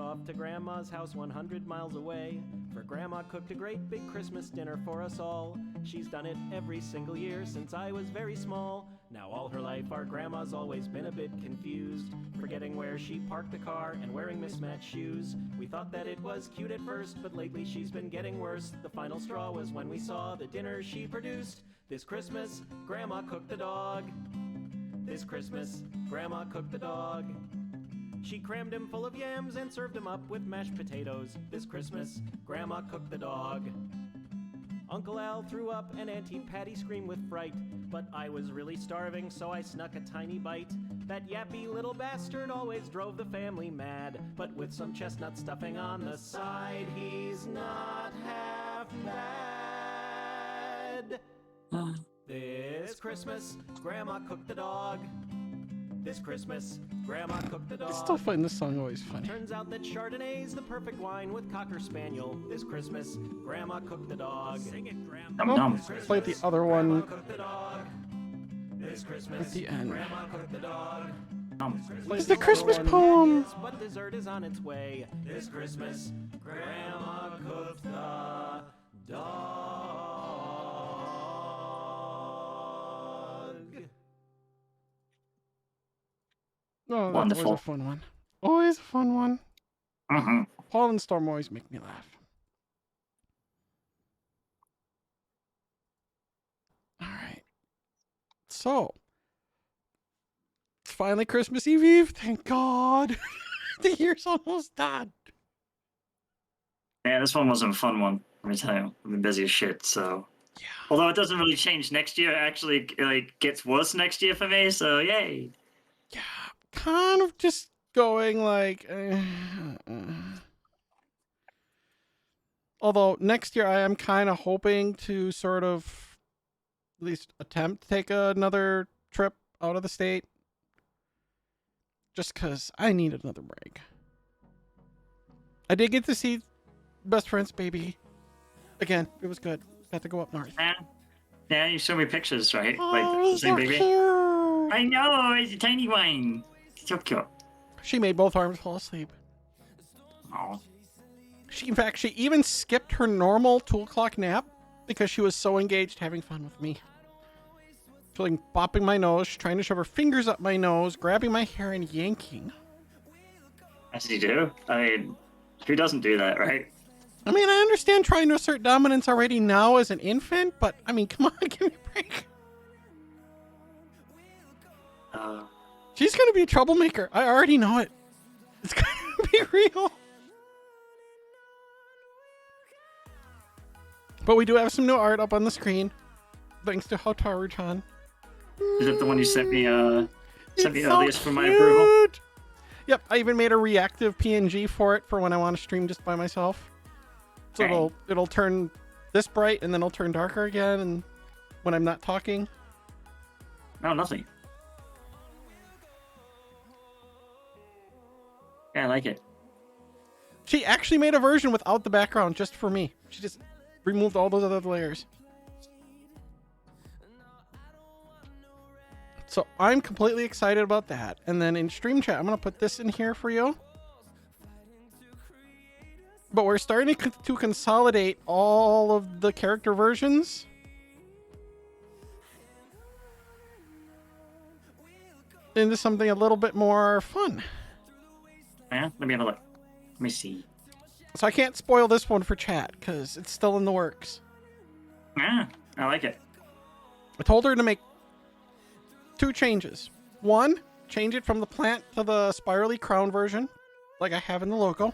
off to Grandma's house 100 miles away, for Grandma cooked a great big Christmas dinner for us all. She's done it every single year since I was very small. Now all her life our Grandma's always been a bit confused, forgetting where she parked the car and wearing mismatched shoes. We thought that it was cute at first, but lately she's been getting worse. The final straw was when we saw the dinner she produced. This Christmas, Grandma cooked the dog. This Christmas, Grandma cooked the dog. She crammed him full of yams and served him up with mashed potatoes. This Christmas, Grandma cooked the dog. Uncle Al threw up and Auntie Patty screamed with fright, but I was really starving, so I snuck a tiny bite. That yappy little bastard always drove the family mad, but with some chestnut stuffing on the side, he's not half bad. This Christmas, Grandma cooked the dog. This Christmas, Grandma cooked the dog. I still find this song always funny. Turns out that Chardonnay's the perfect wine with Cocker Spaniel. This Christmas, Grandma cooked the dog. Sing it, Grandma. Play the other one This Christmas, at the end. Grandma cooked the dog. It's the Christmas poem. But dessert is on its way. This Christmas, Grandma cooked the dog. Oh, that Wonderful. was a fun one. Always a fun one. Mm-hmm. Paul and Storm always make me laugh. All right. So, it's finally Christmas Eve. Thank God. The year's almost done. Yeah, this one wasn't a fun one. Let me tell you, I've been busy as shit. So, Yeah. although it doesn't really change next year, it actually gets worse next year for me. So, yay. Yeah. Kind of just going like. Although next year I am kind of hoping to sort of at least attempt to take another trip out of the state. Just because I need another break. I did get to see Best Friend's baby. Again, it was good. Got to go up north. Yeah, you showed me pictures, right? Oh, Like the he's same so baby. cute. I know, it's a tiny one. So cute. She made both arms fall asleep. Oh, In fact, she even skipped her normal 2 o'clock nap because she was so engaged having fun with me. Feeling bopping my nose, trying to shove her fingers up my nose, grabbing my hair and yanking. as you do. I mean, who doesn't do that, right? I mean, I understand trying to assert dominance already now as an infant, but I mean, come on, give me a break. She's gonna be a troublemaker. I already know it. It's gonna be real. But we do have some new art up on the screen, thanks to Hotaru-chan. Is that the one you sent me? Sent me It's so earlier for my approval. cute. Yep, I even made a reactive PNG for it for when I want to stream just by myself. So Okay. it'll turn this bright and then it'll turn darker again, and when I'm not talking. No, nothing. Yeah, I like it. She actually made a version without the background just for me. She just removed all those other layers. So I'm completely excited about that. And then in stream chat, I'm going to put this in here for you. But we're starting to consolidate all of the character versions. Into something a little bit more fun. Yeah, let me have a look. Let me see. So I can't spoil this one for chat because it's still in the works. Yeah, I like it. I told her to make 2 changes. One, change it from the plant to the spirally crown version, like I have in the logo.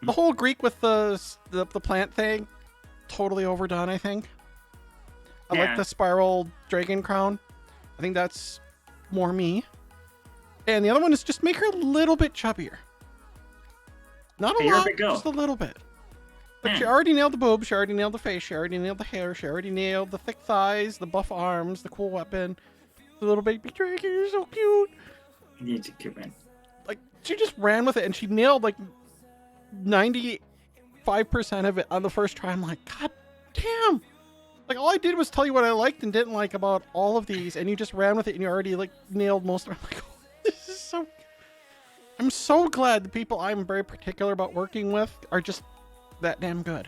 The whole Greek with the plant thing, totally overdone, I think. I like Yeah. the spiral dragon crown. I think that's more me. And the other one is just make her a little bit chubbier. Not a Hey, you're a lot, big girl. just a little bit. But Yeah. she already nailed the boobs, she already nailed the face, she already nailed the hair, she already nailed the thick thighs, the buff arms, the cool weapon. The little baby dragon is so cute. It's a cute man. Like, she just ran with it and she nailed like 95% of it on the first try. I'm like, God damn. Like, all I did was tell you what I liked and didn't like about all of these, and you just ran with it and you already like nailed most of them. I'm like, oh, this is so I'm so glad the people I'm very particular about working with are just that damn good.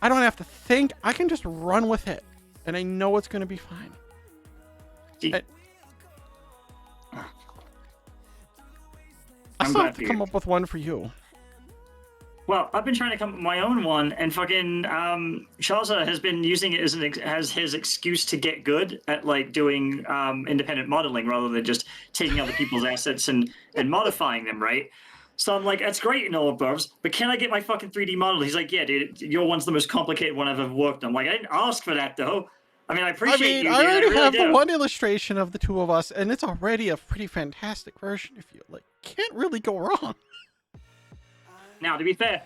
I don't have to think. I can just run with it. And I know it's going to be fine. I still have to come up with one for you. Well, I've been trying to come up with my own one, and fucking Shaza has been using it as his excuse to get good at like doing independent modeling rather than just taking other people's assets and modifying them, right? So I'm like, that's great and all, Bubs, but can I get my fucking 3D model? He's like, yeah, dude, your one's the most complicated one I've ever worked on. I'm like, I didn't ask for that though. I mean, I appreciate you. I already have do. the one illustration of the two of us, and it's already a pretty fantastic version. If you like, can't really go wrong. Now, to be fair,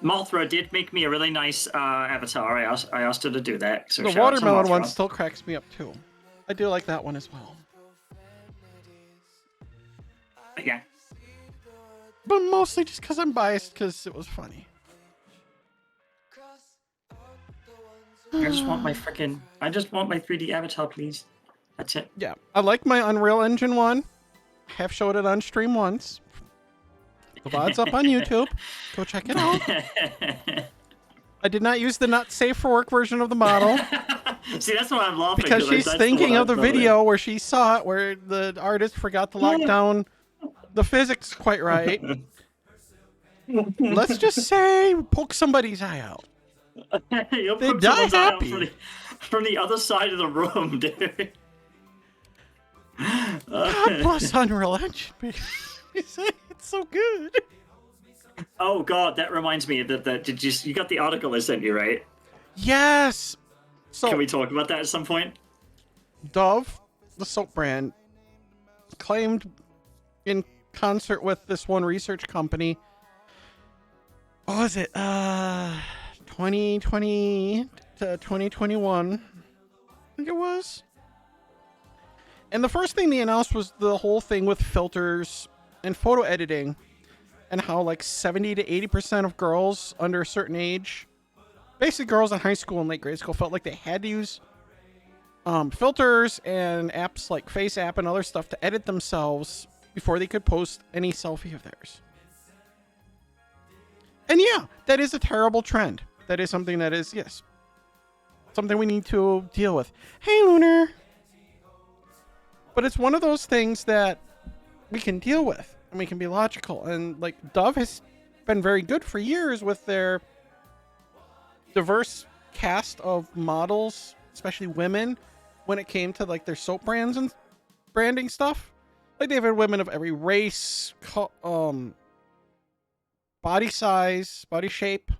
Mothra did make me a really nice avatar. I asked her to do that. So the watermelon one still cracks me up too. I do like that one as well. Yeah. But mostly just because I'm biased, because it was funny. I just want my 3D avatar, please. That's it. Yeah, I like my Unreal Engine one. I have showed it on stream once. The VOD's up on YouTube. Go check it out. I did not use the not safe for work version of the model. See, that's why I'm laughing. Because she's thinking of the video where she saw it, where the artist forgot to lock down the physics quite right. Let's just say poke somebody's eye out. They die happy. From the other side of the room, dude. God bless Unreal Engine. It's so good. Oh God, that reminds me that you got the article I sent you, right? Yes. So can we talk about that at some point? Dove, the soap brand, claimed in concert with this one research company. What was it? 2020 to 2021, I think it was. And the first thing they announced was the whole thing with filters and photo editing, and how like 70 to 80% of girls under a certain age, basically girls in high school and late grade school, felt like they had to use filters and apps like Face App and other stuff to edit themselves before they could post any selfie of theirs. And yeah, that is a terrible trend. That is something that is, yes, something we need to deal with. Hey, Lunar. But it's one of those things that we can deal with, and we can be logical. And like Dove has been very good for years with their diverse cast of models, especially women, when it came to like their soap brands and branding stuff. Like they've had women of every race, body size, body shape,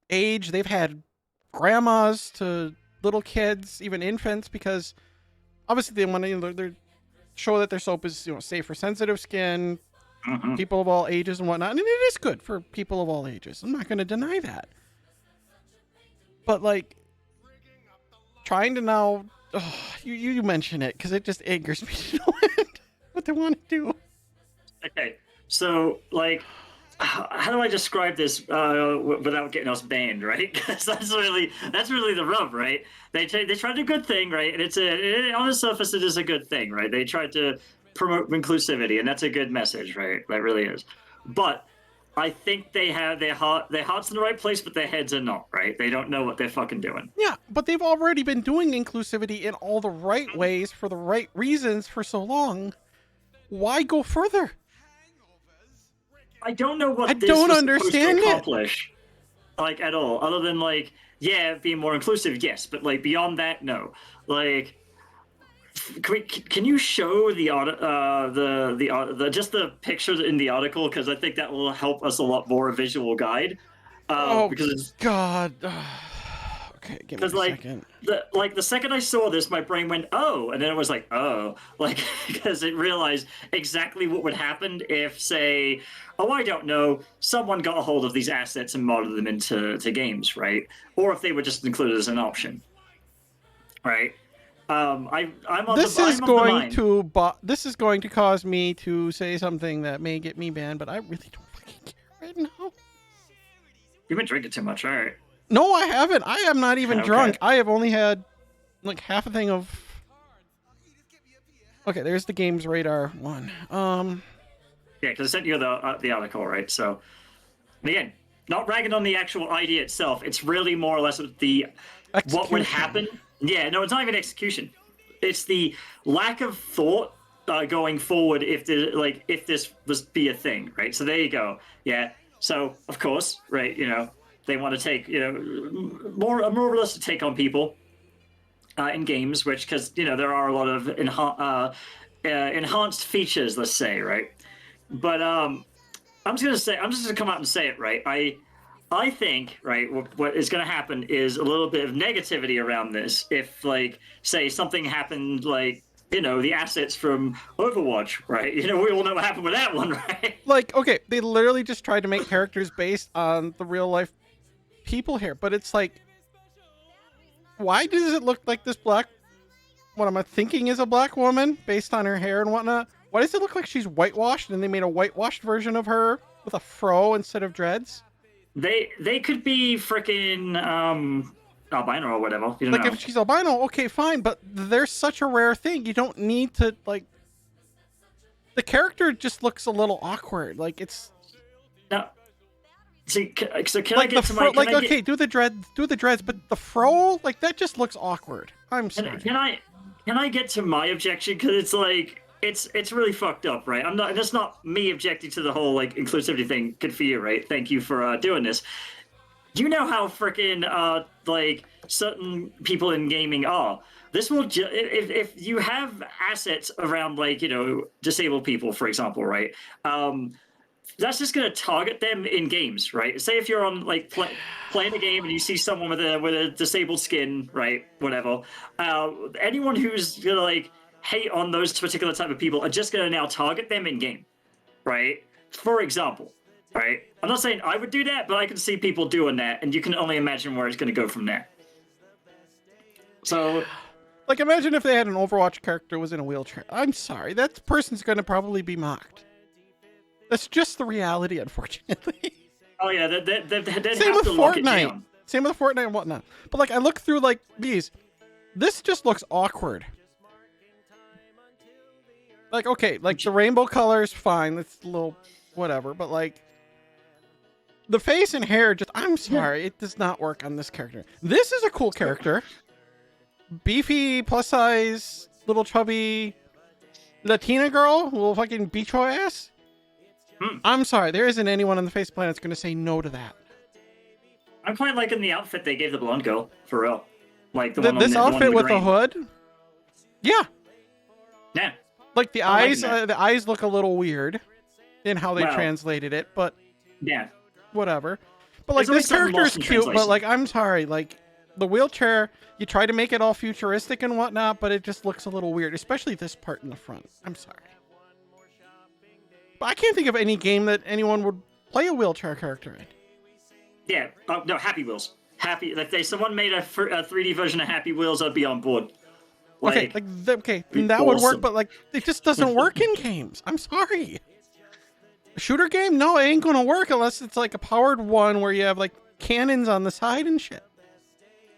age. They've had grandmas to little kids, even infants, because obviously they want to show that their soap is, safe for sensitive skin, people of all ages and whatnot. And it is good for people of all ages. I'm not going to deny that. But like trying to now, you mention it because it just angers me to know what they want to do. Okay, so like, how do I describe this without getting us banned, right? Because that's really the rub, right? They tried to do a good thing, right? And on the surface it is a good thing, right? They tried to promote inclusivity, and that's a good message, right? That really is. But I think they have their hearts in the right place, but their heads are not, right? They don't know what they're fucking doing. Yeah, but they've already been doing inclusivity in all the right ways for the right reasons for so long. Why go further? I don't know what this don't was understand supposed to accomplish, like at all. Other than like, yeah, being more inclusive, yes, but like beyond that, no. Like, can you show just the pictures in the article, because I think that will help us a lot more, a visual guide. Because God. Okay, give me a second. The second I saw this, my brain went, oh, and then it was like, oh, like, because it realized exactly what would happen if, say, I don't know, someone got a hold of these assets and modded them into games, right? Or if they were just included as an option, right? This is going to cause me to say something that may get me banned, but I really don't fucking care right now. You've been drinking too much, all right? No, I haven't. I am not even drunk. I have only had like half a thing of Okay, there's the games radar one. Yeah, because I sent you the article, right? So, again, not ragging on the actual idea itself. It's really more or less the what would happen. Yeah, no, it's not even execution. It's the lack of thought going forward if this was be a thing, right? So there you go. Yeah. So of course, right? They want to take more realistic take on people in games, which because there are a lot of enhanced features, let's say, right? But I'm just gonna come out and say it, right? I think, right, what is going to happen is a little bit of negativity around this. If, say something happened, the assets from Overwatch, right? We all know what happened with that one, right? Okay, they literally just tried to make characters based on the real life people here, but it's why does it look like this what I'm thinking is a black woman based on her hair and whatnot? Why does it look like she's whitewashed and they made a whitewashed version of her with a fro instead of dreads? They could be freaking albino or whatever. You don't know. If she's albino, okay, fine, but they're such a rare thing. You don't need to the character just looks a little awkward. It's no. See, so can I get to my do the dreads, but the fro that just looks awkward. I'm sorry. Can I get to my objection? Because it's really fucked up, right? That's not me objecting to the whole inclusivity thing. Good for you, right? Thank you for doing this. Do you know how freaking certain people in gaming are? This will if you have assets around disabled people, for example, right? That's just going to target them in games, right? Say if you're on playing a game and you see someone with a disabled skin, right? Whatever. Anyone who's gonna hate on those particular type of people are just going to now target them in game, right? For example, right? I'm not saying I would do that, but I can see people doing that, and you can only imagine where it's going to go from there. So, imagine if they had an Overwatch character who was in a wheelchair. I'm sorry, that person's going to probably be mocked. That's just the reality, unfortunately. Oh yeah, they'd Same have with to lock it Fortnite. down. Same with Fortnite and whatnot. But I look through these. This just looks awkward. Okay, the rainbow colors, fine. It's a little whatever. But the face and hair, I'm sorry, it does not work on this character. This is a cool character. Beefy, plus size, little chubby Latina girl, little fucking beach boy ass. I'm sorry, there isn't anyone on the face of the planet that's going to say no to that. I'm quite liking the outfit they gave the blonde girl, for real. This outfit with the hood? Yeah. Yeah. The eyes, the eyes look a little weird in how they translated it, but yeah, whatever. But this character is cute, but I'm sorry, the wheelchair, you try to make it all futuristic and whatnot, but it just looks a little weird, especially this part in the front. I'm sorry. But I can't think of any game that anyone would play a wheelchair character in. Yeah, no, Happy Wheels. If someone made a 3D version of Happy Wheels, I'd be on board. That would work, but it just doesn't work in games. I'm sorry. A shooter game? No, it ain't gonna work unless it's a powered one where you have cannons on the side and shit.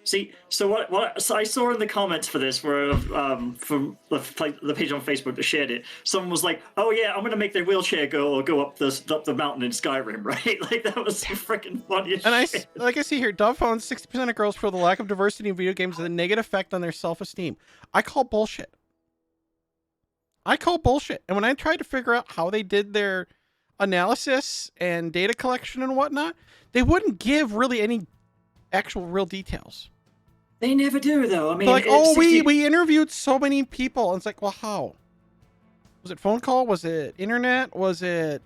See, so what I saw in the comments for this, where from the page on Facebook that shared it, someone was like, "Oh yeah, I'm gonna make their wheelchair go up the mountain in Skyrim," right? That was freaking funny. And I see here, Dove found 60% of girls feel the lack of diversity in video games has a negative effect on their self-esteem. I call bullshit. And when I tried to figure out how they did their analysis and data collection and whatnot, they wouldn't give really any actual real details. They never do, though. I mean, we interviewed so many people. And it's well, how? Was it phone call? Was it internet? Was it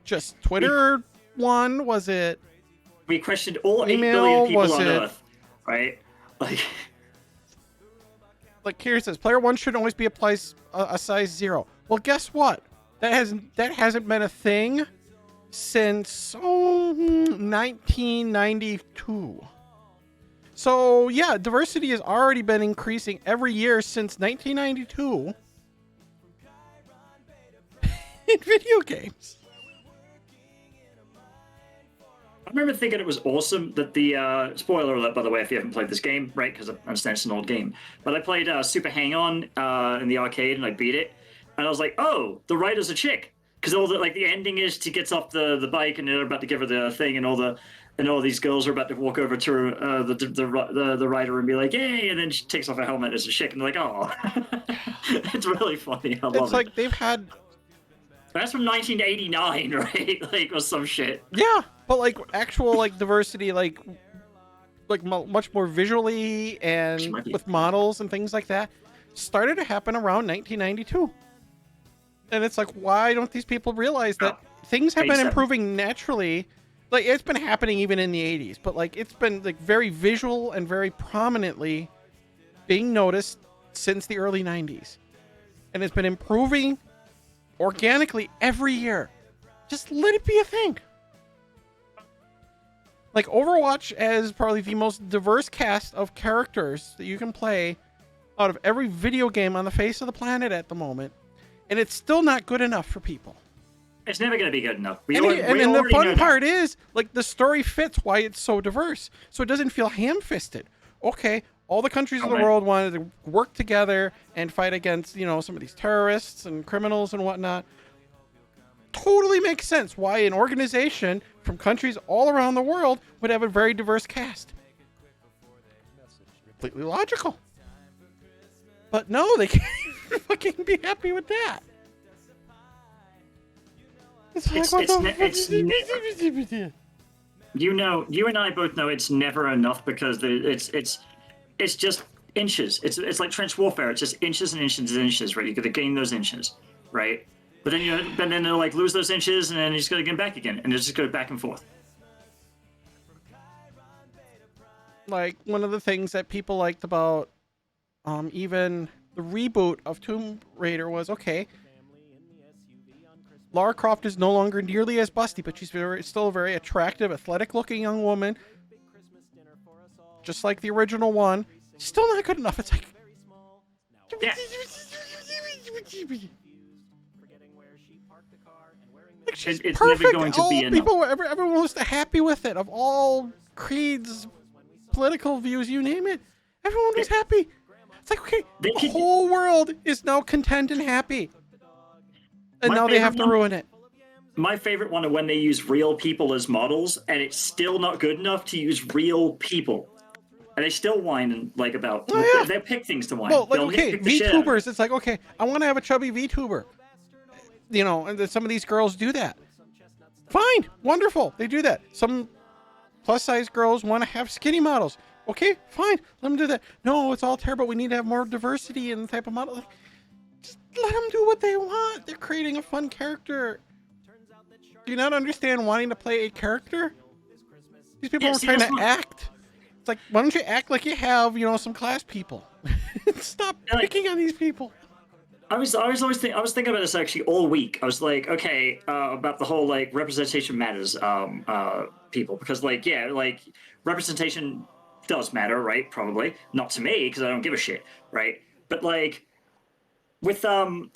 just Twitter one? Was it? We questioned all 8 email? billion people on Earth, right? Here it says, player 1 should always be a size 0. Well, guess what? That hasn't been a thing since 1992. So yeah, diversity has already been increasing every year since 1992 in video games. remember thinking it was awesome that the spoiler alert, by the way, if you haven't played this game, right? Because I understand it's an old game. But I played Super Hang On in the arcade and I beat it, and I was like, oh, the writer's a chick, because all the ending is she gets off the bike and they're about to give her the thing, and all these girls are about to walk over to the writer and be like, yay, and then she takes off her helmet as a chick, and they're like, oh, it's really funny. I love It's like they've had. That's from 1989, right? Like, or some shit. Yeah, but like actual like diversity, like much more visually and with models and things like that, started to happen around 1992. And it's like, why don't these people realize that things have been improving naturally? Like, it's been happening even in the 80s, but like it's been like very visual and very prominently being noticed since the early 90s. And it's been improving organically every year. Just let it be a thing. Like, Overwatch has probably the most diverse cast of characters that you can play out of every video game on the face of the planet at the moment, and it's still not good enough for people. It's never going to be good enough. And the fun part is, like, the story fits why it's so diverse, so it doesn't feel ham-fisted. Okay, all the countries of the world wanted to work together and fight against, you know, some of these terrorists and criminals and whatnot. Totally makes sense why an organization from countries all around the world would have a very diverse cast. Completely logical. But no, they can't even fucking be happy with that. You know, you and I both know it's never enough, because it's just inches. It's like trench warfare. It's just inches and inches and inches, right? You got to gain those inches, right? But then they'll like lose those inches, and then you just got to get them back again, and it just goes back and forth. Like, one of the things that people liked about even the reboot of Tomb Raider was, okay, Lara Croft is no longer nearly as busty, but she's still a very attractive, athletic-looking young woman, just like the original one. Still not good enough. It's like, yeah. Like, she's it's perfect. never going to be enough. Everyone was happy with it. Of all creeds, political views, you name it, everyone was happy. It's like, okay, the whole world is now content and happy, and now they have to ruin it. My favorite one is when they use real people as models, and it's still not good enough to use real people. And they still whine and like about. Oh, yeah. They pick things to whine. Well, like, okay, VTubers. It's like, okay, I want to have a chubby VTuber. You know, and some of these girls do that. Fine, wonderful, they do that. Some plus-size girls want to have skinny models. Okay, fine, let them do that. No, it's all terrible. We need to have more diversity in the type of model. Like, just let them do what they want. They're creating a fun character. Do you not understand wanting to play a character? These people are trying to act. It's like, why don't you act like you have, you know, some class people? Stop picking on these people. I was thinking about this actually all week. I was like, okay, about the whole like representation matters, people, because like, yeah, like representation does matter, right? Probably not to me, because I don't give a shit, right? But like with having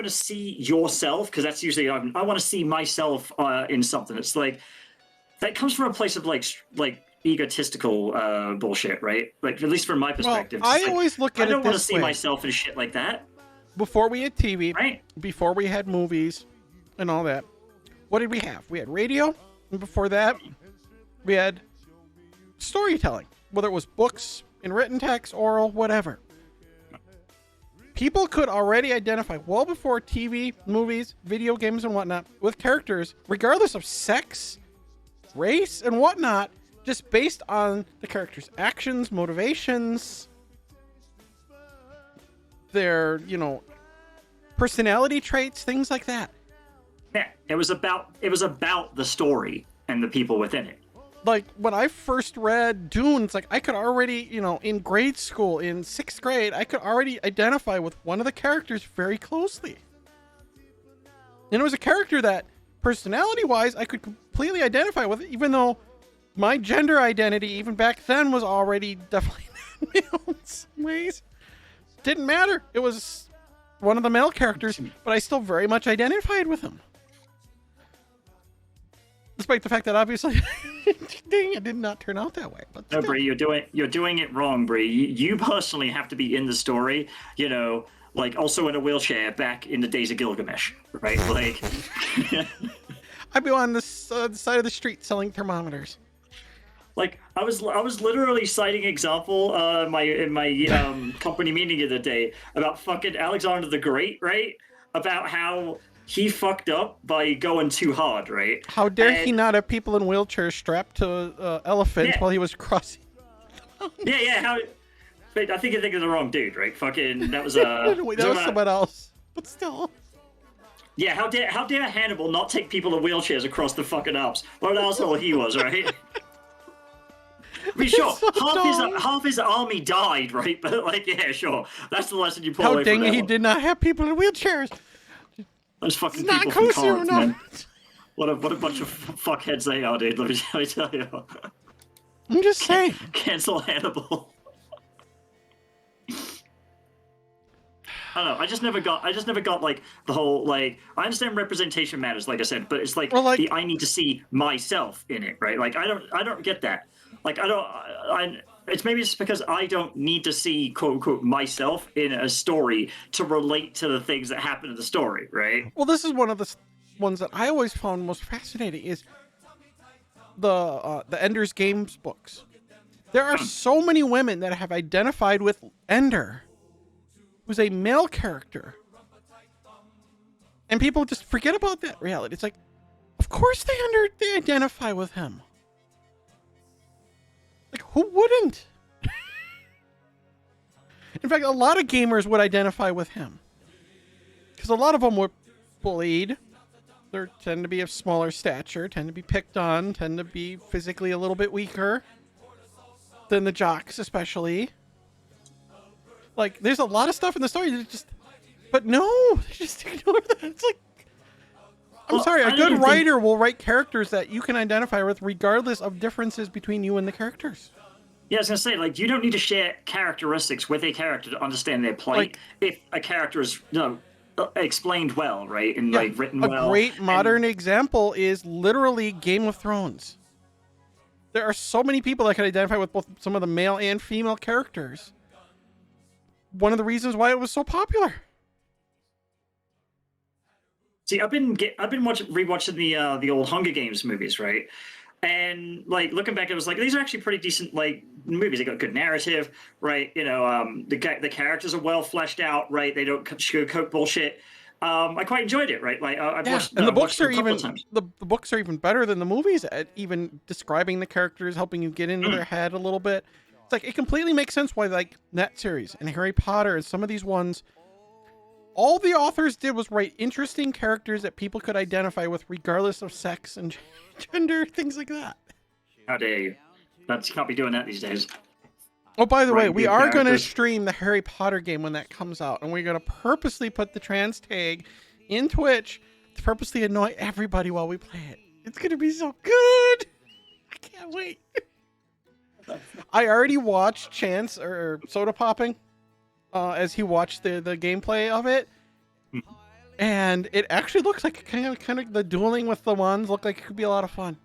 to see yourself, because that's usually I want to see myself in something. It's like that comes from a place of like egotistical bullshit, right? Like, at least from my perspective. Well, I always look at it this way. I don't want to see myself in shit like that. Before we had TV, right? Before we had movies and all that, what did we have? We had radio, and before that, we had storytelling, whether it was books, in written text, oral, whatever. People could already identify, well before TV, movies, video games, and whatnot, with characters, regardless of sex, race, and whatnot, just based on the character's actions, motivations, their, you know, personality traits, things like that. Yeah, it was about the story and the people within it. Like, when I first read Dune, it's like I could already, you know, in grade school, in 6th grade, I could already identify with one of the characters very closely. And it was a character that, personality-wise, I could completely identify with, even though my gender identity, even back then, was already definitely male in some ways. Didn't matter. It was one of the male characters, but I still very much identified with him. despite the fact that obviously, dang, it did not turn out that way. But No, still. Bree, you're doing it wrong, Bree. You personally have to be in the story. You know, like also in a wheelchair back in the days of Gilgamesh, right? Like, I'd be on the side of the street selling thermometers. like I was literally citing example in my company meeting the other day about fucking Alexander the Great, right? About how he fucked up by going too hard, right? How dare he not have people in wheelchairs strapped to elephants Yeah. while he was crossing? Yeah. How? Wait, I think you're thinking of the wrong dude, right? Fucking that was Wait, that was someone else. But still. Yeah, how dare Hannibal not take people in wheelchairs across the fucking Alps? What an asshole he was, right? I mean, sure, So half his army died, right? But like, yeah, sure, that's the lesson you pull How away from dang that he one. did not have people in wheelchairs. Those fucking It's not people from inclusive Corinth, man. enough. What a bunch of fuckheads they are, dude. Let me tell you. I'm just saying. Cancel Hannibal. I don't know. I just never got like the whole like. I understand representation matters, like I said, but it's like, Well, like- I need to see myself in it, right? Like I don't get that. Like it's maybe just because I don't need to see quote unquote myself in a story to relate to the things that happen in the story, right? Well, this is one of the ones that I always found most fascinating is the Ender's Games books. There are so many women that have identified with Ender, who's a male character, and people just forget about that reality. It's like, of course they identify with him. Like, who wouldn't? In fact, a lot of gamers would identify with him. Because a lot of them were bullied. They tend to be of smaller stature, tend to be picked on, tend to be physically a little bit weaker than the jocks, especially. Like, there's a lot of stuff in the story that just... But no, they just ignore that. It's like... I'm sorry, a good writer will write characters that you can identify with regardless of differences between you and the characters. Yeah, I was gonna say, like, you don't need to share characteristics with a character to understand their plight. Like- if a character is, explained well, right, and like written well. A great modern example is literally Game of Thrones. There are so many people that can identify with both some of the male and female characters. One of the reasons why it was so popular. See, I've been rewatching the old Hunger Games movies, right? And like looking back, it was like these are actually pretty decent like movies. They got good narrative, right? You know, the characters are well fleshed out, right? They don't sugarcoat bullshit. I quite enjoyed it, right? Like I've watched, and the watched books it are a couple even of times. the books are even better than the movies at even describing the characters, helping you get into their head a little bit. It's like it completely makes sense why like that series and Harry Potter and some of these ones. All the authors did was write interesting characters that people could identify with regardless of sex and gender, things like that. How dare you? You can't be doing that these days. Oh, by the way, Writing we good are going to characters. stream the Harry Potter game when that comes out, and we're going to purposely put the trans tag in Twitch to purposely annoy everybody while we play it. It's going to be so good. I can't wait. I already watched Chance or Soda Popping as he watched the gameplay of it. And it actually looks like kind of the dueling with the wands looked like it could be a lot of fun.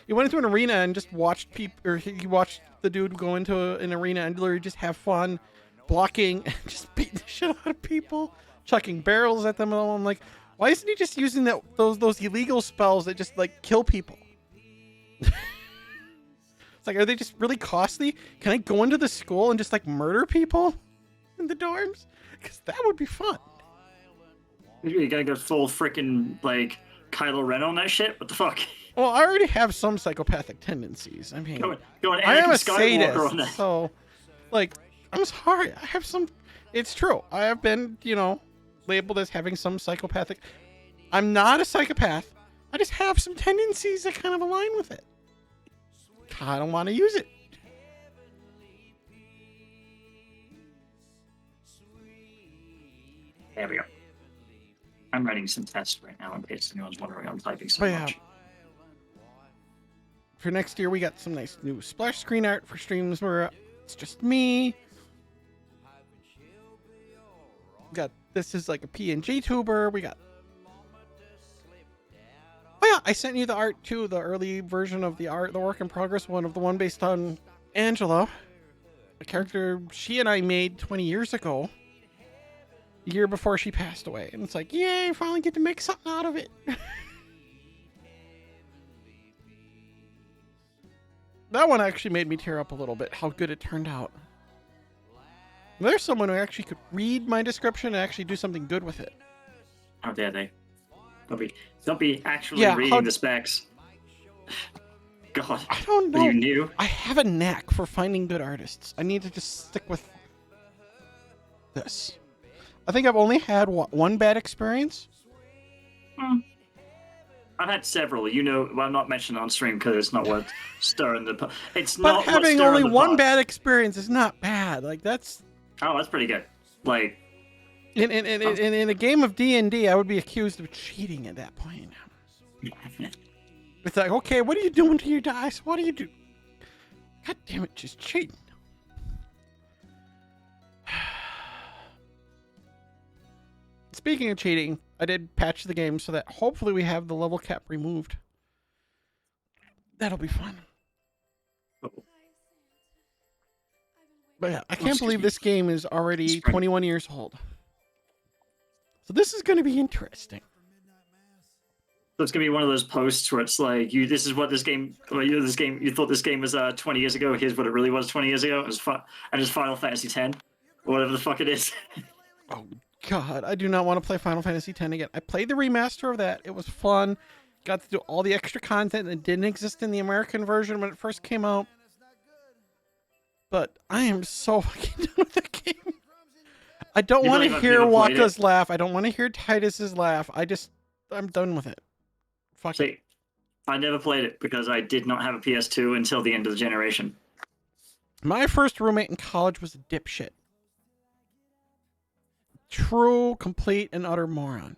He went into an arena and just watched people, or he watched the dude go into an arena and literally just have fun blocking and just beating the shit out of people, chucking barrels at them. And I'm like, why isn't he just using those illegal spells that just like kill people? It's like, are they just really costly? Can I go into the school and just like murder people in the dorms? Because that would be fun. You gotta go full freaking like Kylo Ren on that shit. What the fuck? Well, I already have some psychopathic tendencies. I mean, Going I am Anakin a Skywalker on sadist, that. so like, I'm sorry. I have some. It's true. I have been, labeled as having some psychopathic. I'm not a psychopath. I just have some tendencies that kind of align with it. I don't want to use it. There we go. I'm writing some tests right now in case anyone's wondering I'm typing so But yeah. much. For next year, we got some nice new splash screen art for streams where it's just me. This is like a PNG tuber. We got. Oh I sent you the art too, the early version of the art, the work in progress one of the one based on Angela, a character she and I made 20 years ago, a year before she passed away. And it's like, yay, finally get to make something out of it. That one actually made me tear up a little bit, how good it turned out. There's someone who actually could read my description and actually do something good with it. How dare they? Don't be actually reading the specs. God. I don't know. You knew? I have a knack for finding good artists. I need to just stick with this. I think I've only had one bad experience. I've had several. Well, I'm not mentioning on stream because it's not worth stirring the pot. It's but not having only one bad experience is not bad. Like that's. Oh, that's pretty good. Like. In a game of D&D, I would be accused of cheating at that point. It's like, okay, what are you doing to your dice? What do you do? God damn it, just cheating. Speaking of cheating, I did patch the game so that hopefully we have the level cap removed. That'll be fun. But yeah, I can't believe this game is already 21 years old. So this is going to be interesting. So it's gonna be one of those posts where it's like, you thought this game was 20 years ago. Here's what it really was 20 years ago. It was and it's Final Fantasy X, or whatever the fuck it is. Oh God, I do not want to play Final Fantasy X again. I played the remaster of that. It was fun. Got to do all the extra content that didn't exist in the American version when it first came out. But I am so fucking done with the game. I don't want to hear Waka's laugh. I don't want to hear Titus's laugh. I'm done with it. Fuck it. I never played it because I did not have a PS2 until the end of the generation. My first roommate in college was a dipshit. True, complete, and utter moron.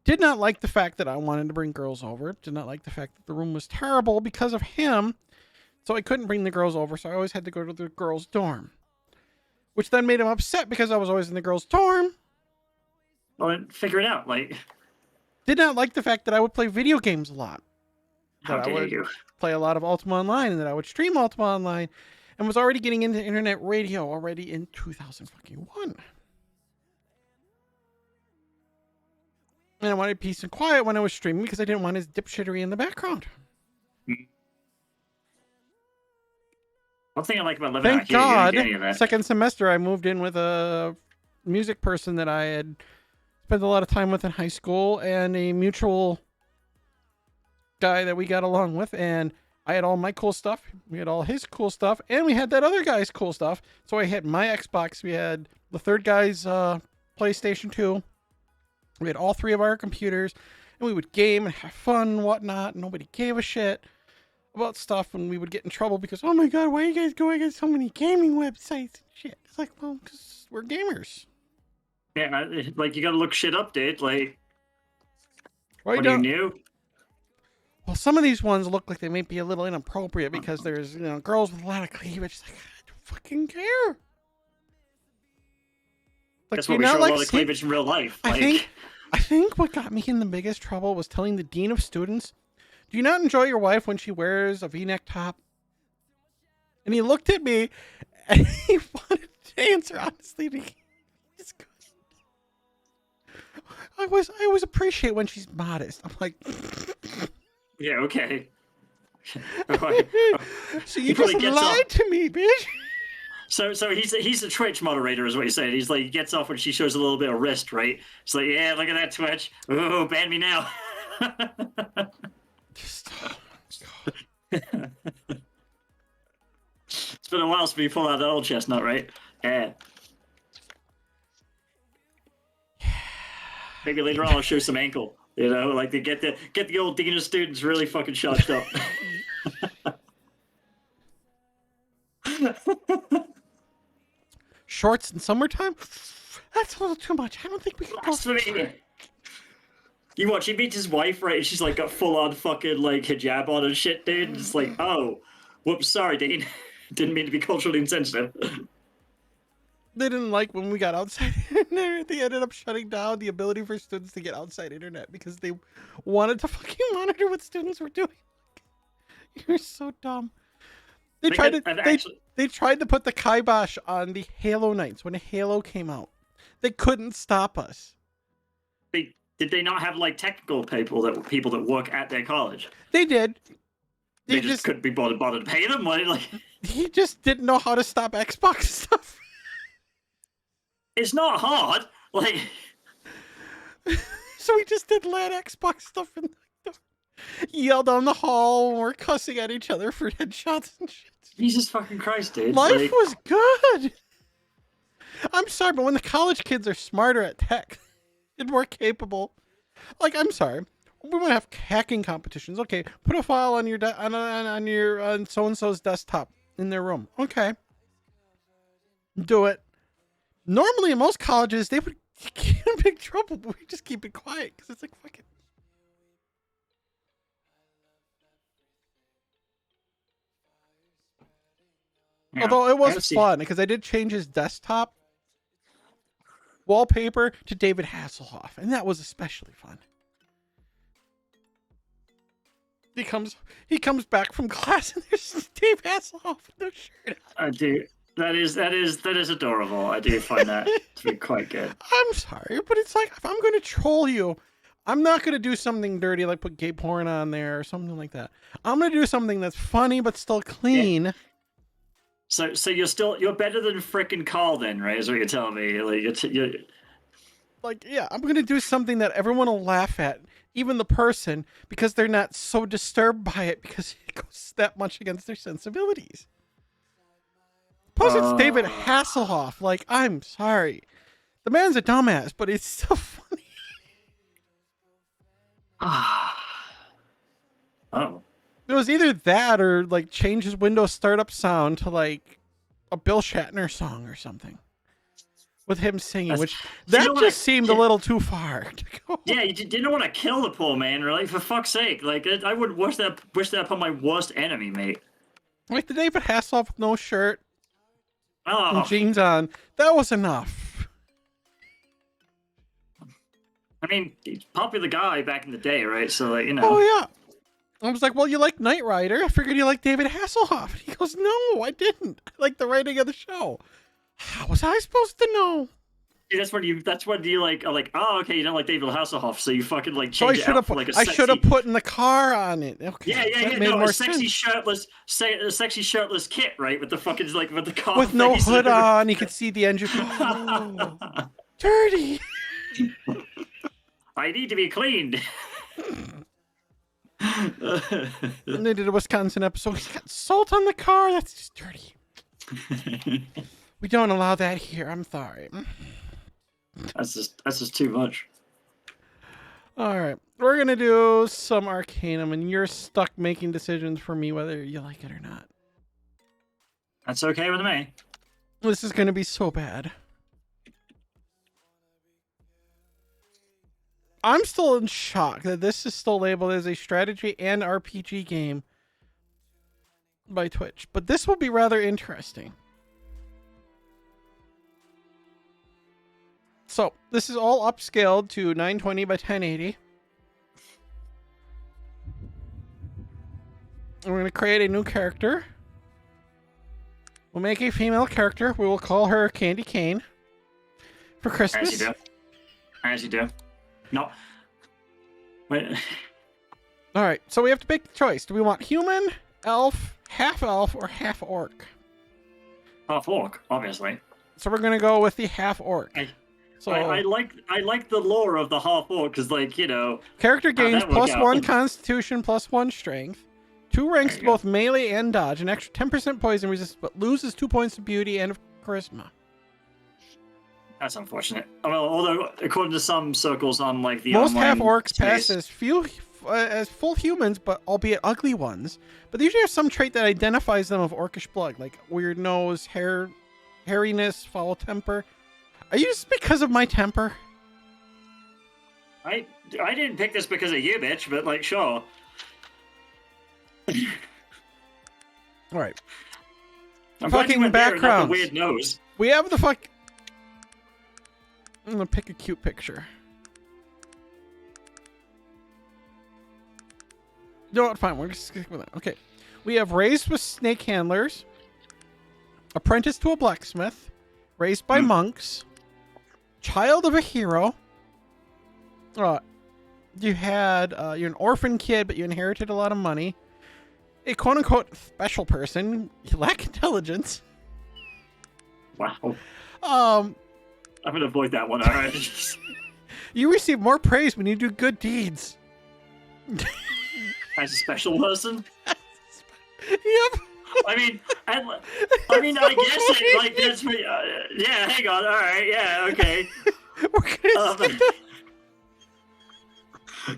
Did not like the fact that I wanted to bring girls over. Did not like the fact that the room was terrible because of him. So I couldn't bring the girls over, so I always had to go to the girls' dorm. Which then made him upset because I was always in the girls' dorm. Well, then figure it out. Did not like the fact that I would play video games a lot. How dare you? Play a lot of Ultima Online, and that I would stream Ultima Online, and was already getting into internet radio already in 2001. And I wanted peace and quiet when I was streaming because I didn't want his dipshittery in the background. One thing I like about living out Thank here, God, you don't get any of that. second semester I moved in with a music person that I had spent a lot of time with in high school, and a mutual guy that we got along with, and I had all my cool stuff, we had all his cool stuff, and we had that other guy's cool stuff. So I had my Xbox, we had the third guy's PlayStation 2, we had all three of our computers, and we would game and have fun and whatnot, and nobody gave a shit about stuff, and we would get in trouble because, oh my God, why are you guys going on so many gaming websites and shit? It's like, well, because we're gamers. Yeah, you gotta look shit up, dude. What do you new? Well, some of these ones look like they might be a little inappropriate because there's, girls with a lot of cleavage. Like, I don't fucking care. That's what we show a lot of cleavage in real life. I think what got me in the biggest trouble was telling the dean of students, do you not enjoy your wife when she wears a V-neck top? And he looked at me and he wanted to answer honestly. He just goes, I always appreciate when she's modest. I'm like, yeah, okay. So you just lied to me, bitch. So he's a Twitch moderator, is what you're saying. He's like, he gets off when she shows a little bit of wrist, right? It's like, yeah, look at that Twitch. Oh, ban me now. It's been a while since we pulled out that old chestnut, right? Yeah. Maybe later on I'll show some ankle. To get the old dean of students really fucking charged up. Shorts in summertime? That's a little too much. I don't think we can go. You watch, he meets his wife, right? And she's like got full on fucking hijab on and shit, dude. And it's like, oh, whoops, sorry, Dean. Didn't mean to be culturally insensitive. They didn't like when we got outside. They ended up shutting down the ability for students to get outside internet because they wanted to fucking monitor what students were doing. You're so dumb. They tried to put the kibosh on the Halo nights when Halo came out. They couldn't stop us. Did they not have like technical people that work at their college? They did. They just couldn't be bothered to pay them. He just didn't know how to stop Xbox stuff. It's not hard. So we just did LAN Xbox stuff and yelled down the hall and we're cussing at each other for headshots and shit. Jesus fucking Christ, dude. Life was good. I'm sorry, but when the college kids are smarter at tech and more capable, I'm sorry, we want to have hacking competitions. Okay, put a file on your on so and so's desktop in their room. Okay, do it. Normally, in most colleges, they would get in big trouble, but we just keep it quiet because it's like fucking. Yeah, although it was fun because I did change his desktop wallpaper to David Hasselhoff, and that was especially fun. He comes back from class and there's Dave Hasselhoff with no shirt. I do. That is adorable. I do find that to be quite good. I'm sorry, but it's like if I'm going to troll you, I'm not going to do something dirty like put gay porn on there or something like that. I'm going to do something that's funny but still clean. Yeah. So you're better than frickin' Carl then, right? Is what you're telling me. Yeah, I'm gonna do something that everyone will laugh at, even the person, because they're not so disturbed by it because it goes that much against their sensibilities. Plus, it's David Hasselhoff. I'm sorry, the man's a dumbass, but it's so funny. Oh. It was either that or change his Windows startup sound to a Bill Shatner song or something with him singing, which seemed a little too far to go. Yeah, you didn't want to kill the poor man, really. For fuck's sake, I would wish that upon my worst enemy, mate. The David Hasselhoff with no shirt, and jeans on. That was enough. I mean, he's a popular guy back in the day, right? So Oh yeah. I was like, well, you like Knight Rider. I figured you like David Hasselhoff. And he goes, no, I didn't. I like the writing of the show. How was I supposed to know? Yeah, that's when you are like, oh, okay, you don't like David Hasselhoff, so you fucking change so it out for a I should have put in the car on it. Okay. Yeah. No, a sexy shirtless kit, right? With the fucking with the car with no hood on, you could see the engine. Oh, dirty. I need to be cleaned. And they did a Wisconsin episode. He's got salt on the car. That's just dirty. We don't allow that here. I'm sorry. That's just too much. All right, we're gonna do some Arcanum, and you're stuck making decisions for me whether you like it or not. That's okay with me. This is gonna be so bad. I'm still in shock that this is still labeled as a strategy and RPG game by Twitch, but this will be rather interesting. So, this is all upscaled to 920 by 1080. We're going to create a new character. We'll make a female character. We will call her Candy Cane for Christmas. As you do. No. Wait. All right, so we have to make the choice. Do we want human, elf, half-elf, or half-orc? Half-orc, obviously. So we're going to go with the half-orc. I like the lore of the half-orc, because, character gains +1 constitution, +1 strength, 2 ranks to both melee and dodge, an extra 10% poison resistance, but loses 2 points of beauty and of charisma. That's unfortunate. Well, although according to some circles on the most half-orcs pass as full humans, but albeit ugly ones. But they usually have some trait that identifies them of orcish blood, like weird nose, hairiness, foul temper. Are you just because of my temper? I didn't pick this because of you, bitch, but sure. All right. I'm fucking backgrounds. Weird nose. We have the fuck. I'm gonna pick a cute picture. You know what? Fine. We're just stick with that. Okay. We have raised with snake handlers, apprentice to a blacksmith, raised by monks, child of a hero. You had you're an orphan kid, but you inherited a lot of money. A quote unquote special person. You lack intelligence. Wow. I'm gonna avoid that one. All right. You receive more praise when you do good deeds. As a special person. Yep. I mean, I guess it like that's me. Yeah, hang on. All right, yeah, okay. We're gonna skip that.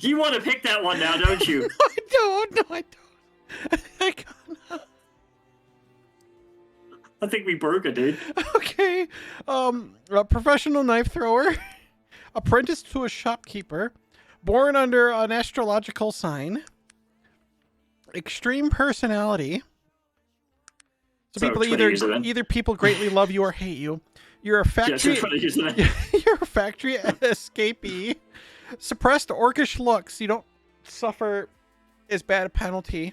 You want to pick that one now, don't you? I don't. No, I don't. I can't. I think we broke it, dude. Okay. A professional knife thrower, apprentice to a shopkeeper, born under an astrological sign, extreme personality. So people either people greatly love you or hate you. You're a factory. You're a factory escapee. Suppressed orcish looks. You don't suffer as bad a penalty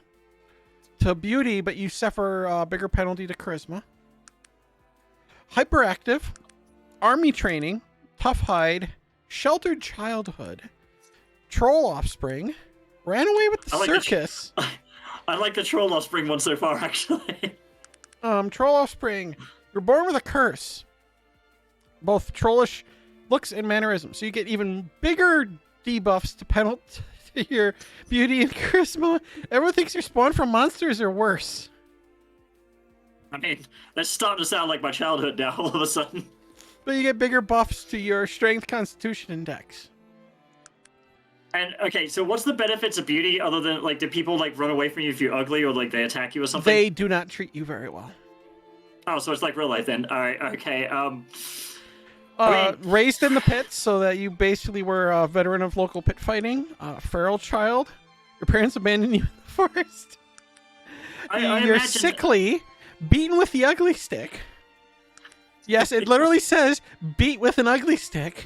to beauty, but you suffer a bigger penalty to charisma. Hyperactive, army training, tough hide, sheltered childhood, troll offspring, ran away with the circus. I like the troll offspring one so far, actually. Troll offspring. You're born with a curse. Both trollish looks and mannerisms. So you get even bigger debuffs to your beauty and charisma. Everyone thinks you're spawned from monsters or worse. I mean, that's starting to sound like my childhood now, all of a sudden. But you get bigger buffs to your strength, constitution, and dex. And, okay, so what's the benefits of beauty other than, like, do people, like, run away from you if you're ugly or, like, they attack you or something? They do not treat you very well. Oh, so it's like real life then. All right, okay. Raised in the pits, so that you basically were a veteran of local pit fighting. Feral child. Your parents abandoned you in the forest. You're sickly, beaten with the ugly stick. Yes, it literally says, beat with an ugly stick.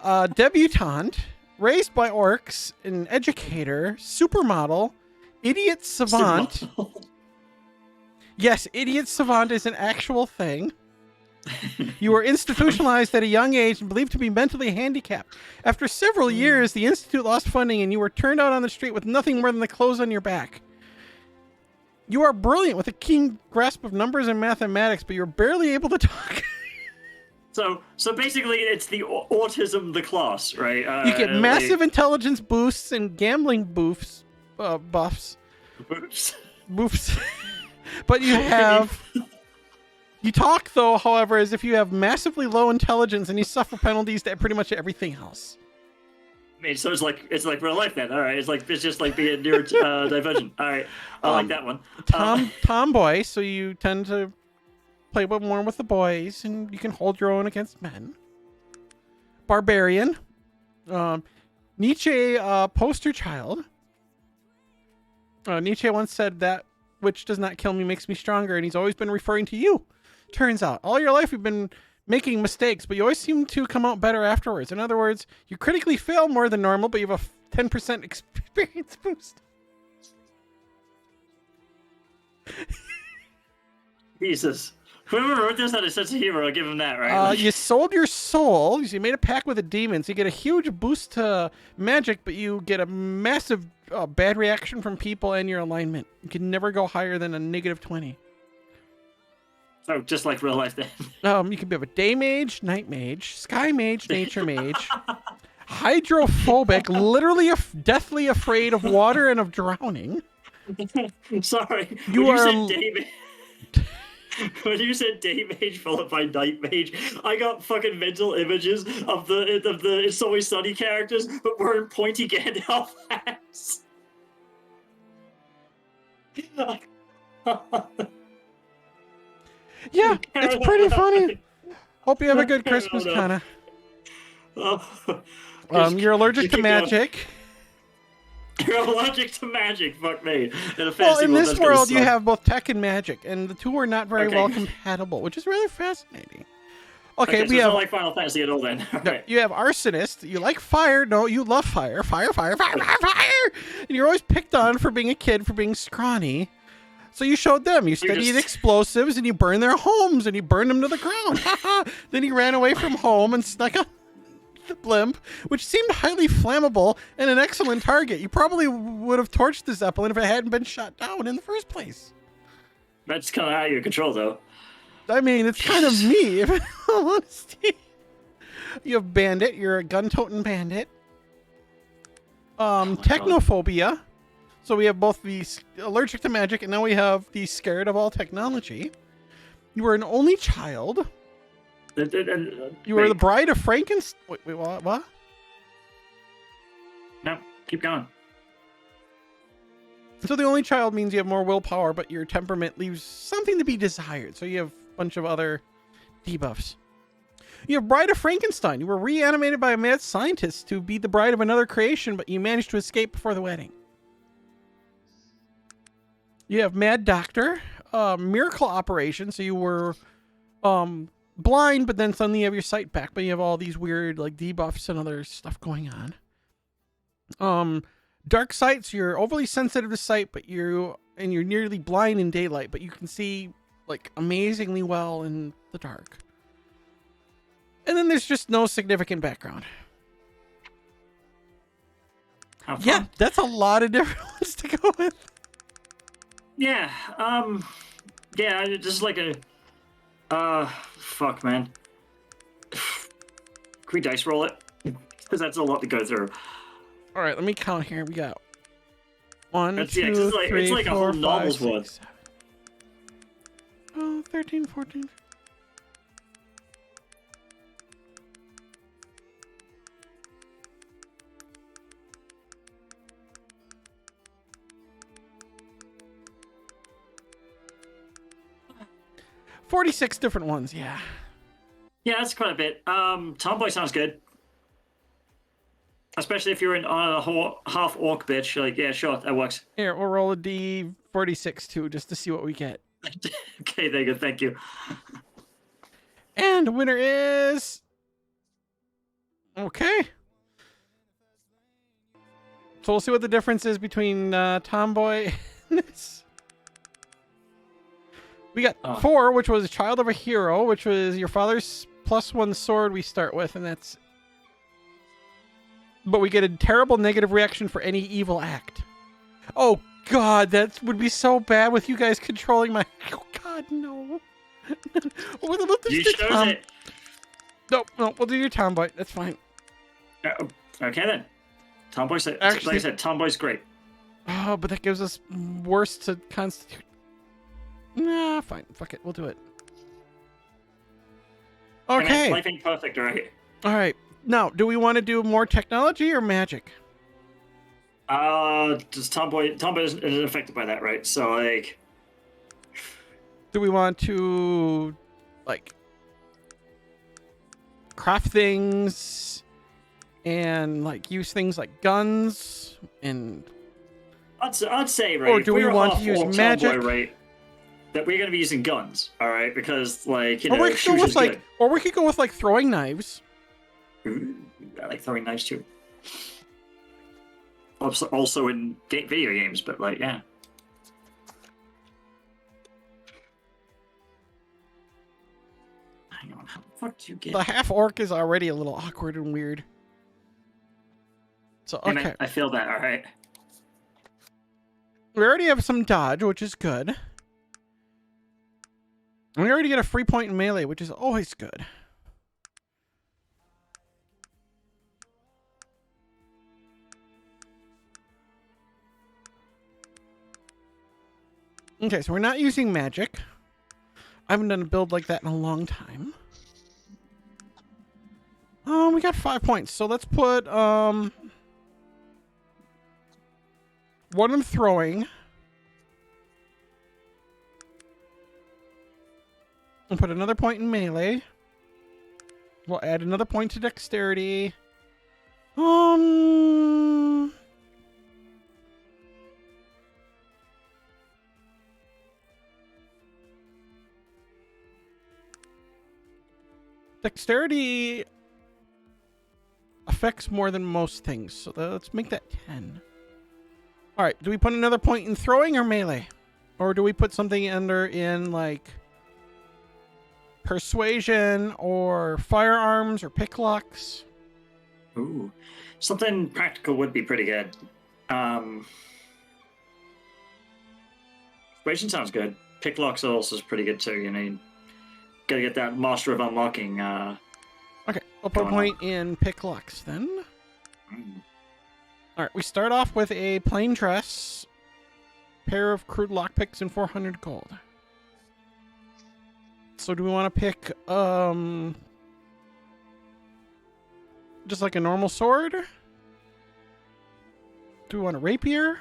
Debutante. Raised by orcs, an educator, supermodel, idiot savant. Yes, idiot savant is an actual thing. You were institutionalized at a young age and believed to be mentally handicapped. After several years, the institute lost funding and you were turned out on the street with nothing more than the clothes on your back. You are brilliant with a keen grasp of numbers and mathematics, but you're barely able to talk. So basically, it's the autism, the class, right? You get massive intelligence boosts and gambling buffs. Boofs. But you have... You talk, though, however, as if you have massively low intelligence and you suffer penalties to pretty much everything else. I mean, so it's like real life then. All right, it's just like being neurodivergent. All right, I like that one. Tomboy, so you tend to play more with the boys, and you can hold your own against men. Barbarian, Nietzsche, poster child. Nietzsche once said that which does not kill me makes me stronger, and he's always been referring to you. Turns out, all your life you've been making mistakes, but you always seem to come out better afterwards. In other words, you critically fail more than normal, but you have a 10% experience boost. Jesus. Whoever wrote this had a sense of humor, I'll give him that, right? You sold your soul. You made a pact with a demon, so you get a huge boost to magic, but you get a massive bad reaction from people and your alignment. You can never go higher than a -20. So just like real life then. You can be a day mage, night mage, sky mage, nature mage, hydrophobic, literally deathly afraid of water and of drowning. Sorry. When you said day mage followed by night mage, I got fucking mental images of the It's Always Sunny characters, but wearing pointy Gandalf hats. Yeah, it's pretty funny. Hope you have a good Christmas, Kana. You're allergic to magic. You're allergic to magic, fuck me. In this world, you have both tech and magic, and the two are not very well compatible, which is really fascinating. Okay, so we it's have not like Final Fantasy at all then. All right. you have arsonist. You like fire? No, you love fire. Fire, fire, fire, fire, fire. And you're always picked on for being a kid, for being scrawny. So you showed them. You studied explosives and you burned their homes and you burned them to the ground. Then you ran away from home and snuck on the blimp, which seemed highly flammable and an excellent target. You probably would have torched the Zeppelin if it hadn't been shot down in the first place. That's kind of out of your control, though. I mean, it's kind of me, if in all honesty. You have bandit. You're a gun-toting bandit. Technophobia. So we have both the allergic to magic, and now we have the scared of all technology. You were an only child. You were the bride of Frankenstein. Wait, what? No, keep going. So the only child means you have more willpower, but your temperament leaves something to be desired. So you have a bunch of other debuffs. You have Bride of Frankenstein. You were reanimated by a mad scientist to be the bride of another creation, but you managed to escape before the wedding. You have Mad Doctor, miracle operation. So you were blind, but then suddenly you have your sight back, but you have all these weird like debuffs and other stuff going on. Dark sight. So you're overly sensitive to sight, but you're nearly blind in daylight, but you can see like amazingly well in the dark. And then there's just no significant background. Yeah, that's a lot of different ones to go with. Yeah, yeah, just like fuck, man. Can we dice roll it? Because that's a lot to go through. All right, let me count here. We got 1, 2, 3, it's like 4, a whole 5, novel's 6, worth. 7. Oh, 13, 14. $46 different ones, yeah. Yeah, that's quite a bit. Tomboy sounds good. Especially if you're in a half orc bitch. You're like, yeah, sure, that works. Here, we'll roll a D46 too, just to see what we get. Okay, there you go. Thank you. And the winner is... Okay. So we'll see what the difference is between Tomboy and this. We got 4, which was Child of a Hero, which was your father's +1 sword we start with, and that's... But we get a terrible negative reaction for any evil act. Oh, God, that would be so bad with you guys controlling my... Oh, God, no. You chose it. No, we'll do your Tomboy. That's fine. Okay, then. Tomboy's... Like I said, Tomboy's great. Oh, but that gives us worse to constitute... Nah, fine. Fuck it. We'll do it. Okay. Life ain't perfect, right? All right. Now, do we want to do more technology or magic? Just Tomboy isn't affected by that, right? So, like... Do we want to, like, craft things and, like, use things like guns and... I'd say, right? Or do we want to use magic? Tomboy, right? That we're going to be using guns, all right? Because, like, or we could go with like throwing knives. Ooh, I like throwing knives too. Also in video games, but like, yeah. Hang on, how the fuck do you get? The half orc is already a little awkward and weird. So okay, man, I feel that. All right. We already have some dodge, which is good. And we already get a free point in melee, which is always good. Okay, so we're not using magic. I haven't done a build like that in a long time. We got 5 points, so let's put one in throwing. And put another point in melee. We'll add another point to dexterity. Dexterity affects more than most things, so let's make that 10. All right, do we put another point in throwing or melee? Or do we put something in like persuasion or firearms or picklocks? Ooh, something practical would be pretty good. Persuasion sounds good. Picklocks also is pretty good too. You know, gotta get that Master of Unlocking. Okay, we'll put a point in picklocks then. All right, we start off with a plain dress, pair of crude lockpicks, and 400 gold. So do we want to pick just like a normal sword? Do we want a rapier?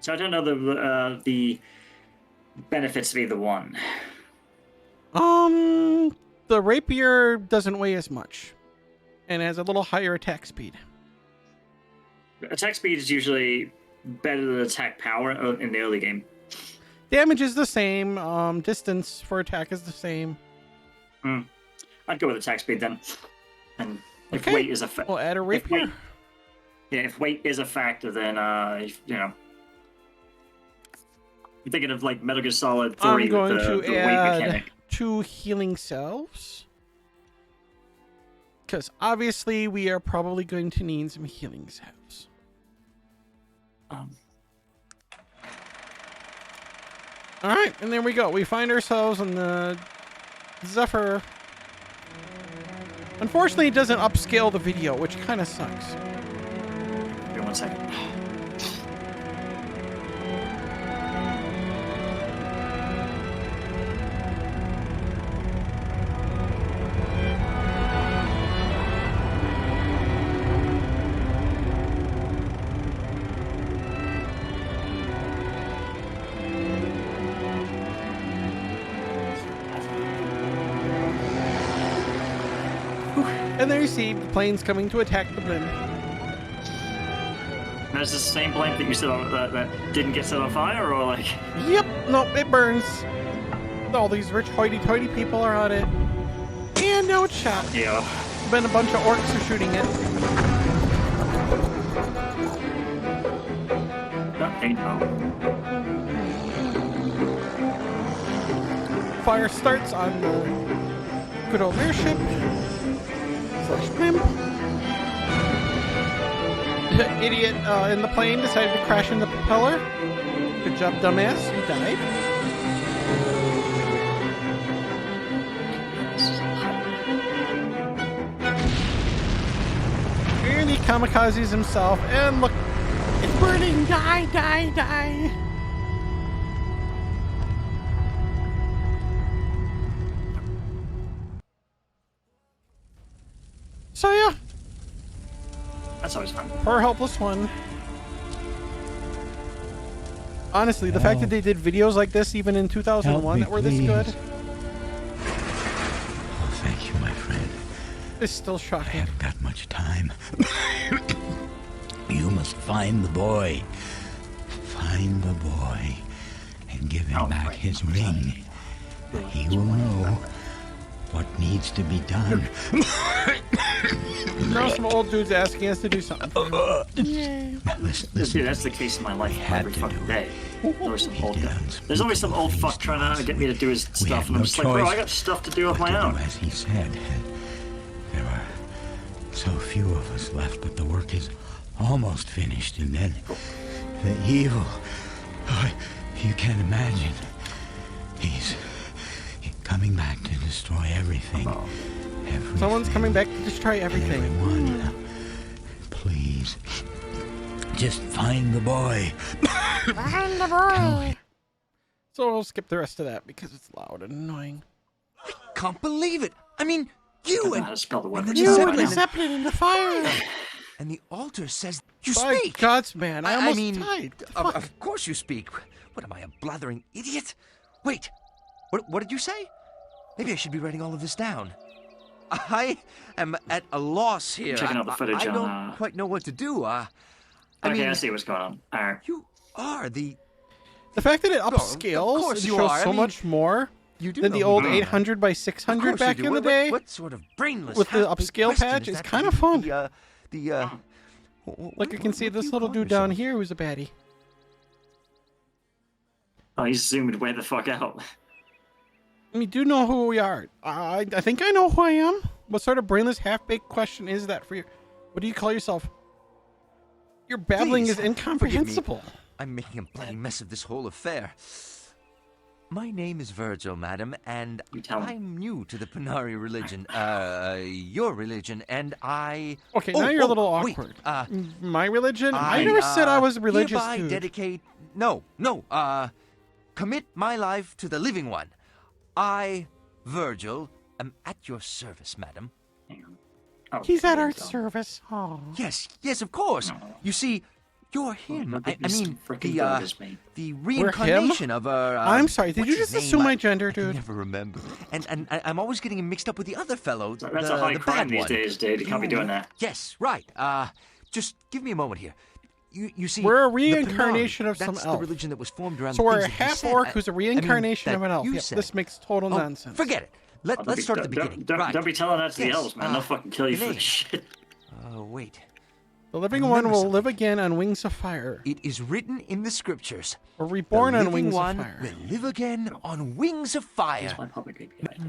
So I don't know the benefits of either one. The rapier doesn't weigh as much and has a little higher attack speed. Attack speed is usually better than attack power in the early game. Damage is the same. Distance for attack is the same. I'd go with attack speed then. And if Okay. weight is a factor, We'll add a rapier. if weight is a factor, then you know. I'm thinking of like Metal Gear Solid 3 I'm going with the to weight add mechanic. 2 healing salves. Because obviously we are probably going to need some healing salves. Alright, and there we go. We find ourselves on the Zephyr. Unfortunately, it doesn't upscale the video, which kind of sucks. Give me 1 second. And there you see the planes coming to attack the blimp. That's the same blimp that you set on that didn't get set on fire, or like? Yep, no, it burns. All these rich hoity-toity people are on it. And now it's shot. Yeah. Been a bunch of orcs are shooting it. No. Fire starts on the good old airship. Slash blimp. The idiot in the plane decided to crash in the propeller. Good job, dumbass. You died. And he kamikazes himself. And look, it's burning. Die, die, die. So yeah, That's always fun. poor helpless one. Honestly, the fact that they did videos like this even in 2001 that were this good Oh, thank you, my friend. is still I shocking. haven't got much time. You must find the boy. Find the boy and give him back his ring. He will know what needs to be done. Now some old dude's asking us to do something for him. Yay. Now, listen. Dude, that's the case in my life had every to fucking do it. day. There's always some old guy. did There's always some old fuck trying to get me to do his We stuff, had and I'm no just like, bro, choice I got stuff to do of but my to own. do as he said. There are so few of us left, but the work is almost finished. And then the evil. Oh, you can't imagine. He's coming back to destroy everything. Everything. Someone's coming back to destroy everything. Everyone. Please. Just find the boy. Find the boy. So we'll skip the rest of that because it's loud and annoying. Can't believe it. I mean, I you don't know and, how to spell the word. and the You and Zeppelin the Zeppelin in the fire. and the altar says you By speak. God's man, I almost mean, died. of, of course you speak. What am I, a blathering idiot? Wait, what did you say? Maybe I should be writing all of this down. I am at a loss here. Checking out the footage I on, don't quite know what to do. I Okay, mean, I see what's going on. All right. you are the The fact that it of upscales course and you shows are. I so mean- much more You do than know the who old you are. 800 by Of 600 course you back do. in the What- day. What sort of brainless with the half-baked upscale question patch, is it's that kind of to fun. What Like you can see do this you little call dude down yourself? here who's a baddie. Oh, he's zoomed way the fuck out. I mean, do know who we are. I think I know who I am. What sort of brainless half-baked question is that for you? What do you call yourself? Your babbling Please, is forgive me. incomprehensible. I'm making a bloody mess of this whole affair. My name is Virgil, madam, and You tell me. I'm new to the Panari religion. Your religion, and I... Okay, now you're a little wait, awkward. My religion? I I never said I was religious, hereby dude. dedicate... No, commit my life to the living one. I, Virgil, am at your service, madam. Hang on. Oh, He's at there our you go. service. Oh. Yes, of course. No. You see, you're him. look I at this mean, frickin' burgers, mate. the reincarnation of our... I'm sorry, did what's you his just name? assume my I gender, can dude? never remember. And I'm always getting him mixed up with the other fellow, That's the, a high the crime bad these one. days, dude. You can't be doing that. Yes, right. Just give me a moment here. You see, We're a the reincarnation Panari, of some that's elf. the religion that was formed around So the we're a things that you half said. orc who's a I mean, reincarnation of that an elf. you Yep, said. this makes total Oh, nonsense. Forget it. Let's start at the beginning. Right. Don't be telling that to the Yes, elves, man. They'll fucking kill you the for name. this shit. Oh, wait. The living I one remember will something. live again on wings of fire. It is written in the scriptures. Or reborn the on living wings one of fire. will live again on wings of fire. Here's my public API.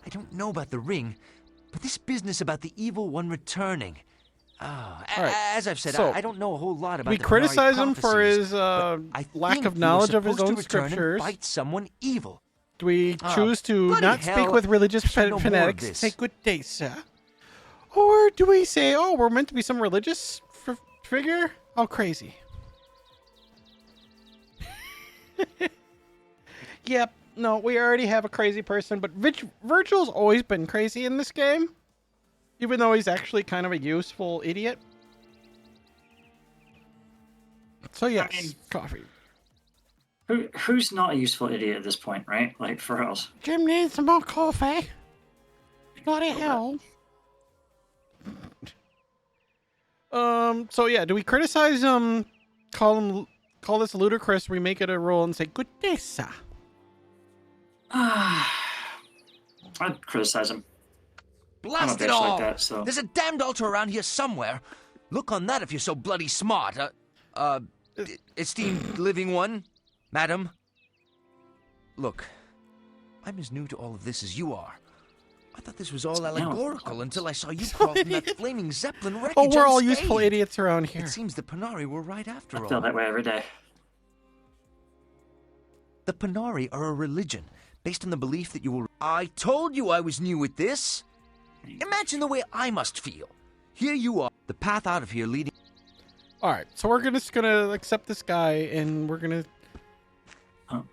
I don't know about the ring, but this business about the evil one returning. All right, As I've said, so, I don't know a whole lot about we the criticize Panari him for prophecies, his but I lack think of he was knowledge of his supposed to own return and scriptures. Fight someone evil. Do we choose to bloody not hell, speak with religious I should know more of fanatics and this. say good day, sir? Or do we say, oh, we're meant to be some religious figure? How crazy. Yep, no, we already have a crazy person, but Virgil's always been crazy in this game. Even though he's actually kind of a useful idiot. So yes, mean- coffee. Who's not a useful idiot at this point, right? Like, for us. Jim needs some more coffee. Bloody hell. So yeah, do we criticize call this ludicrous, we make it a rule and say good day, sir? I'd criticize him. Blast bitch it like all! that, so- There's a damned altar around here somewhere. Look on that if you're so bloody smart. Esteemed living one, madam. Look, I'm as new to all of this as you are. I thought this was all allegorical until I saw you crawl from that flaming Zeppelin wreckage Oh, we're all unscathed. useful idiots around here. It seems the Panari were right after I all. feel that way every day. The Panari are a religion based on the belief that you will... I told you I was new at this. Imagine the way I must feel. Here you are, the path out of here leading... All right, so we're just gonna accept this guy and we're gonna Huh.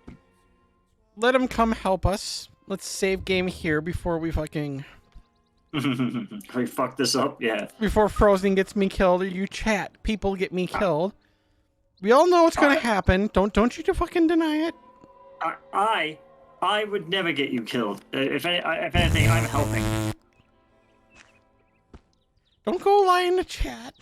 let him come help us. Let's save game here before we fucking We fucked this up, yeah. before Frozen gets me killed or you chat people get me killed. We all know what's gonna happen. Don't you fucking deny it. I would never get you killed. If anything, I'm helping. Don't go lie in the chat.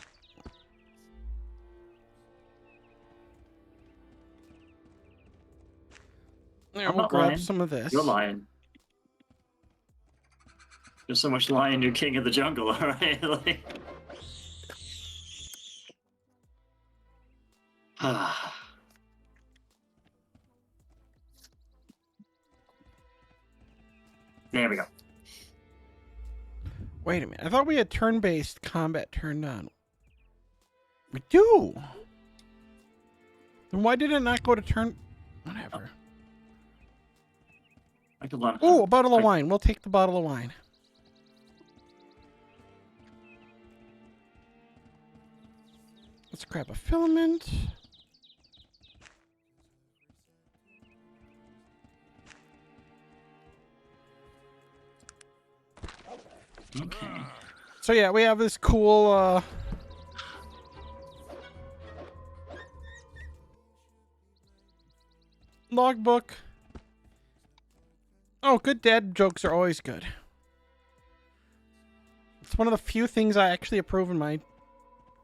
There, I'm we'll not grab lying. some of this. You're lying. There's so much lying, you're king of the jungle, alright? Like... There we go. Wait a minute. I thought we had turn-based combat turned on. We do. Then why did it not go to turn? Whatever. I could learn. Oh, a bottle of wine. We'll take the bottle of wine. Let's grab a filament. Okay. So yeah, we have this cool logbook. Oh, good dad jokes are always good. It's one of the few things I actually approve in my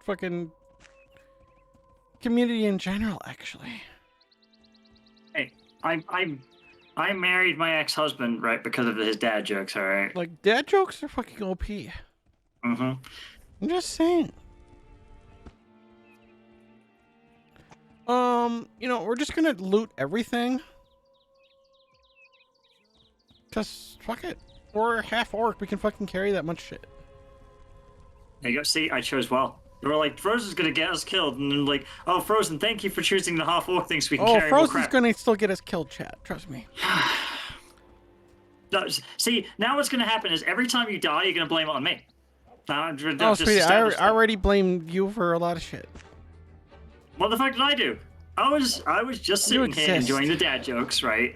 fucking community in general, actually. Hey, I'm I married my ex-husband, right, because of his dad jokes, all right? Like, dad jokes are fucking OP. Mm-hmm. I'm just saying. We're just gonna loot everything. Cause fuck it. We're half orc, we can fucking carry that much shit. There you go. See, I chose well. They were like, Frozen's gonna get us killed, and then like, oh, Frozen, thank you for choosing the half orc thing so we can carry more Frozen's crap. gonna still get us killed, chat. Trust me. No, see, now what's gonna happen is every time you die, you're gonna blame it on me. Oh, sweetie, I already blamed you for a lot of shit. What the fuck did I do? I was just sitting here enjoying the dad jokes, right?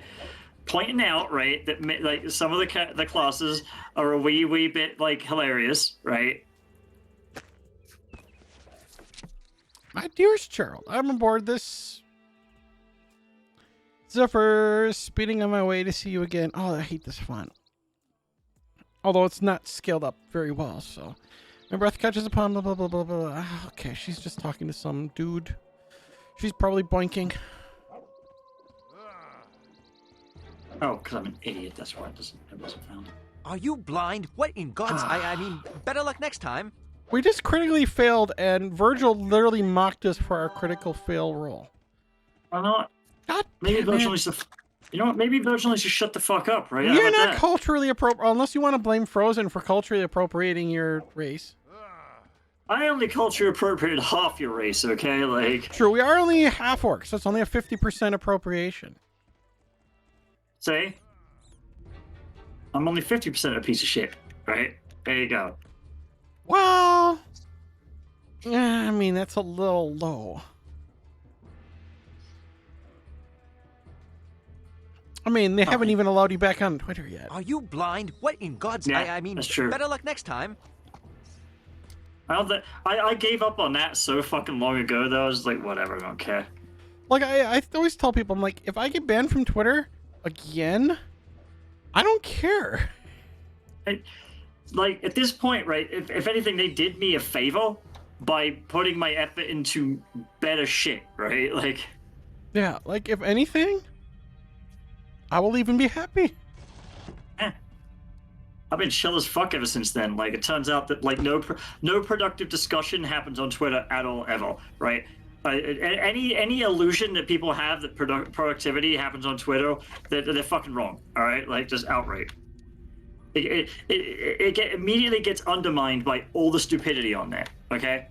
Pointing out, right, that like some of the classes are a wee bit like hilarious, right? My dearest Gerald, I'm aboard this Zephyr, speeding on my way to see you again. Oh, I hate this font. Although it's not scaled up very well, so. My breath catches upon blah, blah, blah, blah, blah. Okay, she's just talking to some dude. She's probably boinking. Oh, because I'm an idiot. That's why it wasn't found. Are you blind? What in God's... I mean, better luck next time. We just critically failed, and Virgil literally mocked us for our critical fail roll. Why not? God Maybe damn Virgil it. needs to... You know what? Maybe Virgil needs to shut the fuck up, right? How You're about not that? culturally appropriate, unless you want to blame Frozen for culturally appropriating your race. I only culture appropriated half your race, okay? Like, True, we are only half orcs, so it's only a 50% appropriation. say, I'm only 50% a piece of shit, right? There you go. Well, I mean, that's a little low. I mean, they haven't even allowed you back on Twitter yet. Are you blind? What in God's... Yeah, I mean, that's true. better luck next time. I gave up on that so fucking long ago, though. I was like, whatever, I don't care. Like, I always tell people, I'm like, if I get banned from Twitter again, I don't care. Like, at this point, right, if anything, they did me a favor by putting my effort into better shit, right? Like, Yeah, like, if anything, I will even be happy. I've been chill as fuck ever since then. Like, it turns out that, like, no productive discussion happens on Twitter at all, ever, right? Any illusion that people have that productivity happens on Twitter, they're fucking wrong, all right? Like, just outright. It immediately gets undermined by all the stupidity on there, okay?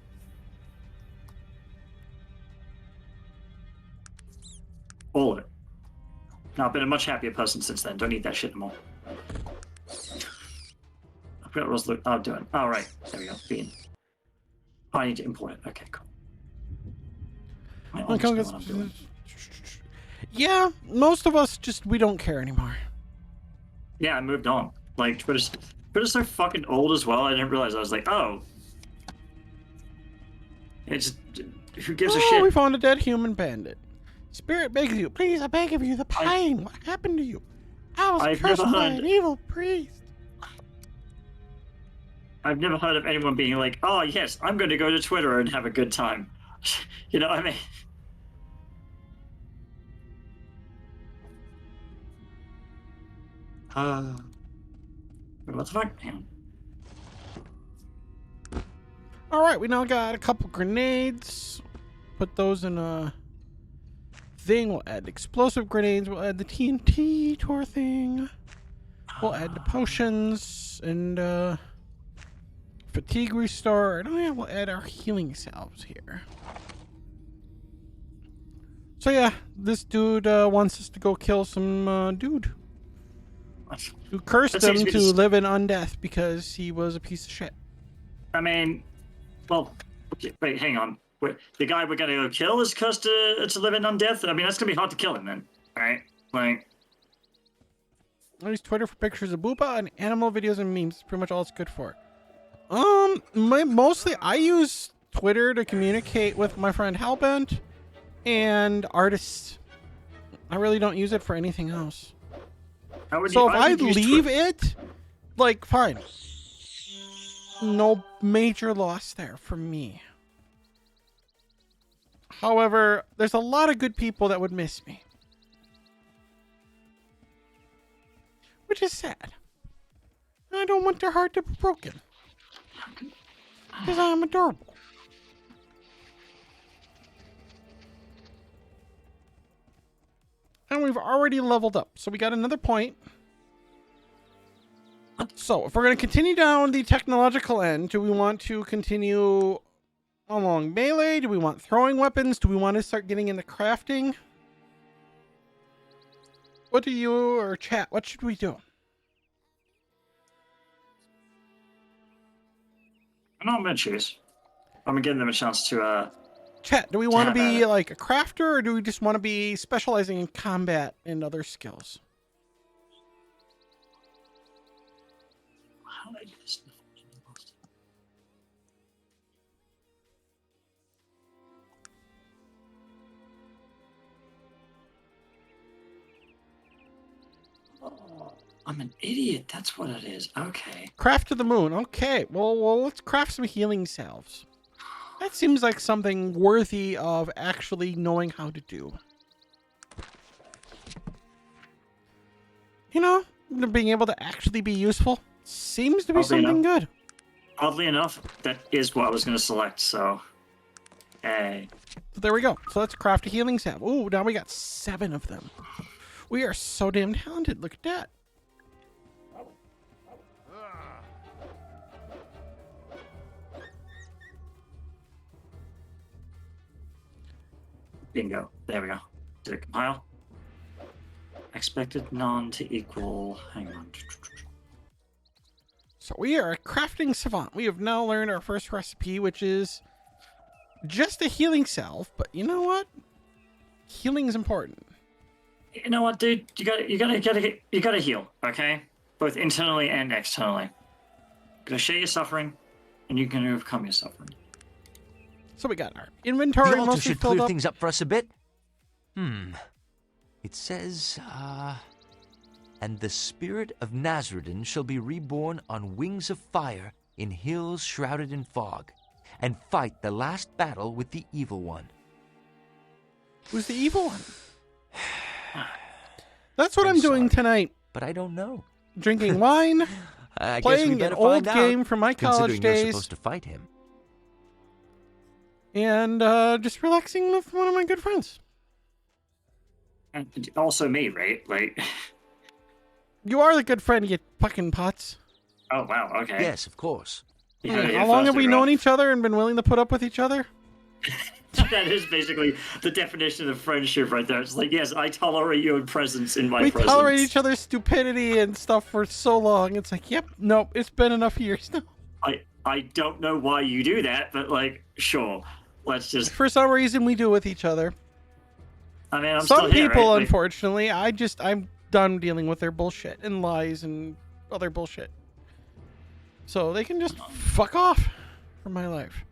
All of it. Now, I've been a much happier person since then. Don't need that shit anymore. I forgot what I was doing. Oh, right. There we go. Bean. Oh, I need to import it. Okay, cool. I almost know what I'm doing. Yeah, most of us we don't care anymore. Yeah, I moved on. Like, Twitter's so fucking old as well. I didn't realize. I was like, oh. It's who gives a shit? We found a dead human bandit. Spirit begs you, please, I beg of you, the pain. What happened to you? I was I've cursed never by heard- an evil priest. I've never heard of anyone being like, oh, yes, I'm going to go to Twitter and have a good time. You know what I mean? What the fuck? Hang on. All right, we now got a couple grenades. Put those in a thing. We'll add explosive grenades. We'll add the TNT to our thing. We'll add the potions and fatigue restore. And oh yeah, we'll add our healing salves here. So yeah, this dude wants us to go kill some dude who cursed That him seems to be to the live in undeath because he was a piece of shit. I mean, well, wait, hang on. The guy we're going to go kill is cursed to live in undeath? I mean, that's going to be hard to kill him then, right? Like, I use Twitter for pictures of Boopa and animal videos and memes. Pretty much all it's good for. Mostly I use Twitter to communicate with my friend Hellbent and artists. I really don't use it for anything else. So if I leave it, like, fine. No major loss there for me. However, there's a lot of good people that would miss me. which is sad. I don't want their heart to be broken. Because I am adorable. And we've already leveled up. So we got another point. So if we're going to continue down the technological end, do we want to continue along melee? Do we want throwing weapons? Do we want to start getting into crafting? What do you or chat? What should we do? I'm gonna choose. I'm giving them a chance to. Chat, do we want to have be at it. like a crafter, or do we just want to be specializing in combat and other skills? How do I do this? Oh, I'm an idiot. That's what it is. Okay. Craft to the moon. Okay. Well, let's craft some healing salves. That seems like something worthy of actually knowing how to do. You know, being able to actually be useful seems to be something good. Oddly enough, that is what I was going to select, so... Hey. So there we go. So let's craft a healing salve. Ooh, now we got 7 of them. We are so damn talented. Look at that. Bingo. There we go. Did it compile? Expected none to equal... Hang on. So we are a crafting savant. We have now learned our first recipe, which is just a healing salve. But you know what? Healing is important. You know what, dude? You gotta heal, okay? Both internally and externally. You gotta share your suffering, and you can overcome your suffering. So we got our inventory The altar mostly should filled clear up. things up for us a bit. It says, and the spirit of Nazarene shall be reborn on wings of fire in hills shrouded in fog, and fight the last battle with the evil one. Who's the evil one? That's what I'm sorry, doing tonight. But I don't know. Drinking wine, I guess we playing an better old find out, game from my college considering you're days, supposed to fight him. and just relaxing with one of my good friends. And also me, right? Like... You are the good friend, you fucking putz. Oh, wow, okay. Yes, of course. You heard it How here long first, have we everyone. known each other and been willing to put up with each other? That is basically the definition of friendship right there. It's like, yes, I tolerate your presence in my We presence. tolerate each other's stupidity and stuff for so long. It's like, yep, nope, it's been enough years now. I don't know why you do that, but, like, sure. Let's just... For some reason, we do with each other. I mean, I'm Some still here, people, right? Like, unfortunately, I'm done dealing with their bullshit and lies and other bullshit. So they can just fuck off from my life.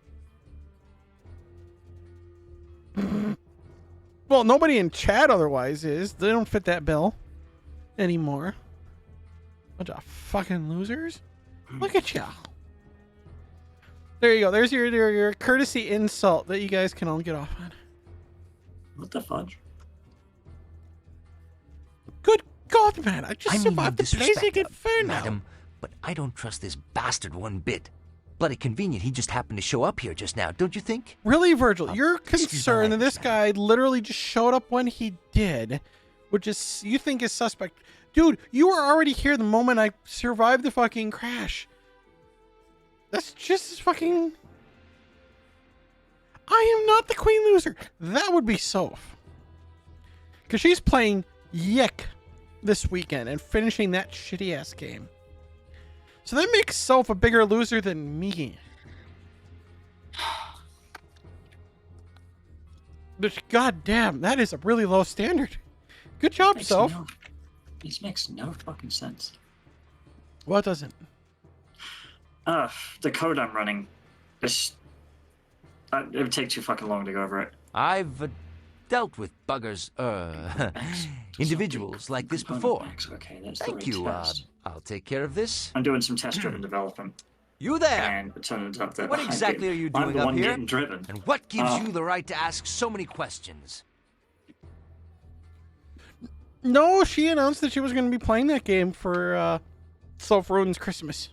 Well, nobody in chat otherwise is. They don't fit that bill anymore. Bunch of fucking losers. Look at y'all. There you go. There's your courtesy insult that you guys can all get off on. what the fudge? Good God, man. I just I mean no survived the disrespect, Blazing Inferno. madam, but I don't trust this bastard one bit. Bloody convenient he just happened to show up here just now, don't you think? Really, Virgil, you're excuse my concerned that this language, guy literally just showed up when he did, which is, you think is suspect. Dude, you were already here the moment I survived the fucking crash. That's just as fucking... I am not the queen loser. That would be Soph. Because she's playing Yick this weekend and finishing that shitty ass game. So that makes Soph a bigger loser than me. But goddamn, that is a really low standard. Good job, Soph. This makes no fucking sense. What doesn't? The code I'm running, this... it would take too fucking long to go over it. I've dealt with buggers, individuals like this before. Okay, that's the Thank right you, test. I'll take care of this. I'm doing some test-driven development, You there! and it turns out that What exactly are you I'm doing the up one here? getting driven. And what gives Uh, you the right to ask so many questions? No, she announced that she was going to be playing that game for Self Ruins Christmas.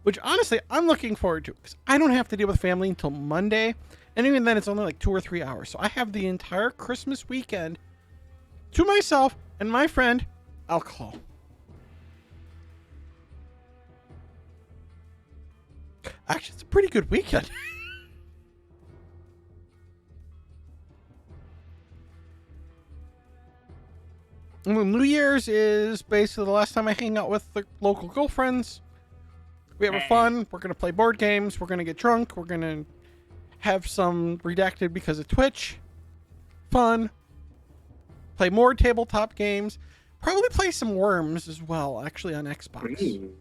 Which, honestly, I'm looking forward to. Because I don't have to deal with family until Monday. And even then, it's only like 2 or 3 hours. So I have the entire Christmas weekend to myself and my friend, alcohol. Actually, it's a pretty good weekend. New Year's is basically the last time I hang out with the local girlfriends. We have fun. We're going to play board games. We're going to get drunk. We're going to have some redacted because of Twitch. Fun. Play more tabletop games. Probably play some Worms as well, actually, on Xbox. Ooh.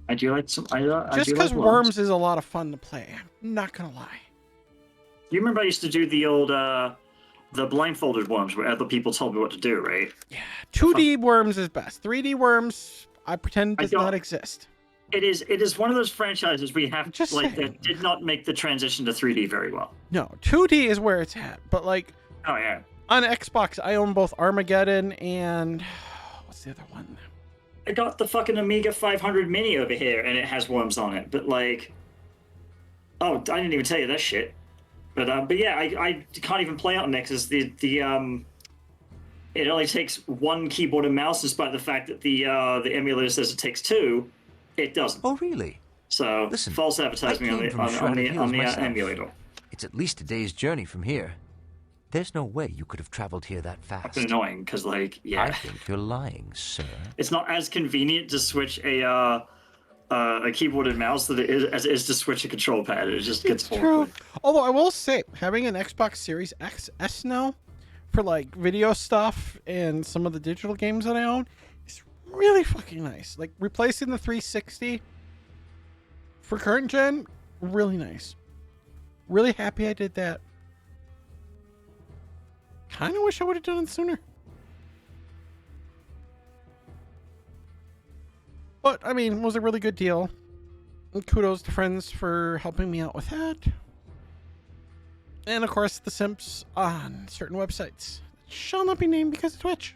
I do like some. Just because Worms is a lot of fun to play. I'm not going to lie. You remember I used to do the old, the blindfolded Worms where other people told me what to do, right? Yeah. 2D Worms is best. 3D Worms, I pretend does not exist. It is one of those franchises we have Just like saying. that did not make the transition to 3D very well. No, 2D is where it's at. But like Oh yeah. on Xbox, I own both Armageddon and what's the other one? I got the fucking Amiga 500 Mini over here, and it has Worms on it. But like, oh, I didn't even tell you that shit. But yeah, I can't even play it on there because it only takes one keyboard and mouse, despite the fact that the emulator says it takes two. It doesn't. Oh, really? So Listen, false advertising I on came the from Shrouded Hills myself. emulator. It's at least a day's journey from here. There's no way you could have traveled here that fast. It's annoying because like I think you're lying, sir. it's not as convenient to switch a keyboard and mouse that as it is to switch a control pad. It just gets True. awkward. Although I will say, having an Xbox Series XS now for like video stuff and some of the digital games that I own is really fucking nice. Like replacing the 360 for current gen, really nice. Really happy I did that. Kind of wish I would have done it sooner. But, I mean, it was a really good deal. And kudos to friends for helping me out with that. And, of course, the simps on certain websites. Shall not be named because of Twitch.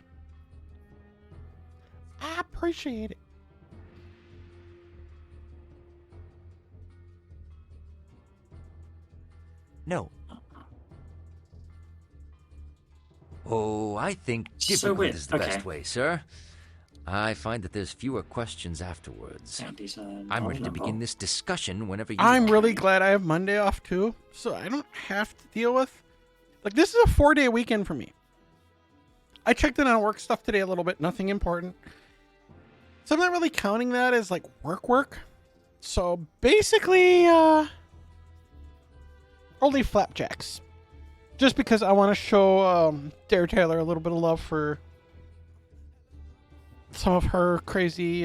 I appreciate it. No. Oh, I think So difficult weird. is the Okay. best way, sir. I find that there's fewer questions afterwards. Sound design, I'm ready to level. begin this discussion whenever you I'm are. really glad I have Monday off, too. So I don't have to deal with... Like, this is a 4-day weekend for me. I checked in on work stuff today a little bit. Nothing important. So I'm not really counting that as, like, work. So, basically, only flapjacks. Just because I want to show Dare Taylor a little bit of love for some of her crazy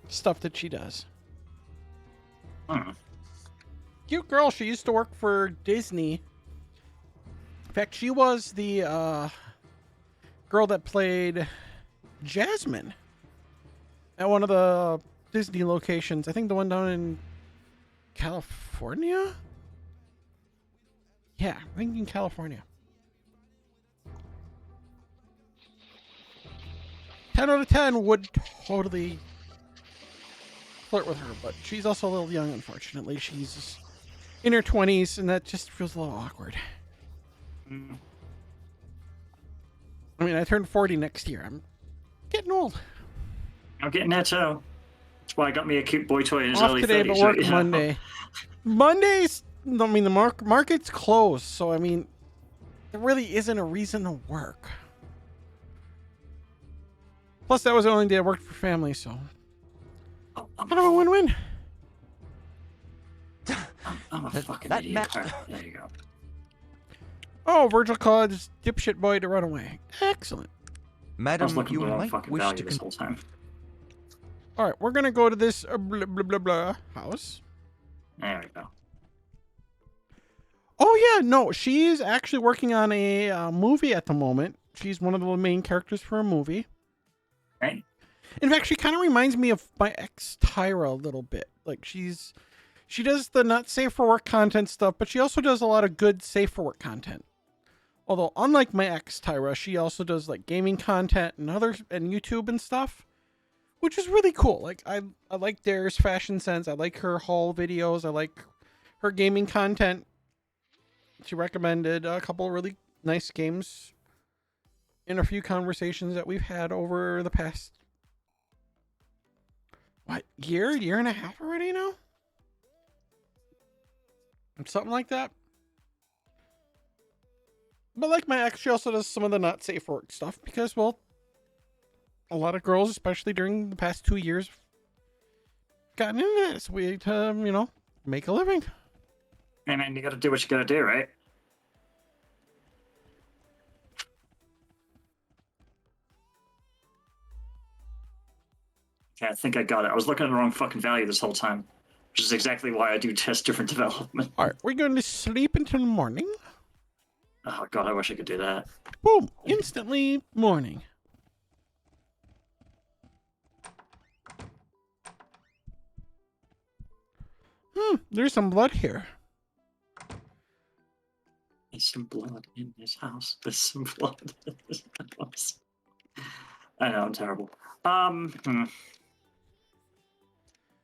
stuff that she does. Hmm. Cute girl. She used to work for Disney. In fact, she was the girl that played Jasmine at one of the Disney locations. I think the one down in California? Yeah, I think in California. 10 out of 10 would totally flirt with her, but she's also a little young, unfortunately. She's in her 20s, and that just feels a little awkward. I mean, I turn 40 next year. I'm getting old. I'm getting that too. That's why I got me a cute boy toy in his Off early today, 30s. but work you know? Monday. Mondays, I mean, the market's closed, so I mean, there really isn't a reason to work. Plus, that was the only day I worked for family, so kind of a win-win. I'm a fucking that idiot. match- All right, there you go. Oh, Virgil caused dipshit boy to run away. Excellent. I was Madam, looking you for the wrong might fucking wish value to this whole time. All right, we're gonna go to this blah blah blah blah house. There we go. Oh yeah, no, she's actually working on a movie at the moment. She's one of the main characters for a movie. Right? In fact, she kind of reminds me of my ex Tyra a little bit. Like she does the not safe for work content stuff, but she also does a lot of good safe for work content. Although, unlike my ex Tyra, she also does like gaming content and YouTube and stuff, which is really cool. Like I like Dare's fashion sense. I like her haul videos. I like her gaming content. She recommended a couple really nice games in a few conversations that we've had over the past year and a half already now? Something like that. But like my ex, she also does some of the not safe work stuff because, well, a lot of girls, especially during the past 2 years, gotten into this way to, make a living. Hey man, you gotta do what you gotta do, right? Okay, I think I got it. I was looking at the wrong fucking value this whole time, which is exactly why I do test different development. All right, we're going to sleep until morning. Oh god, I wish I could do that. Boom, instantly morning. There's some blood here. There's some blood in this house. There's some blood in this house. I know, I'm terrible.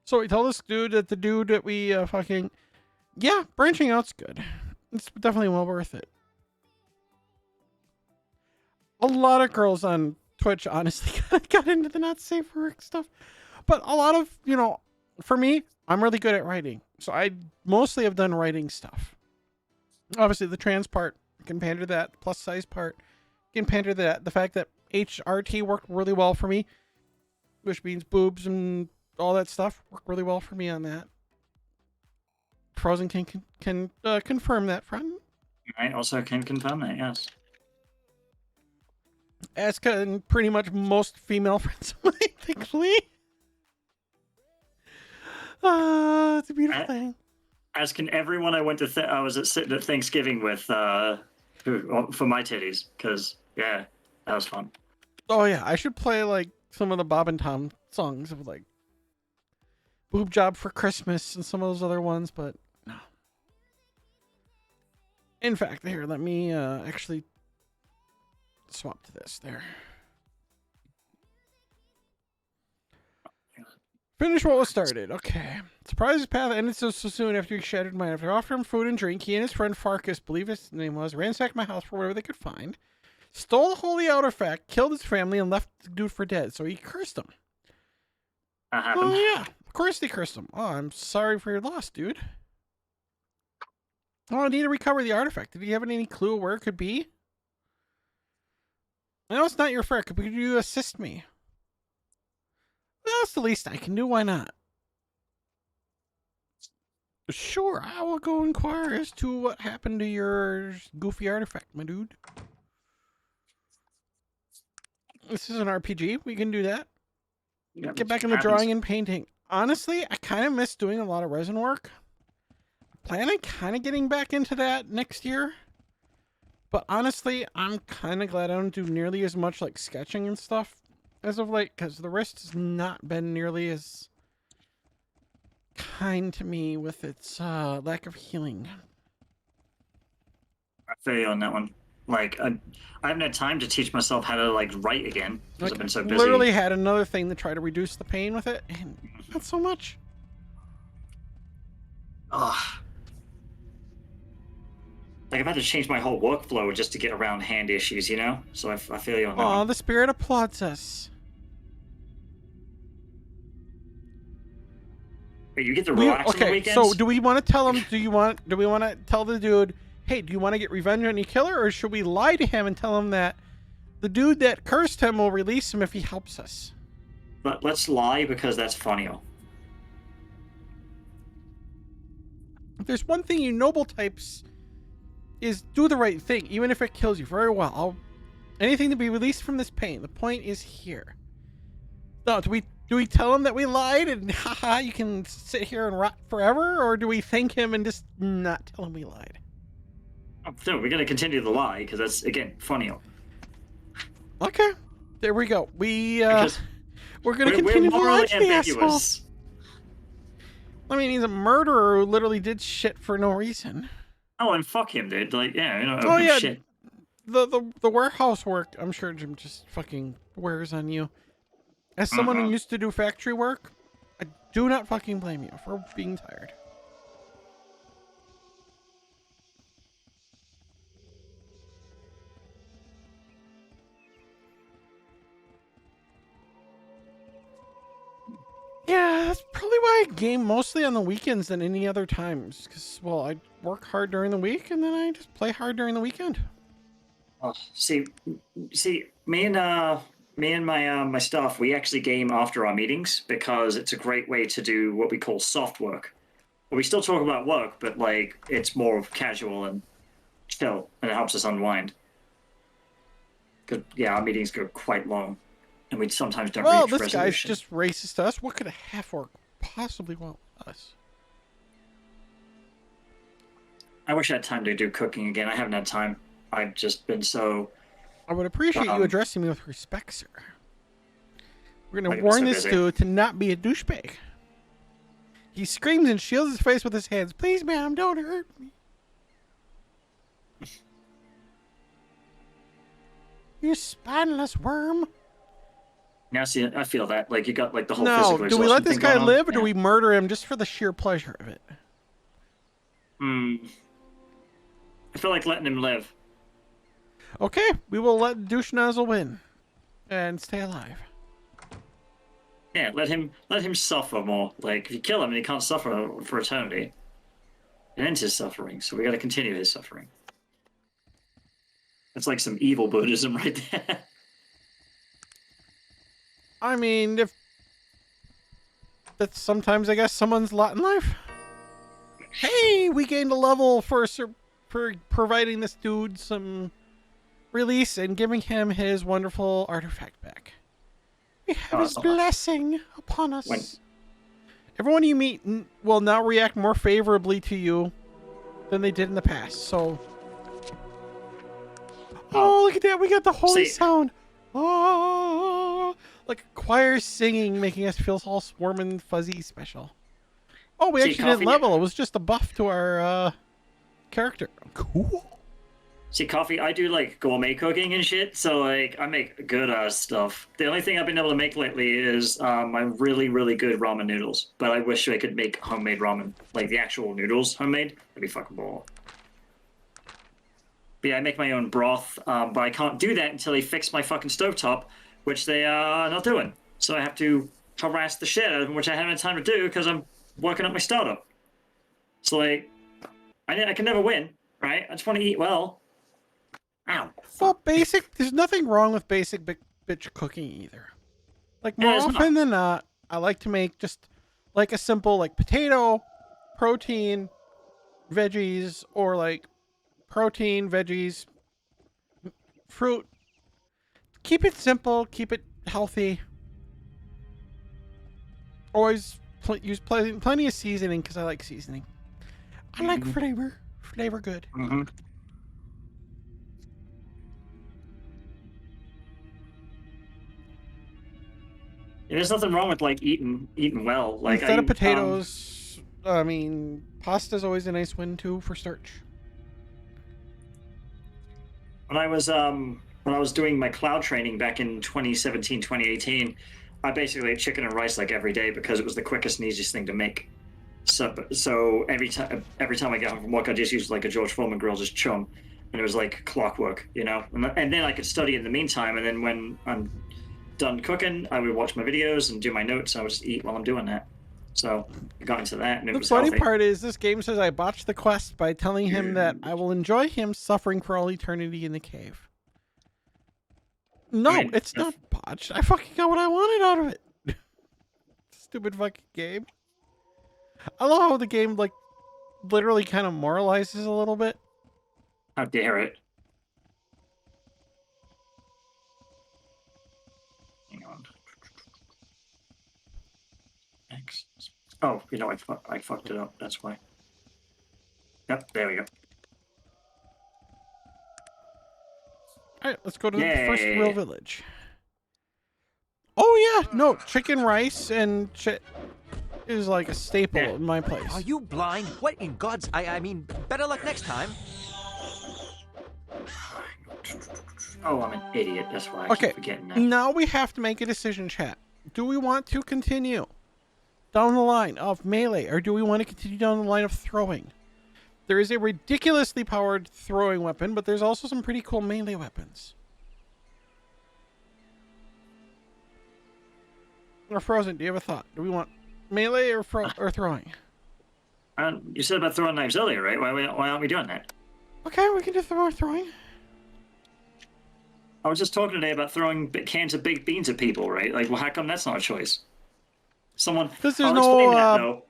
So we tell this dude that the dude that we branching out's good. It's definitely well worth it. A lot of girls on Twitch honestly got into the not safe for work stuff. But a lot of, for me, I'm really good at writing. So I mostly have done writing stuff. Obviously the trans part, can pander to that. Plus size part, can pander to that. The fact that HRT worked really well for me, which means boobs and all that stuff, worked really well for me on that. Frozen can confirm that, friend. I also can confirm that, yes. As can pretty much most female friends of mine, thankfully. It's a beautiful thing. As can everyone I went to. I was sitting at Thanksgiving with for my titties, because yeah, that was fun. Oh yeah, I should play like some of the Bob and Tom songs of like Boob Job for Christmas and some of those other ones, but no. In fact, here, let me actually swap to this there. Finish what was started. Okay. Surprise his path ended so soon after he shattered mine. After offering him food and drink, he and his friend Farkas, believe his name was, ransacked my house for whatever they could find, stole the holy artifact, killed his family, and left the dude for dead. So he cursed him. Oh yeah, of course they cursed him. Oh, I'm sorry for your loss, dude. Oh, I need to recover the artifact. Did he have any clue where it could be? I know it's not your fault, but could you assist me? Well, that's the least I can do. Why not? Sure, I will go inquire as to what happened to your goofy artifact, my dude. This is an RPG. We can do that. Yeah, Get back in the drawing and painting. Honestly, I kind of miss doing a lot of resin work. Plan on kind of getting back into that next year. But honestly, I'm kind of glad I don't do nearly as much like sketching and stuff as of late, because the wrist has not been nearly as kind to me with its lack of healing. I feel you on that one. Like, I haven't had time to teach myself how to like write again because I've been so busy. Literally had another thing to try to reduce the pain with it, and not so much. Ugh. Like, I've had to change my whole workflow just to get around hand issues, you know? So I feel you on that Oh, one. the spirit applauds us. Wait, you get to relax on the Okay, weekends? so do we want to tell him? Do we want to tell the dude, hey, do you want to get revenge on your killer, or should we lie to him and tell him that the dude that cursed him will release him if he helps us? But let's lie because that's funnier. If there's one thing you noble types is do the right thing, even if it kills you. Very well. Anything to be released from this pain. The point is here. No, do we tell him that we lied and haha, you can sit here and rot forever, or do we thank him and just not tell him we lied? No, we're gonna continue the lie because that's again funnier. Okay, there we go. We're gonna We're continue the lie morally to the asshole. ambiguous. I mean, he's a murderer who literally did shit for no reason. Oh, and fuck him, dude. Like, yeah, Oh yeah, shit. the warehouse work, I'm sure Jim just fucking wears on you. As someone who used to do factory work, I do not fucking blame you for being tired. Yeah, that's probably why I game mostly on the weekends than any other times. Because, well, I work hard during the week and then I just play hard during the weekend. Oh, see, me and my staff, we actually game after our meetings because it's a great way to do what we call soft work. Well, we still talk about work, but like it's more of casual and chill, and it helps us unwind. Because yeah, our meetings go quite long, and we sometimes don't Well, reach this resolution. guy's just racist to us. What could a half orc possibly want with us? I wish I had time to do cooking again. I haven't had time. I've just been so. I would appreciate you addressing me with respect, sir. We're gonna I've been warn so this busy. dude to not be a douchebag. He screams and shields his face with his hands. Please, ma'am, don't hurt me. You spineless worm. Now, see, I feel that like you got like the whole No, physical do we exhaustion let this thing guy going on. live or do Yeah. we murder him just for the sheer pleasure of it? I feel like letting him live. Okay, we will let douche nozzle win and stay alive. Yeah, let him suffer more. Like if you kill him, he can't suffer for eternity. It ends his suffering, so we got to continue his suffering. That's like some evil Buddhism right there. I mean, if that's sometimes, I guess, someone's lot in life. Hey, we gained a level for providing this dude some release and giving him his wonderful artifact back. We have his blessing upon us. When- Everyone you meet will now react more favorably to you than they did in the past. So, oh, look at that! We got the holy See- sound. Oh, like a choir singing, making us feel all warm and fuzzy, special. Oh, we See, actually didn't Coffee- level. It was just a buff to our character. Cool. See, Coffee, I do like gourmet cooking and shit, so like I make good stuff. The only thing I've been able to make lately is my really, really good ramen noodles. But I wish I could make homemade ramen, like the actual noodles homemade. That'd be fucking ball. But yeah, I make my own broth, but I can't do that until they fix my fucking stovetop, which they are not doing. So I have to harass the shit out of them, which I haven't had time to do because I'm working up my startup. So like, I can never win, right? I just want to eat well. Ow. Well, basic. There's nothing wrong with basic bitch cooking either. Like more Yeah, it's often than not, I like to make just like a simple like potato, protein, veggies, or like protein, veggies, fruit. Keep it simple. Keep it healthy. Always use plenty of seasoning because I like seasoning. I like flavor. Flavor good. Mm-hmm. There's nothing wrong with like eating well. Like Instead of I, potatoes, I mean, pasta's always a nice win too for starch. when I was doing my cloud training back in 2017, 2018, I basically ate chicken and rice like every day because it was the quickest and easiest thing to make. So every time I get home from work, I just used like a George Foreman grill, just chum, and it was like clockwork, you know. And then I could study in the meantime. And then when I'm done cooking, I would watch my videos and do my notes. And I would just eat while I'm doing that. So I got into that, and it The was funny healthy. part is this game says I botched the quest by telling him that I will enjoy him suffering for all eternity in the cave. No, I mean, it's not botched. I fucking got what I wanted out of it. Stupid fucking game. I love how the game like literally kind of moralizes a little bit. How dare it? Hang on. X. Oh, you know, I fucked it up. That's why. Yep, there we go. All right, let's go to the first Yay. real village. Oh yeah, no, chicken rice and shit is like a staple Yeah. in my place. Are you blind? What in God's... I mean, better luck next time. Oh, I'm an idiot. That's why I Okay, keep forgetting that. now we have to make a decision, chat. Do we want to continue down the line of melee, or do we want to continue down the line of throwing? There is a ridiculously powered throwing weapon, but there's also some pretty cool melee weapons. Or Frozen, do you have a thought? Do we want melee or throwing? You said about throwing knives earlier, right? Why aren't we doing that? Okay, we can do throwing. I was just talking today about throwing cans of baked beans at people, right? Like, well, how come that's not a choice? Someone. Because there's I'll explain that, no though.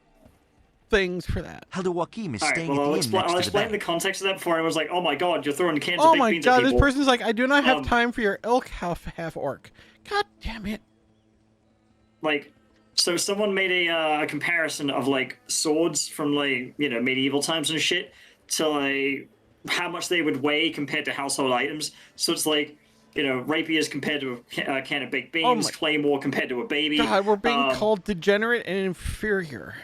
things for that. Elder Joachim is All right, staying well, at the inn next I'll to the explain the bank. context of that before I was like, oh my god, you're throwing cans of Oh baked my beans god, at this people. person's like, I do not have time for your ilk half orc. God damn it. Like, so someone made a comparison of like swords from like, you know, medieval times and shit to like how much they would weigh compared to household items. So it's like, you know, rapiers compared to a can of baked beans, claymore compared to a baby. God, we're being called degenerate and inferior.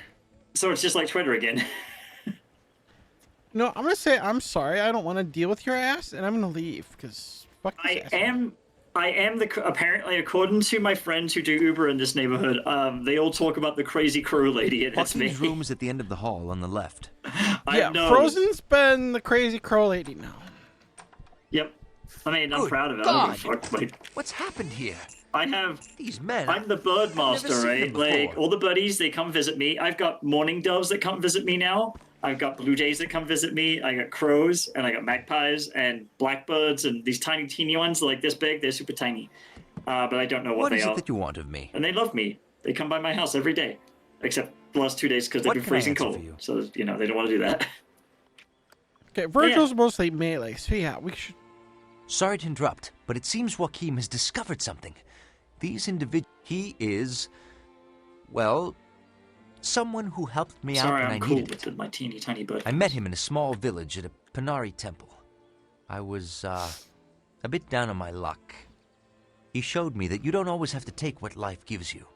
So it's just like Twitter again. No, I'm gonna say I'm sorry. I don't want to deal with your ass, and I'm gonna leave because fuck this asshole. I am apparently, according to my friends who do Uber in this neighborhood, they all talk about the crazy crow lady, and it's me. Joachim's room is at the end of the hall on the left. Yeah, Frozen's been the crazy crow lady now. Yep. I mean, I'm Good proud of it. God. I don't give a fuck. Like, What's happened here? I have These men. I'm the bird master, seen right? them Like before. all the buddies, they come visit me. I've got mourning doves that come visit me now. I've got blue jays that come visit me. I got crows and I got magpies and blackbirds and these tiny, teeny ones like this big. They're super tiny, but I don't know what What they is are. it that you want of me? And they love me. They come by my house every day, except the last 2 days because they've What been can I freezing answer cold. for you? So you know they don't want to do that. Okay, Virgil's mostly melee, so yeah, we should. Sorry to interrupt, but it seems Joachim has discovered something. These individuals. He is, well, someone who helped me out Sorry, when I'm I cool needed it. with my teeny tiny bird. I met him in a small village at a Panari temple. I was, a bit down on my luck. He showed me that you don't always have to take what life gives you.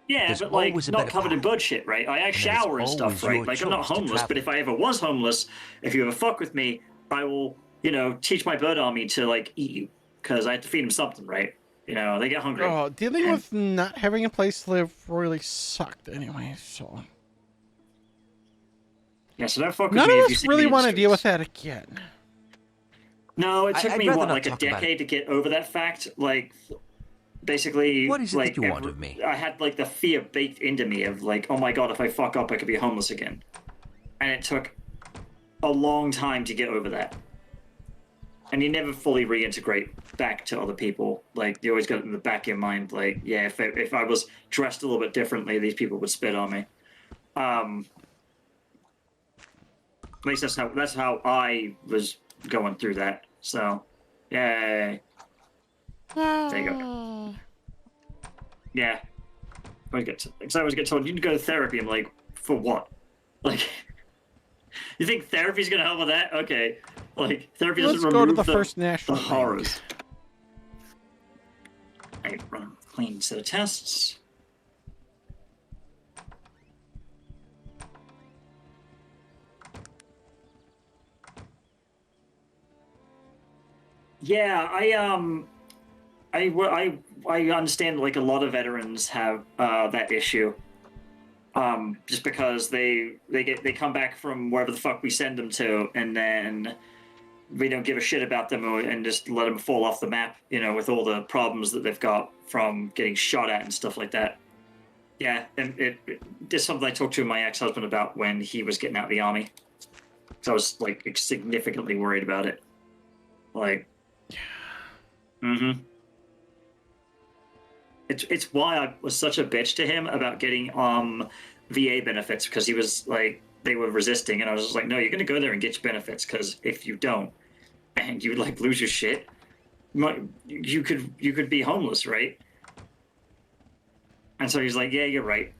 Yeah, There's but like always a not better covered in path. bird shit, right? I that it's shower and stuff, always right? your Like I'm not choice to homeless, but travel. if I ever was homeless, if you ever fuck with me, I will, you know, teach my bird army to like eat you because I have to feed them something, right? You know, they get hungry. Oh, dealing And- with not having a place to live really sucked anyway, so. Yeah, so don't fuck with None me of if you us see really me in the want to deal with streets. that again. No, it took I'd me rather what, not like a talk about decade to get over that fact. Like, basically, What is it that like you want of me? I had like the fear baked into me of like, oh my god, if I fuck up, I could be homeless again, and it took a long time to get over that. And you never fully reintegrate back to other people. Like you always got it in the back of your mind, like, yeah, if I was dressed a little bit differently, these people would spit on me. At least that's how I was going through that. So, yay. There you go. Yeah. I always get told, you need to go to therapy. I'm like, for what? Like, you think therapy's gonna help with that? Okay. Like, therapy doesn't Let's go to remove the first national the bank. horrors. I run a clean set of tests. Yeah, I understand like a lot of veterans have that issue. Just because they come back from wherever the fuck we send them to, and then we don't give a shit about them and just let them fall off the map, you know, with all the problems that they've got from getting shot at and stuff like that. Yeah, and it's something I talked to my ex-husband about when he was getting out of the army. So I was like significantly worried about it. Like, It's why I was such a bitch to him about getting VA benefits, because he was like, they were resisting, and I was just like, no, you're gonna go there and get your benefits, because if you don't and you like lose your shit, you could be homeless, right? And so he's like, yeah, you're right.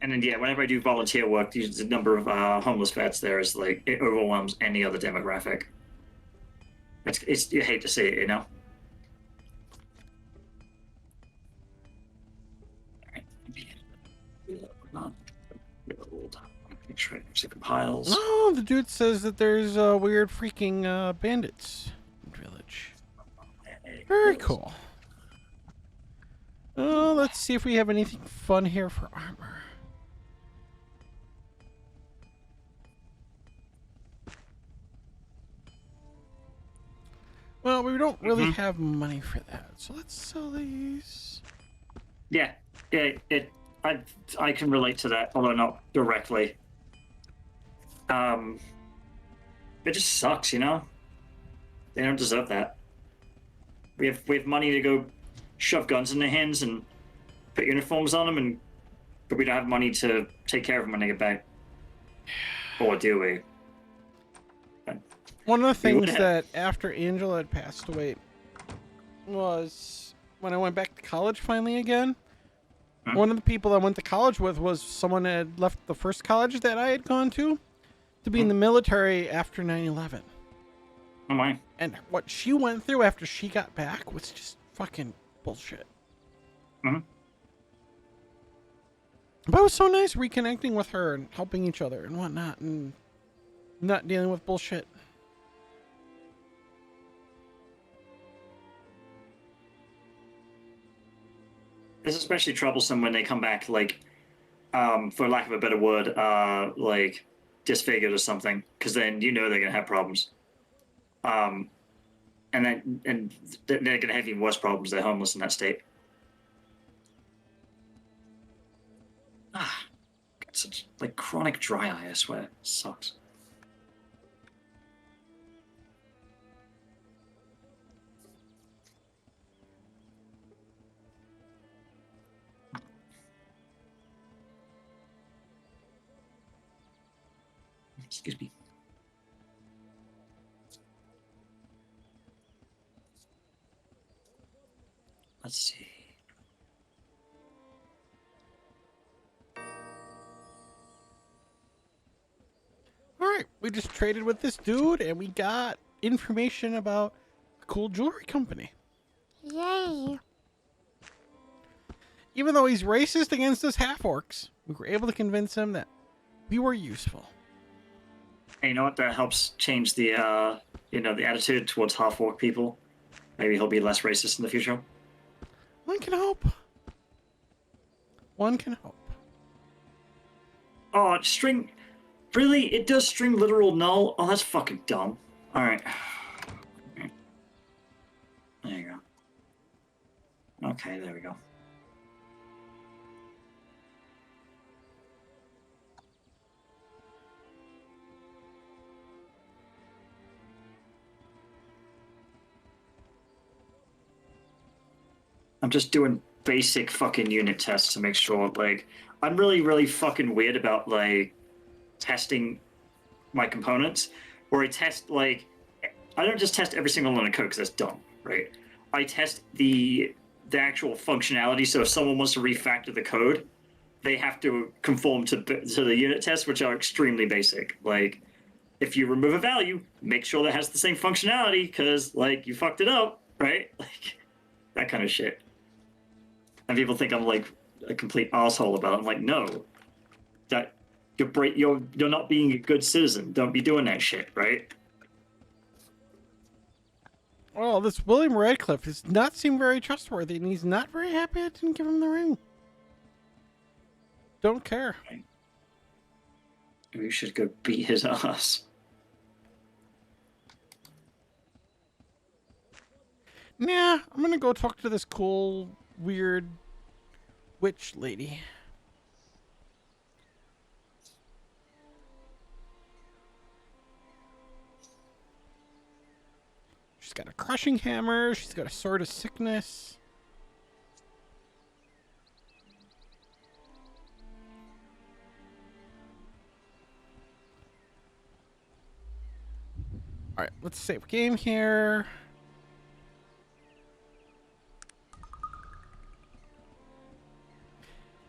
And then yeah, whenever I do volunteer work, the number of homeless vets there is like, it overwhelms any other demographic. It's you hate to see it, you know. Make Shredding secret piles. Oh, the dude says that there's weird freaking bandits in the village. Very cool. Oh, let's see if we have anything fun here for armor. Well, we don't really have money for that, so let's sell these. Yeah, I can relate to that, although not directly. It just sucks, you know. They don't deserve that. We have money to go shove guns in their hands and put uniforms on them, but we don't have money to take care of them when they get back. Or do we? One of the things that after Angela had passed away was when I went back to college finally again. One of the people I went to college with was someone that had left the first college that I had gone to be in the military after 9/11. Oh my. And what she went through after she got back was just fucking bullshit. But it was so nice reconnecting with her and helping each other and whatnot and not dealing with bullshit. It's especially troublesome when they come back, like, for lack of a better word, like disfigured or something, because then you know they're gonna have problems. And they're gonna have even worse problems. They're homeless in that state. Got such like chronic dry eye. I swear, it sucks. Excuse me. Let's see. Alright, we just traded with this dude and we got information about a cool jewelry company. Yay. Even though he's racist against us half-orcs, we were able to convince him that we were useful. Hey, you know what? That helps change the the attitude towards half-orc people. Maybe he'll be less racist in the future. One can hope. One can hope. Oh, string. Really? It does string literal null? Oh, that's fucking dumb. Alright. There you go. Okay, there we go. I'm just doing basic fucking unit tests to make sure, like, I'm really, really fucking weird about, like, testing my components, where I test, like, I don't just test every single line of code because that's dumb, right? I test the actual functionality, so if someone wants to refactor the code, they have to conform to the unit tests, which are extremely basic. Like, if you remove a value, make sure that has the same functionality, because, like, you fucked it up, right? Like, that kind of shit. And people think I'm like a complete asshole about it. I'm like, no, that you're not being a good citizen. Don't be doing that shit, right? Well, this William Radcliffe does not seem very trustworthy, and he's not very happy I didn't give him the ring. Don't care. We should go beat his ass. Nah, I'm gonna go talk to this cool, weird witch lady. She's got a crushing hammer. She's got a sword of sickness. Alright, let's save game here.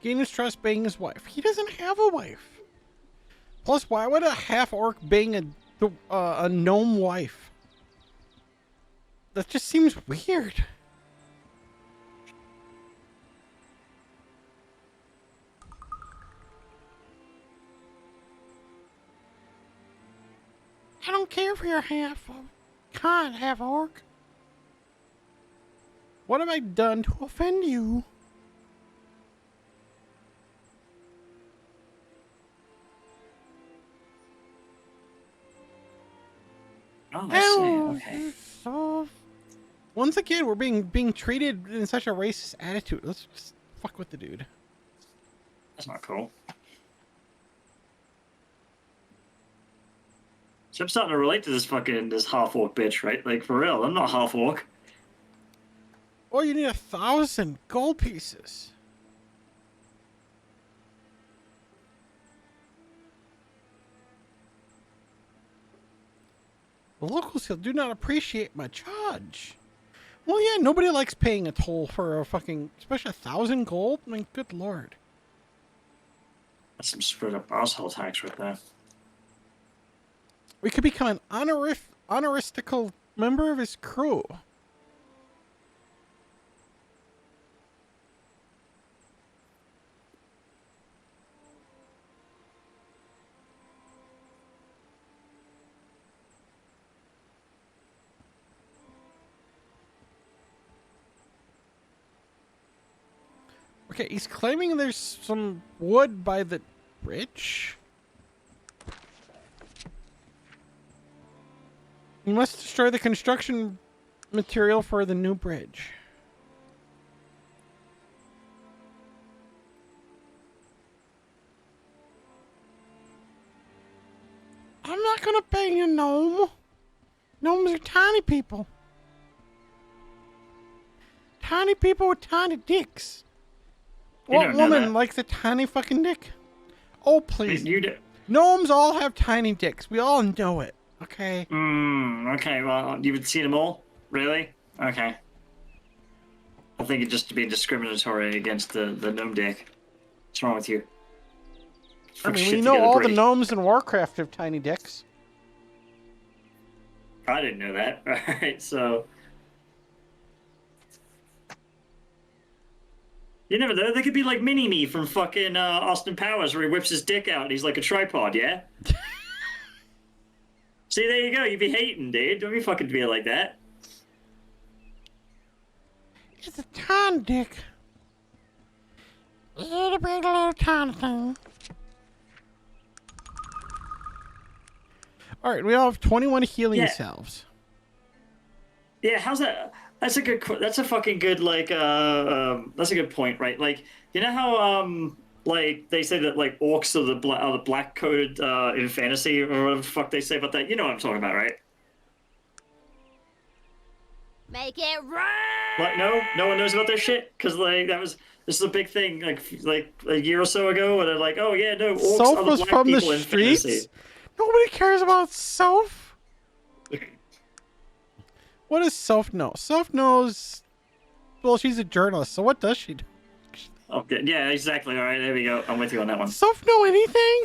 Gain his trust banging his wife. He doesn't have a wife. Plus, why would a half-orc bang a gnome wife? That just seems weird. I don't care if you're half kind, half orc. What have I done to offend you? Oh, I see. Okay. So, once again, we're being treated in such a racist attitude. Let's just fuck with the dude. That's not cool. So I'm starting to relate to this half-orc bitch, right? Like, for real, I'm not half-orc. Oh, you need 1,000 gold pieces. The locals here do not appreciate my charge. Well, yeah, nobody likes paying a toll for a fucking, especially 1,000 gold. I mean, good lord. That's some straight-up asshole tax right there. We could become an honoristical member of his crew. Okay, he's claiming there's some wood by the bridge. You must destroy the construction material for the new bridge. I'm not gonna pay you, gnome. Gnomes are tiny people. Tiny people with tiny dicks. What woman likes a tiny fucking dick? Oh, please. Gnomes all have tiny dicks. We all know it. Okay. Okay, well, you've seen them all? Really? Okay. I think it's just to be discriminatory against the gnome dick. What's wrong with you? I mean, we know all the gnomes in Warcraft have tiny dicks. I didn't know that. Alright, so... You never know, they could be like Mini-Me from fucking Austin Powers where he whips his dick out and he's like a tripod, yeah? See, there you go, you be hating, dude. Don't be fucking be like that. It's a tiny dick. It'll be a little tiny thing. Alright, we all have 21 healing salves. Yeah, how's that? That's a good. That's a fucking good. Like, that's a good point, right? Like, you know how like they say that like orcs are the black coded in fantasy or whatever the fuck they say about that. You know what I'm talking about, right? Make it rain! Like, no one knows about this shit because like this is a big thing like a year or so ago, where they're like, oh yeah, no, orcs Soph are the was black from people the in streets. fantasy. Nobody cares about Soph. What does Soph know? Soph knows. Well, she's a journalist, so what does she do? Okay, yeah, exactly. All right, there we go. I'm with you on that one. Soph know anything?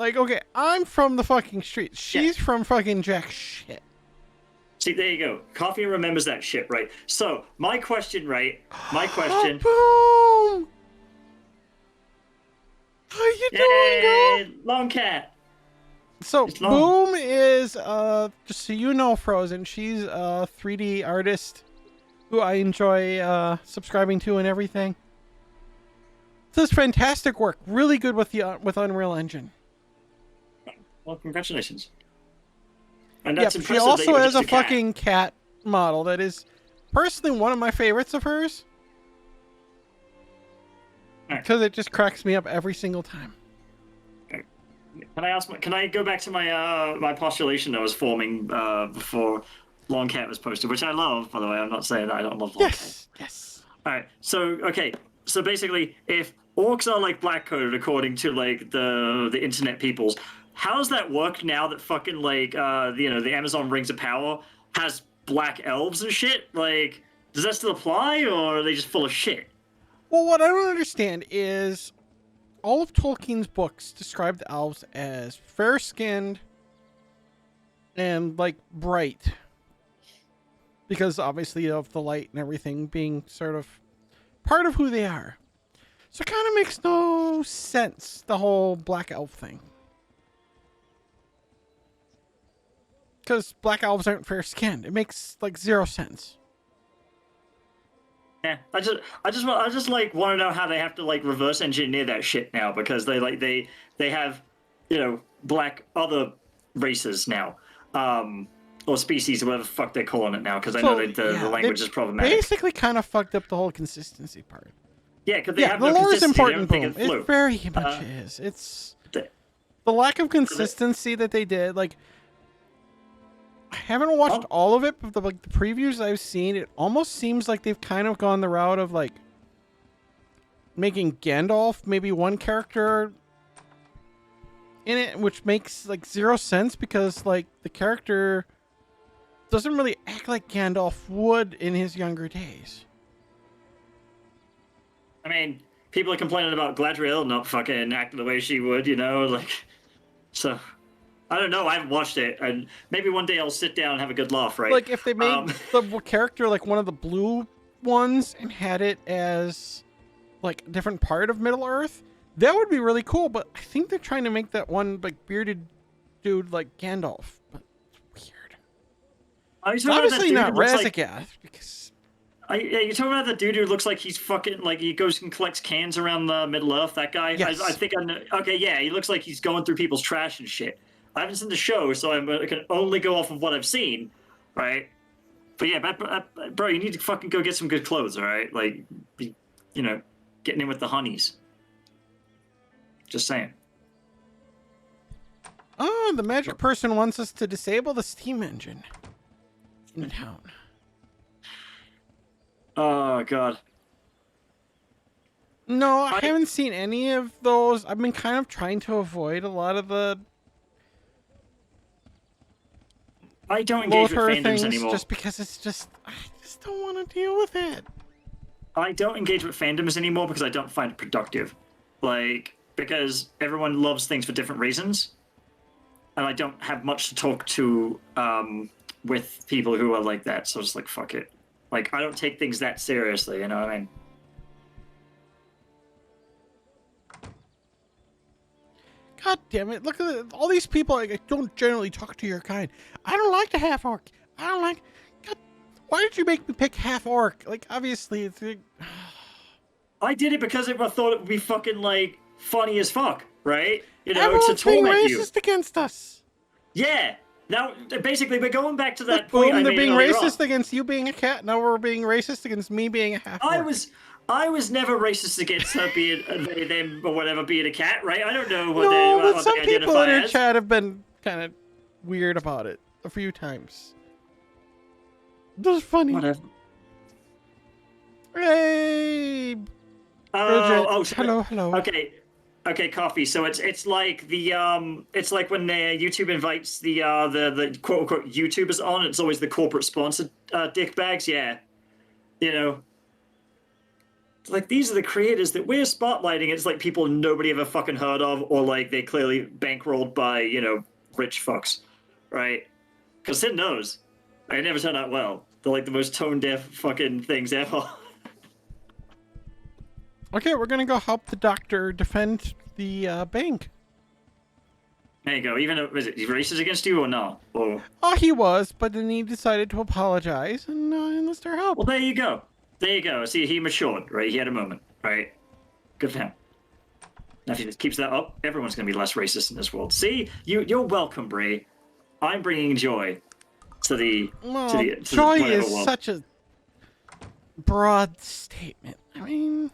Like, okay, I'm from the fucking streets. She's from fucking jack shit. See, there you go. Coffee remembers that shit, right? So, my question, right? My question. Boom! How you doing, girl? Long cat. So, Boom is, just so you know, Frozen, she's a 3D artist who I enjoy subscribing to and everything. Does fantastic work. Really good with with Unreal Engine. Well, congratulations. And that's she also has a fucking cat model that is personally one of my favorites of hers. Because it just cracks me up every single time. Can I go back to my my postulation that I was forming before Long Cat was posted, which I love, by the way. I'm not saying that I don't love Long Cat. Yes. All right. So okay. So basically, if orcs are like black coded according to like the internet peoples, how does that work now that fucking like the Amazon Rings of Power has black elves and shit? Like, does that still apply, or are they just full of shit? Well, what I don't understand is all of Tolkien's books describe the elves as fair-skinned and, like, bright. Because, obviously, of the light and everything being sort of part of who they are. So it kind of makes no sense, the whole black elf thing. because black elves aren't fair skinned. It makes like 0 sense. Yeah, I just like want to know how they have to like reverse engineer that shit now, because they have, you know, black other races now, or species, or whatever the fuck they're calling it now, because I know that the language is problematic. Basically, kind of fucked up the whole consistency part. Yeah, because they have the no lore is consistency. important. They don't think Boom. it flew. It very much is. It's the lack of consistency that they did. Like, I haven't watched all of it, but the previews I've seen, it almost seems like they've kind of gone the route of like making Gandalf maybe one character in it, which makes like 0 sense, because like the character doesn't really act like Gandalf would in his younger days. I mean, people are complaining about Galadriel not fucking acting the way she would, you know, like, so. I don't know. I haven't watched it, and maybe one day I'll sit down and have a good laugh, right? Like, if they made the character like one of the blue ones and had it as like a different part of Middle Earth, that would be really cool. But I think they're trying to make that one like bearded dude like Gandalf. But it's weird. Obviously not Razagath, because yeah, you're talking about the dude who looks like he's fucking, like, he goes and collects cans around the Middle Earth. That guy. Yes. I think I know. Okay, yeah, he looks like he's going through people's trash and shit. I haven't seen the show, so I can only go off of what I've seen, right? But yeah, bro, you need to fucking go get some good clothes, all right? Like, you know, getting in with the honeys. Just saying. Oh, the magic person wants us to disable the steam engine in town. Oh, God. No, I haven't seen any of those. I've been kind of trying to avoid a lot of the I don't engage with fandoms things anymore. just because it's just, I just don't want to deal with it. I don't engage with fandoms anymore because I don't find it productive. Like, because everyone loves things for different reasons. And I don't have much to talk to with people who are like that. So it's like, fuck it. Like, I don't take things that seriously, you know what I mean? God damn it. Look at all these people. Like, I don't generally talk to your kind. I don't like the half orc. I don't like. God, why did you make me pick half orc? Like, obviously, it's. I did it because I thought it would be fucking, like, funny as fuck, right? You know, Everyone's to torment being you. racist against us. Yeah. Now, basically, we're going back to that Look, point. boom, they're being earlier racist on. against you being a cat. Now we're being racist against me being a half orc. I was never racist against her being them or whatever being a cat, right? I don't know what No, they, but what some they people identify in our as. chat have been kind of weird about it a few times. That's funny. Whatever. Hey, Bridget. So hello. Okay, coffee. So it's like the it's like when YouTube invites the quote unquote YouTubers on. It's always the corporate sponsored dick bags. Yeah, you know. Like, these are the creators that we're spotlighting. It's like people nobody ever fucking heard of, or like they clearly bankrolled by, you know, rich fucks, right? Because Sid knows. It never turned out well. They're like the most tone deaf fucking things ever. Okay, we're gonna go help the doctor defend the bank. There you go. Even is it racist against you or not? Or Oh, he was, but then he decided to apologize and enlist our help. well, there you go. There you go. See, he matured, right? He had a moment, right? Good for him. Now, if he just keeps that up, everyone's going to be less racist in this world. See, you're welcome, Bree. I'm bringing joy to the joy whatever is world. such a broad statement. I mean,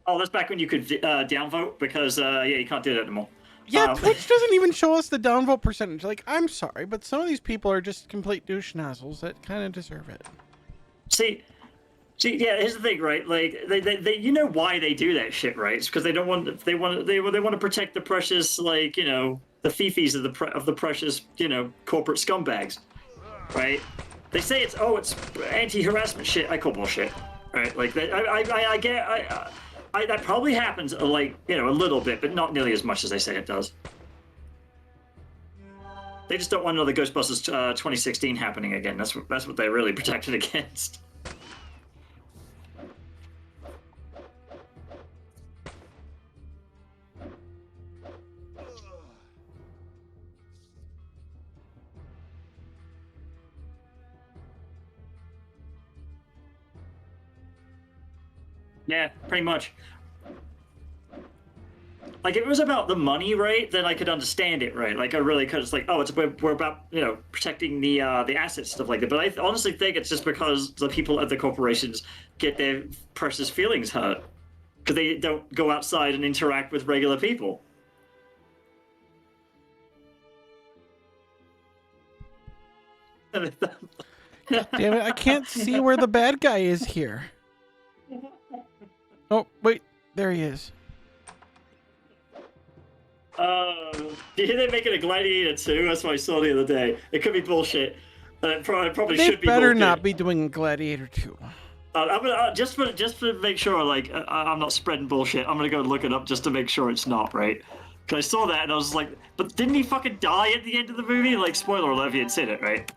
Oh, that's back when you could downvote because yeah, you can't do that anymore. yeah, Twitch doesn't even show us the downvote percentage. Like, I'm sorry, but some of these people are just complete douche nozzles that kind of deserve it. See, yeah. Here's the thing, right? Like, they you know why they do that shit, right? It's because they don't want they want to protect the precious, like, you know, the fifis of the precious, you know, corporate scumbags, right? They say it's anti-harassment shit. I call bullshit, right? Like, I get that probably happens, like, you know, a little bit, but not nearly as much as they say it does. They just don't want another Ghostbusters 2016 happening again. That's what they're really protected against. Yeah, pretty much. Like, if it was about the money, right, then I could understand it, right? Like, I really could. It's like, oh, we're about, you know, protecting the assets, stuff like that. But I honestly think it's just because the people at the corporations get their precious feelings hurt because they don't go outside and interact with regular people. Damn it, I can't see where the bad guy is here. Oh, wait, there he is. Do you hear they're making a Gladiator 2? That's what I saw the other day. It could be bullshit. It probably They should be better bullshit. not be doing Gladiator 2. I'm gonna just to make sure, like, I'm not spreading bullshit. I'm gonna go look it up just to make sure it's not right. Because I saw that and I was like, but didn't he fucking die at the end of the movie? Like, spoiler alert, if you had seen it, right?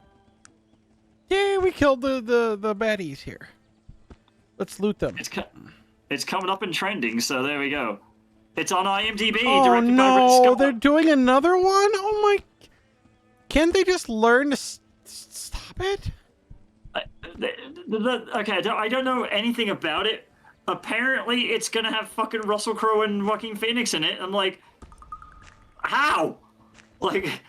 Yeah, we killed the baddies here. Let's loot them. It's coming up in trending, so there we go. It's on IMDb. Oh directed by Ridley no, Scott. they're doing another one? Oh my... Can't they just learn to stop it? Okay, I don't know anything about it. Apparently, it's gonna have fucking Russell Crowe and Joaquin Phoenix in it. I'm like, how? Like,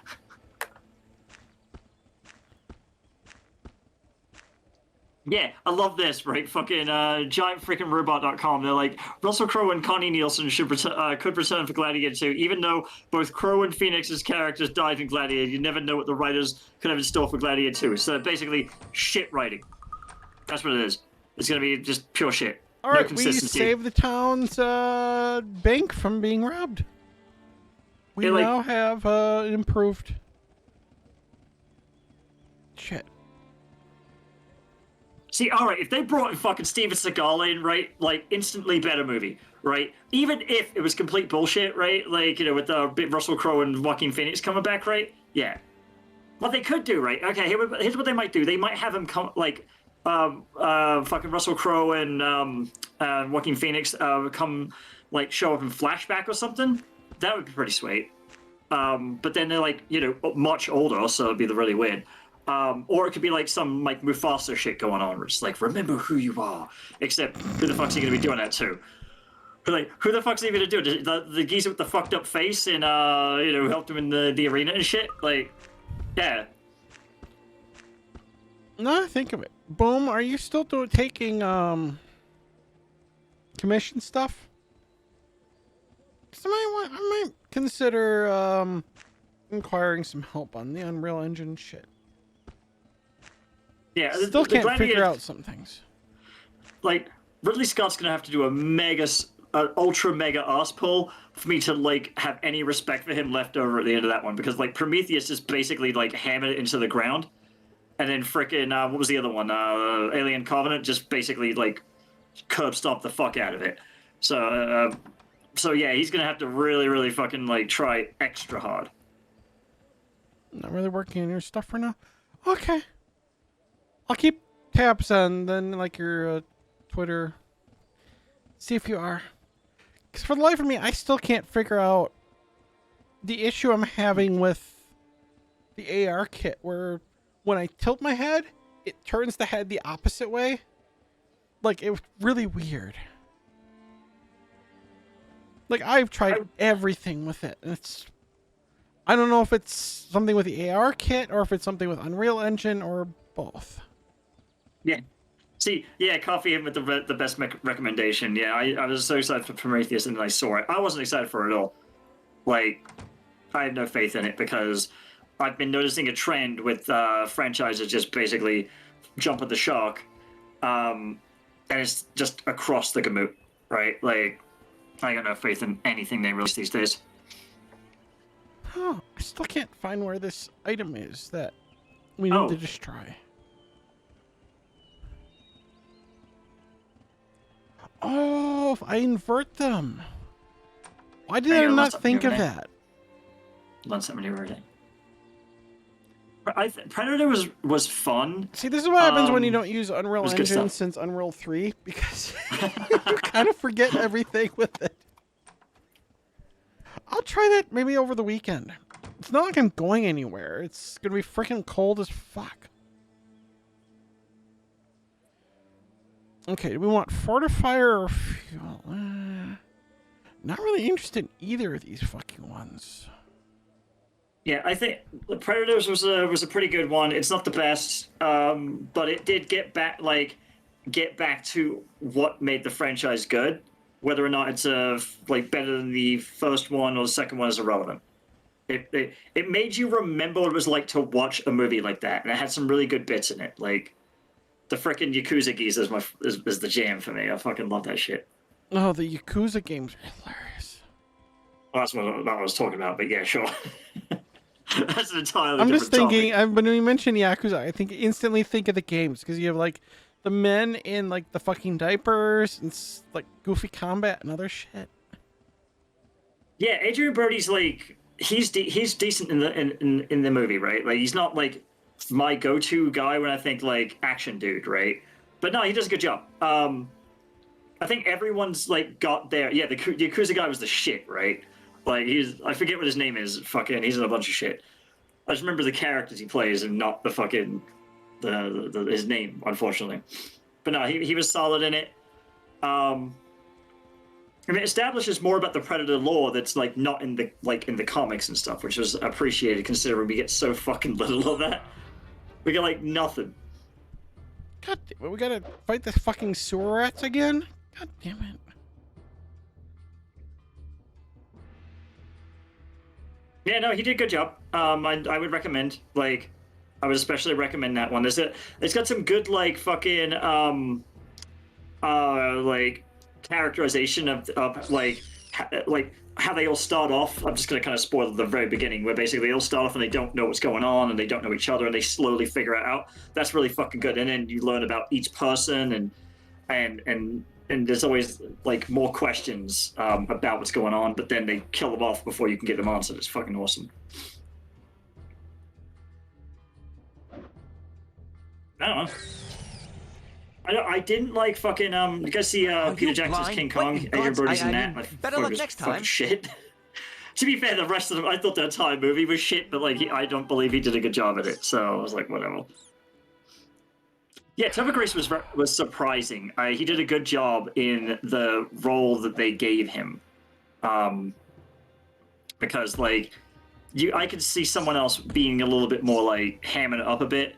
yeah, I love this, right? Fucking giantfreakingrobot.com. They're like, Russell Crowe and Connie Nielsen could return for Gladiator 2, even though both Crowe and Phoenix's characters died in Gladiator. You never know what the writers could have in store for Gladiator 2. So basically, shit writing. That's what it is. It's gonna be just pure shit. All right, we saved the town's bank from being robbed. We now have improved. Shit. See, all right, if they brought in fucking Steven Seagal in, right, like, instantly better movie, right? Even if it was complete bullshit, right? Like, you know, with Russell Crowe and Joaquin Phoenix coming back, right? Yeah. What they could do, right? Okay, here's what they might do. They might have him come, like, fucking Russell Crowe and Joaquin Phoenix come, like, show up in flashback or something. That would be pretty sweet. But then they're, like, you know, much older, so it'd be really weird. Or it could be like some like Mufasa shit going on, where it's like, remember who you are. Except, who the fuck's he gonna be doing that to? Like, who the fuck's he gonna do? The geezer with the fucked up face and you know, helped him in the arena and shit? Like, yeah. No, think of it. Boom, are you still taking commission stuff? 'Cause I might consider inquiring some help on the Unreal Engine shit. Yeah, still can't figure out some things. Like, Ridley Scott's gonna have to do a ultra mega ass pull for me to like have any respect for him left over at the end of that one, because like Prometheus just basically like hammered it into the ground, and then frickin' what was the other one? Alien Covenant just basically like curb stomped the fuck out of it. So yeah, he's gonna have to really fucking like try extra hard. Not really working on your stuff for now. Okay. I'll keep tabs on then, like, your Twitter. See if you are. Because for the life of me, I still can't figure out the issue I'm having with the AR kit, where when I tilt my head, it turns the head the opposite way. Like, it was really weird. Like, I've tried everything with it, and I don't know if it's something with the AR kit, or if it's something with Unreal Engine, or both. Yeah. See, yeah, Coffee with the best recommendation. Yeah, I was so excited for Prometheus, and then I saw it. I wasn't excited for it at all. Like, I had no faith in it, because I've been noticing a trend with franchises just basically jumping the shark, and it's just across the gamut, right? Like, I got no faith in anything they release these days. Huh, I still can't find where this item is that we need to just try. Oh, if I invert them. Why did I not think of that? Learn something new every day. Predator was fun. See, this is what happens when you don't use Unreal Engine since Unreal 3, because you kind of forget everything with it. I'll try that maybe over the weekend. It's not like I'm going anywhere. It's going to be freaking cold as fuck. Okay, do we want fortifier or fuel? Not really interested in either of these fucking ones. Yeah, I think the Predators was a pretty good one. It's not the best, but it did get back to what made the franchise good. Whether or not it's better than the first one or the second one is irrelevant. It made you remember what it was like to watch a movie like that, and it had some really good bits in it. Like the frickin' Yakuza geese is the jam for me. I fucking love that shit. Oh, the Yakuza games are hilarious. Well, that's what I was talking about, but yeah, sure. That's an entirely I'm different just thinking, topic. when you mention Yakuza, I instantly think of the games, because you have, like, the men in, like, the fucking diapers, and, like, goofy combat and other shit. Yeah, Adrian Brody's, like, he's decent in the movie, right? Like, he's not, like, my go-to guy when I think, like, action dude, right? But no, he does a good job. I think everyone's, like, got their... Yeah, the Yakuza guy was the shit, right? Like, I forget what his name is. Fucking, he's in a bunch of shit. I just remember the characters he plays and not the fucking his name, unfortunately. But no, he was solid in it. And it establishes more about the Predator lore that's like not in the comics and stuff, which was appreciated considering we get so fucking little of that. We get like nothing. God damn it, we gotta fight the fucking sewer rats again? God damn it. Yeah, no, he did a good job. I would recommend, like, I would especially recommend that one. It's got some good, like, fucking, like, characterization of like how they all start off. I'm just gonna kind of spoil the very beginning, where basically they all start off and they don't know what's going on and they don't know each other and they slowly figure it out. That's really fucking good. And then you learn about each person and there's always like more questions about what's going on, but then they kill them off before you can get them answered. It's fucking awesome. I don't know. I didn't like fucking you guys see Peter Jackson's blind? King What Kong, in Adrian God's- Brody's in I that. mean, I better thought luck it was next fucking time. shit. To be fair, the rest of them, I thought the entire movie was shit, but like I don't believe he did a good job at it, so I was like, whatever. Yeah, Topher Grace was surprising. He did a good job in the role that they gave him, because like I could see someone else being a little bit more like hamming it up a bit,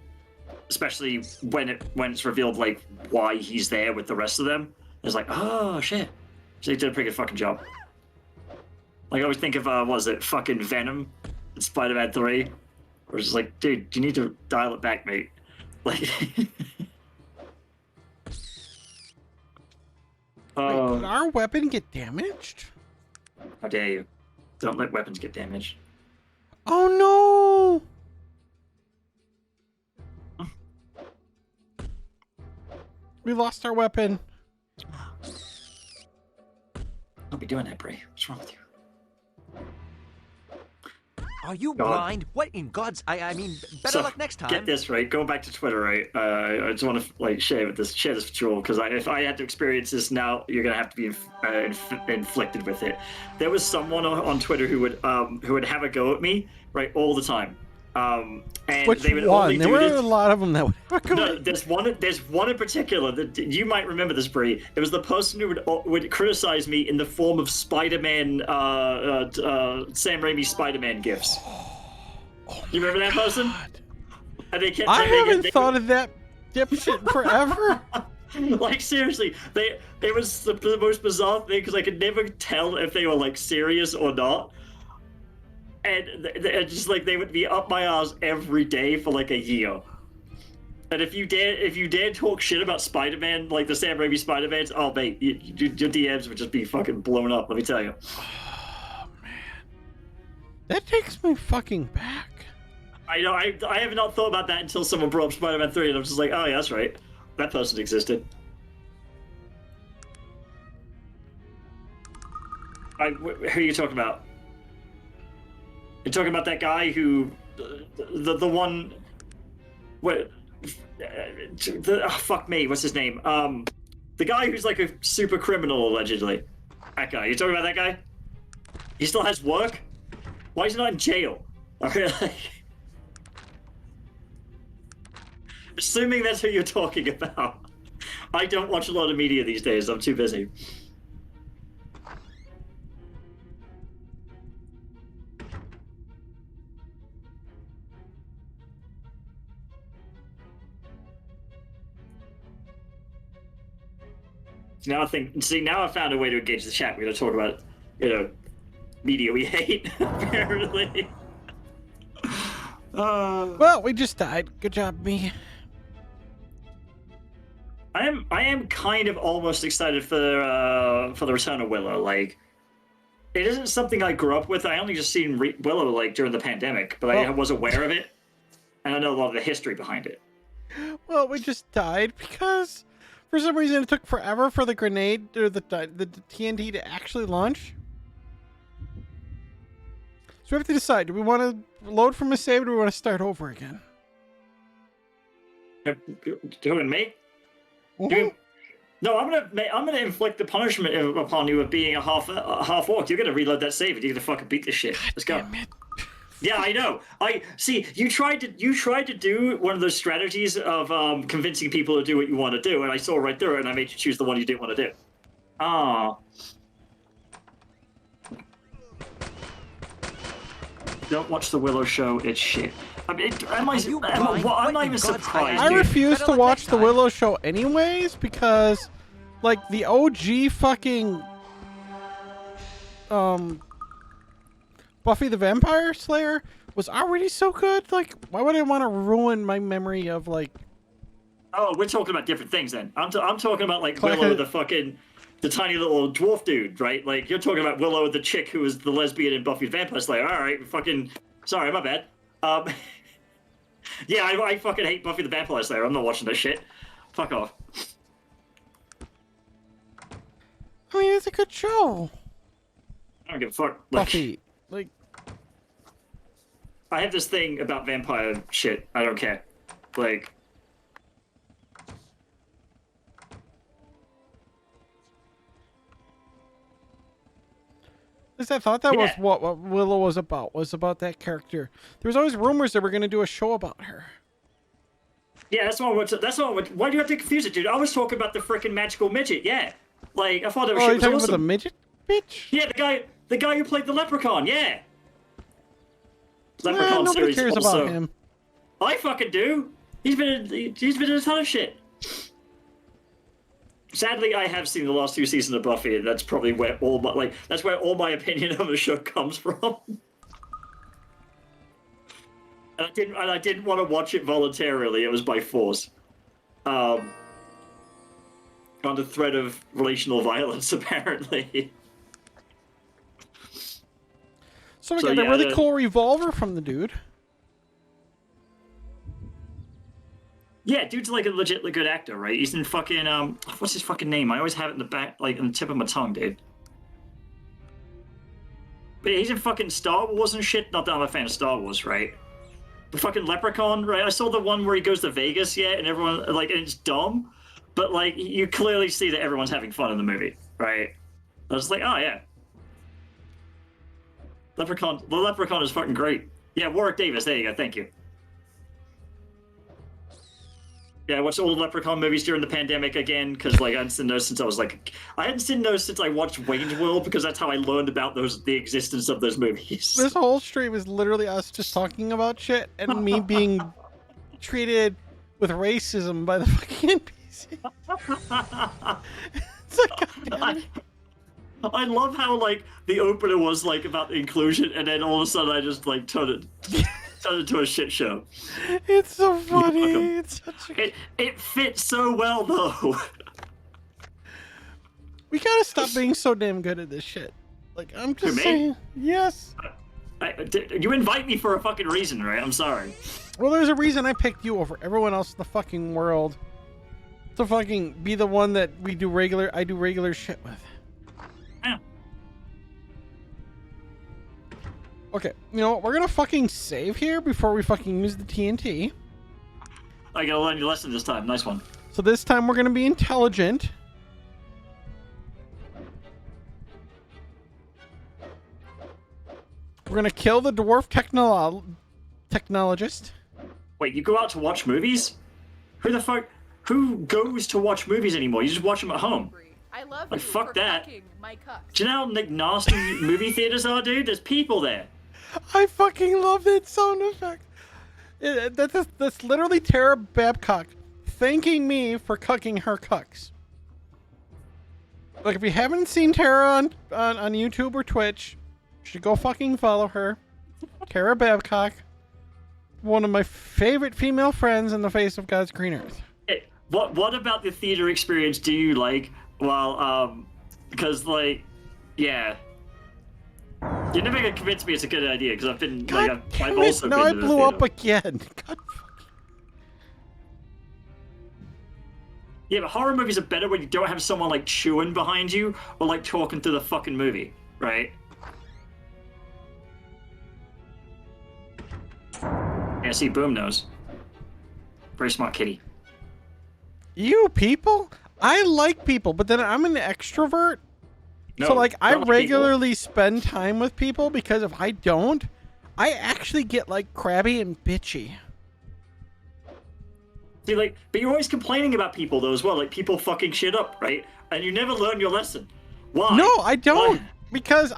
especially when it's revealed like why he's there with the rest of them. It's like, oh shit! So he did a pretty good fucking job. Like I always think of what was it, fucking Venom in Spider-Man 3, where it's just like, dude, you need to dial it back, mate. Like, Wait, did our weapon get damaged? how dare you? Don't let weapons get damaged. Oh no! We lost our weapon. Don't be doing that, Bree. What's wrong with you? Are you God. blind? What in God's... I mean, better luck next time. Get this right. Going back to Twitter, right? I just want to like share this with you all, because if I had to experience this now, you're gonna have to be inflicted with it. There was someone on Twitter who would have a go at me, right, all the time. And Which they would one? only There do were this. a lot of them that would go. No, there's one in particular that you might remember this, Bree. It was the person who would criticize me in the form of Spider-Man, Sam Raimi Spider-Man gifs. You remember that person? And they kept. I haven't thought of that dipshit forever. Like seriously, it was the most bizarre thing because I could never tell if they were like serious or not. And just like they would be up my ass every day for like a year. And if you dare talk shit about Spider-Man, like the Sam Raimi Spider-Mans, oh mate, your DMs would just be fucking blown up. Let me tell you. Oh man, that takes me fucking back. I know. I have not thought about that until someone brought up Spider-Man 3, and I'm just like, oh yeah, that's right. That person existed. Who are you talking about? You're talking about that guy who, the one, what, fuck me, what's his name? The guy who's like a super criminal allegedly. That guy. You talking about that guy? He still has work? Why is he not in jail? Assuming that's who you're talking about. I don't watch a lot of media these days. I'm too busy. Now now I found a way to engage the chat. We're going to talk about, media we hate, apparently. Well, we just died. Good job, me. I am kind of almost excited for the return of Willow. Like, it isn't something I grew up with. I only just seen Willow like during the pandemic, but I was aware of it, and I know a lot of the history behind it. Well, we just died because for some reason it took forever for the grenade or the TNT to actually launch. So we have to decide: do we want to load from a save, or do we want to start over again? Doing me? Mm-hmm. No, I'm gonna inflict the punishment upon you of being a half orc. You're gonna reload that save, and you're gonna fucking beat this shit. Let's go. Yeah, I know. I see. You tried to do one of those strategies of convincing people to do what you want to do, and I saw right through it, and I made you choose the one you didn't want to do. Ah. Don't watch the Willow show. It's shit. I mean, I'm not even surprised. I refuse to watch the Willow show anyways because, like, the OG fucking Buffy the Vampire Slayer was already so good. Like, why would I want to ruin my memory of, like... Oh, we're talking about different things then. I'm talking about, like, Willow the tiny little dwarf dude, right? Like, you're talking about Willow, the chick who was the lesbian in Buffy the Vampire Slayer. All right, sorry, my bad. Yeah, I fucking hate Buffy the Vampire Slayer. I'm not watching that shit. Fuck off. I mean, it's a good show. I don't give a fuck. Buffy, like... I have this thing about vampire shit. I don't care. Like... I thought that was what Willow was about that character. There was always rumors that we're going to do a show about her. Yeah, why do you have to confuse it, dude? I was talking about the freaking magical midget, yeah. Like, I thought that shit was awesome. Oh, you talking about the midget bitch? Yeah, the guy who played the Leprechaun, yeah. Leprechaun nobody series cares also. about him. I fucking do. He's been in a ton of shit. Sadly, I have seen the last 2 seasons of Buffy, and that's probably where all my opinion of the show comes from. And I didn't want to watch it voluntarily. It was by force. Under threat of relational violence, apparently. So we got a really cool revolver from the dude. Yeah, dude's like a legitimately good actor, right? He's in fucking what's his fucking name? I always have it in the back, like on the tip of my tongue, dude. But yeah, he's in fucking Star Wars and shit. Not that I'm a fan of Star Wars, right? The fucking Leprechaun, right? I saw the one where he goes to Vegas, yeah, and everyone and it's dumb, but like you clearly see that everyone's having fun in the movie, right? I was like, oh yeah, the Leprechaun is fucking great. Yeah, Warwick Davis. There you go. Thank you. Yeah, I watched all the Leprechaun movies during the pandemic again because I hadn't seen those since I watched Wayne's World because that's how I learned about the existence of those movies. This whole stream is literally us just talking about shit and me being treated with racism by the fucking NPC. It's like, goddamn. I love how the opener was about inclusion, and then all of a sudden I just turned into a shit show. It's so funny. It's such it fits so well though. We gotta stop being so damn good at this shit. I'm just saying. Yes. You invite me for a fucking reason, right? I'm sorry. Well, there's a reason I picked you over everyone else in the fucking world to fucking be the one that I do regular shit with. Yeah. Okay, you know what? We're gonna fucking save here before we fucking use the TNT. I gotta learn your lesson this time. Nice one. So this time we're gonna be intelligent. We're gonna kill the dwarf technologist. Wait, you go out to watch movies? Who the fuck? who goes to watch movies anymore? You just watch them at home. I love Like, you fuck for that. cucking my cucks. Do you know how like, nasty movie theaters are, dude? There's people there. I fucking love that sound effect. That's literally Tara Babcock thanking me for cucking her cucks. Like, if you haven't seen Tara on YouTube or Twitch, you should go fucking follow her. Tara Babcock, one of my favorite female friends in the face of God's green earth. Hey, what about the theater experience do you like? Well, because like, yeah. You're never gonna convince me it's a good idea because I've been God like I've damn also it, been now I to the blew up theater. again. God fucking. Yeah, but horror movies are better when you don't have someone like chewing behind you or like talking through the fucking movie, right? Yeah, see, Boom knows. Very smart kitty. You people? I like people, but then I'm an extrovert. No, So, like, I don't like people. regularly spend time with people because if I don't, I actually get, like, crabby and bitchy. See, like, but you're always complaining about people though as well. Like, people fucking shit up, right? And you never learn your lesson. Why? No, I don't. Why? Because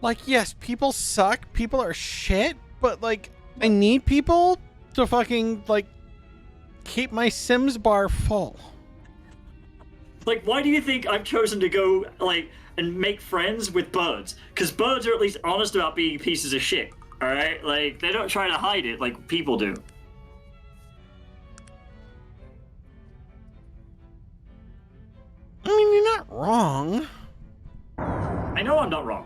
like, yes, people suck. People are shit. But, like, I need people to fucking, like, keep my Sims bar full. Like, why do you think I've chosen to go, like, and make friends with birds? Because birds are at least honest about being pieces of shit, alright? Like, they don't try to hide it like people do. I mean, you're not wrong. I know I'm not wrong.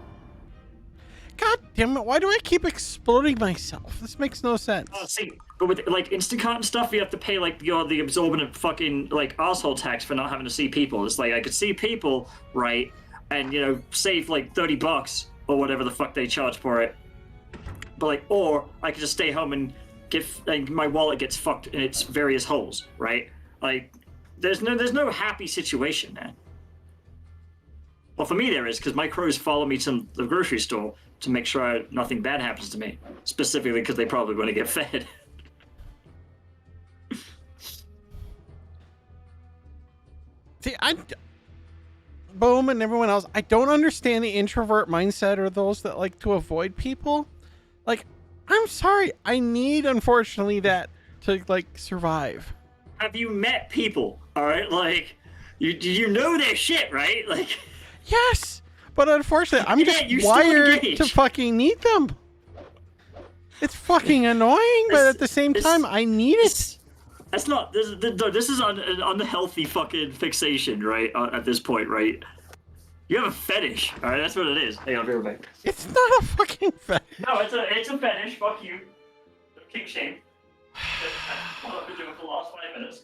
God damn it, why do I keep exploding myself? This makes no sense. See, but with, like, Instacart and stuff, you have to pay, like, the exorbitant fucking, like, asshole tax for not having to see people. It's like, I could see people, right, and, you know, save, like, $30 or whatever the fuck they charge for it. But, like, or I could just stay home and like, my wallet gets fucked in its various holes, right? Like, there's no happy situation there. Well, for me there is, because my crows follow me to the grocery store to make sure nothing bad happens to me. Specifically because they probably want to get fed. See, Boom and everyone else, I don't understand the introvert mindset or those that like to avoid people. Like, I'm sorry, I need, unfortunately, that to, like, survive. Have you met people, alright? Like, you know their shit, right? Like... Yes, but unfortunately, I'm Yeah, just you still wired engage. to fucking need them. It's fucking annoying, but at the same time, I need it. That's not... This is an unhealthy fucking fixation, right? At this point, right? You have a fetish, alright? That's what it is. Hey, I'll be right back. It's not a fucking fetish. No, it's a fetish. Fuck you. King shame. That's what I've been doing for the last 5 minutes.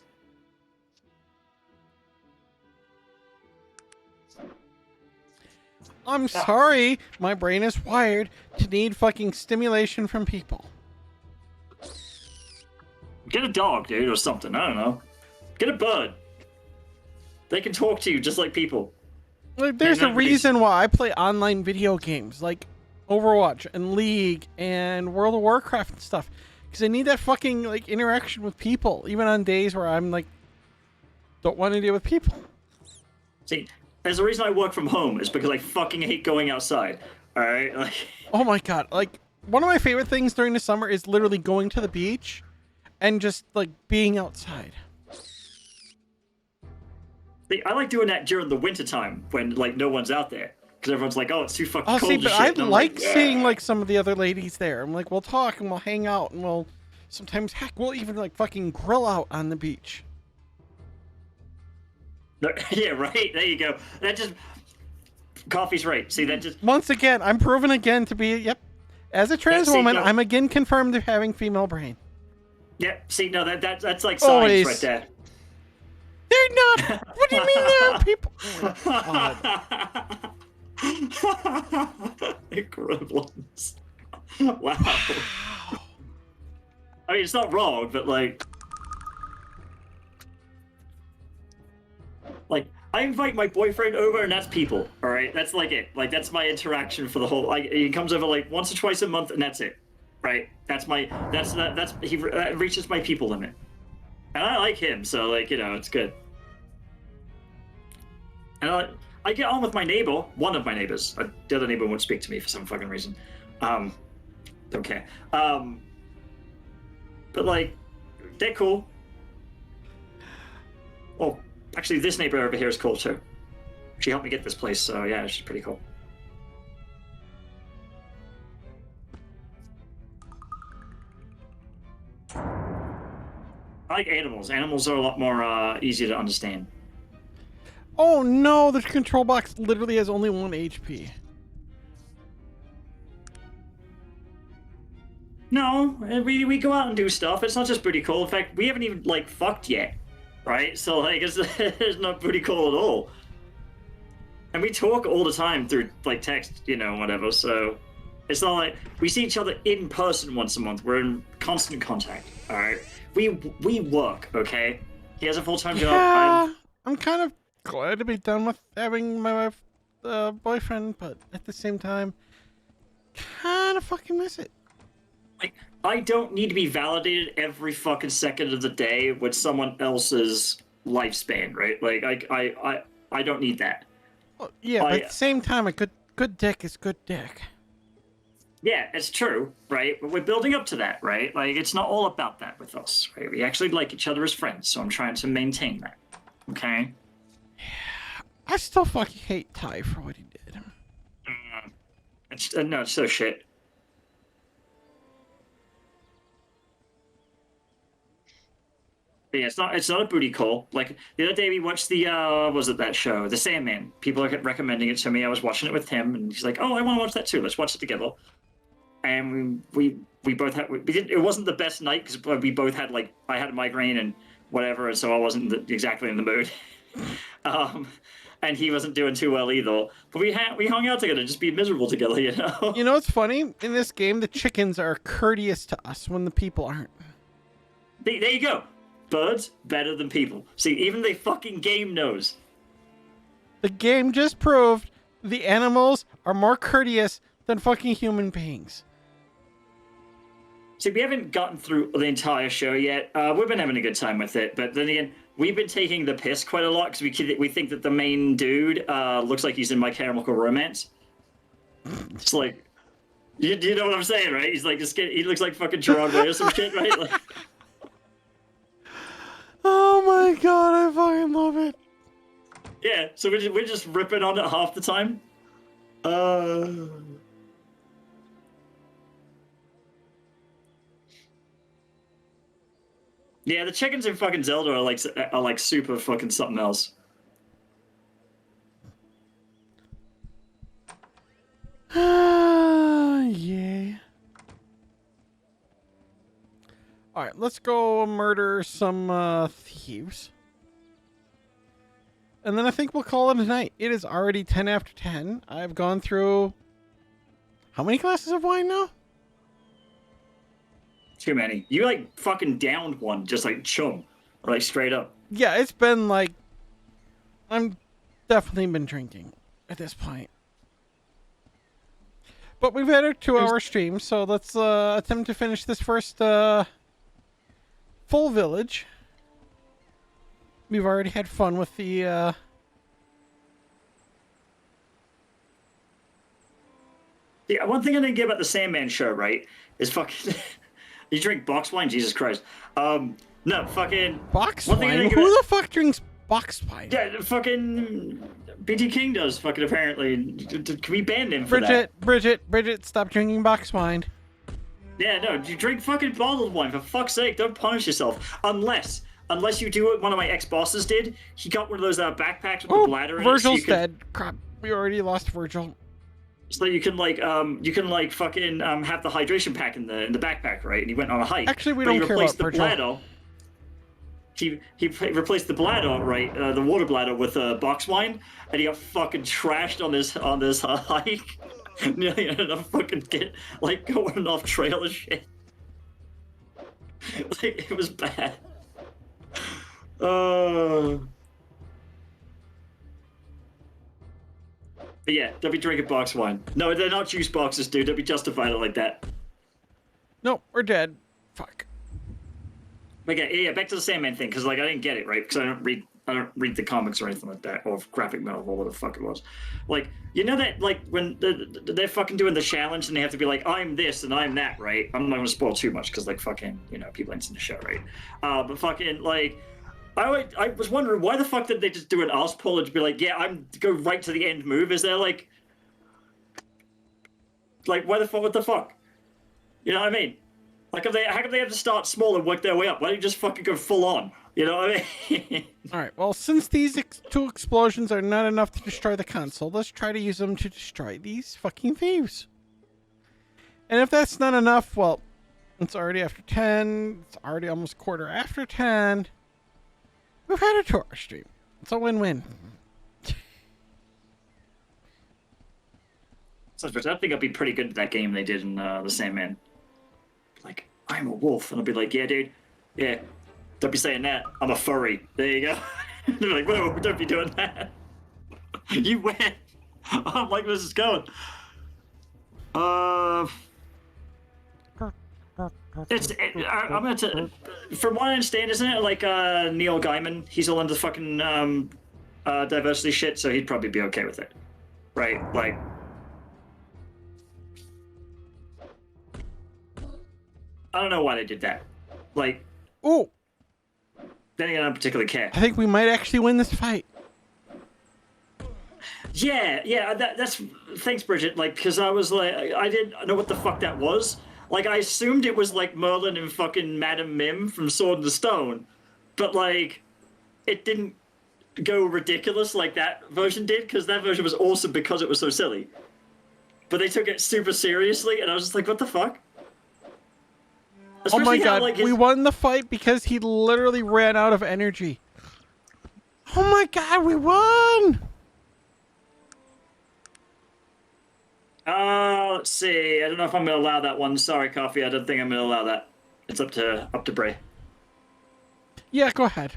I'm sorry, my brain is wired to need fucking stimulation from people. Get a dog, dude, or something. I don't know. Get a bird. They can talk to you just like people. Like, there's a not really- reason why I play online video games like Overwatch and League and World of Warcraft and stuff, because I need that fucking, like, interaction with people, even on days where I'm like don't want to deal with people. See, there's a reason I work from home is because I fucking hate going outside. All right, like. Oh my god, like, one of my favorite things during the summer is literally going to the beach and just, like, being outside. See, I like doing that during the winter time when, like, no one's out there. Because everyone's like, oh, it's too fucking Oh, cold see, and but shit. I And I'm like "Yeah." seeing, like, some of the other ladies there. I'm like, we'll talk and we'll hang out and we'll sometimes, heck, we'll even, like, fucking grill out on the beach. Yeah, right. There you go. That just... Coffee's right. See, that just... Once again, I'm proven again to be, yep. As a trans see, woman, no. I'm again confirmed to having female brain. Yeah, see, no, that's like science Always. right there. They're not. What do you mean there are people? Oh, God. Equivalence. Wow. I mean, it's not wrong, but like, I invite my boyfriend over, and that's people. All right, that's like it. Like, that's my interaction for the whole. Like, he comes over like once or twice a month, and that's it. Right? That's my. That reaches my people limit. And I like him, so like, you know, it's good. And I get on with my neighbor, one of my neighbors. The other neighbor won't speak to me for some fucking reason. Don't care. But like, they're cool. Oh, actually, this neighbor over here is cool too. She helped me get this place, so yeah, she's pretty cool. I like animals. Animals are a lot more easy to understand. Oh no, the control box literally has only 1 HP. No, we go out and do stuff. It's not just booty call. In fact, we haven't even like fucked yet, right? So like, it's not booty call at all. And we talk all the time through like text, you know, whatever. So it's not like we see each other in person once a month. We're in constant contact. All right, we work. Okay, he has a full-time job. Yeah, I'm kind of glad to be done with having my wife, boyfriend, but at the same time, kind of fucking miss it. Like, I don't need to be validated every fucking second of the day with someone else's lifespan, right? Like, I don't need that. Well, yeah, but at the same time, a good dick is good dick. Yeah, it's true, right? But we're building up to that, right? Like, it's not all about that with us, right? We actually like each other as friends, so I'm trying to maintain that. Okay? Yeah, I still fucking hate Ty for what he did. No, it's so shit. But yeah, it's not a booty call. Like the other day we watched the that show, The Sandman. People are recommending it to me. I was watching it with him, and he's like, "Oh, I want to watch that too. Let's watch it together." And we both had it wasn't the best night because we both had like I had a migraine and whatever, and so I wasn't exactly in the mood. And he wasn't doing too well either. But we hung out together, just being miserable together, you know. You know what's funny? In this game, the chickens are courteous to us when the people aren't. There you go. Birds better than people. See, even the fucking game knows. The game just proved the animals are more courteous than fucking human beings. See, we haven't gotten through the entire show yet. We've been having a good time with it, but then again, we've been taking the piss quite a lot because we think that the main dude looks like he's in My Chemical Romance. It's like, you know what I'm saying, right? He's like, he looks like fucking Gerard Way or some shit, right? Like, oh my god, I fucking love it. yeah, so we're just ripping on it half the time. Yeah, the chickens in fucking Zelda are like super fucking something else. Yeah. Alright, let's go murder some thieves. And then I think we'll call it a night. It is already 10 after 10. I've gone through... How many glasses of wine now? Too many. You like fucking downed one, just like chum. Or like straight up. Yeah, it's been like... I'm definitely been drinking at this point. But we've had a 2-hour stream, so let's attempt to finish this first full village. We've already had fun with the Yeah, one thing I didn't get about the Sandman show, right, is fucking you drink box wine? Jesus Christ. No, fucking box wine? Who the fuck drinks box wine? Yeah, fucking BT King does fucking apparently. Can we ban him for that? Bridget, stop drinking box wine. Yeah, no, you drink fucking bottled wine, for fuck's sake, don't punish yourself. Unless you do what one of my ex-bosses did, he got one of those backpacks with the bladder in it. Virgil's dead. Crap, we already lost Virgil. So you can fucking have the hydration pack in the backpack, right? And he went on a hike. Actually, we don't care about Virgil. Bladder, he replaced the bladder, right? The water bladder with box wine, and he got fucking trashed on this hike. Nearly ended up fucking going off trail and shit. Like, it was bad. But yeah, don't be drinking box wine. No, they're not juice boxes, dude. Don't be justifying it like that. No, we're dead. Fuck. Okay, yeah, back to the Sandman thing, because like I didn't get it right, because I don't read the comics or anything like that, or graphic novel, or whatever the fuck it was. Like, you know that like when they're fucking doing the challenge and they have to be like, I'm this and I'm that, right? I'm not gonna spoil too much because like fucking people ain't seen the show, right? But fucking like. I was wondering why the fuck did they just do an arse pull and to be like, yeah, I'm go right to the end move? Is there like why the fuck? What the fuck? You know what I mean? Like, how come they have to start small and work their way up? Why don't you just fucking go full on? You know what I mean? All right. Well, since these two explosions are not enough to destroy the console, let's try to use them to destroy these fucking thieves. And if that's not enough, well, it's already after 10. It's already almost quarter after 10. We've had a 2-hour stream. It's a win-win. So I think I'd be pretty good at that game they did in the Sandman. Like, I'm a wolf, and I'll be like, yeah, dude, yeah. Don't be saying that. I'm a furry. There you go. They're like, whoa, don't be doing that. You win. I'm like, this is going. I'm gonna from what I understand, isn't it like Neil Gaiman? He's all into fucking diversity shit, so he'd probably be okay with it, right? Like, I don't know why they did that. Like, Ooh, then again, I don't particularly care. I think we might actually win this fight. Yeah. That's thanks, Bridget. Like, because I was like, I didn't know what the fuck that was. Like, I assumed it was like Merlin and fucking Madame Mim from Sword in the Stone, but like, it didn't go ridiculous like that version did, because that version was awesome because it was so silly. But they took it super seriously, and I was just like, what the fuck? Oh my Especially god, how, like, we won the fight because he literally ran out of energy. Oh my god, we won! Let's see. I don't know if I'm going to allow that one. Sorry, Coffee. I don't think I'm going to allow that. It's up to Bree. Yeah, go ahead.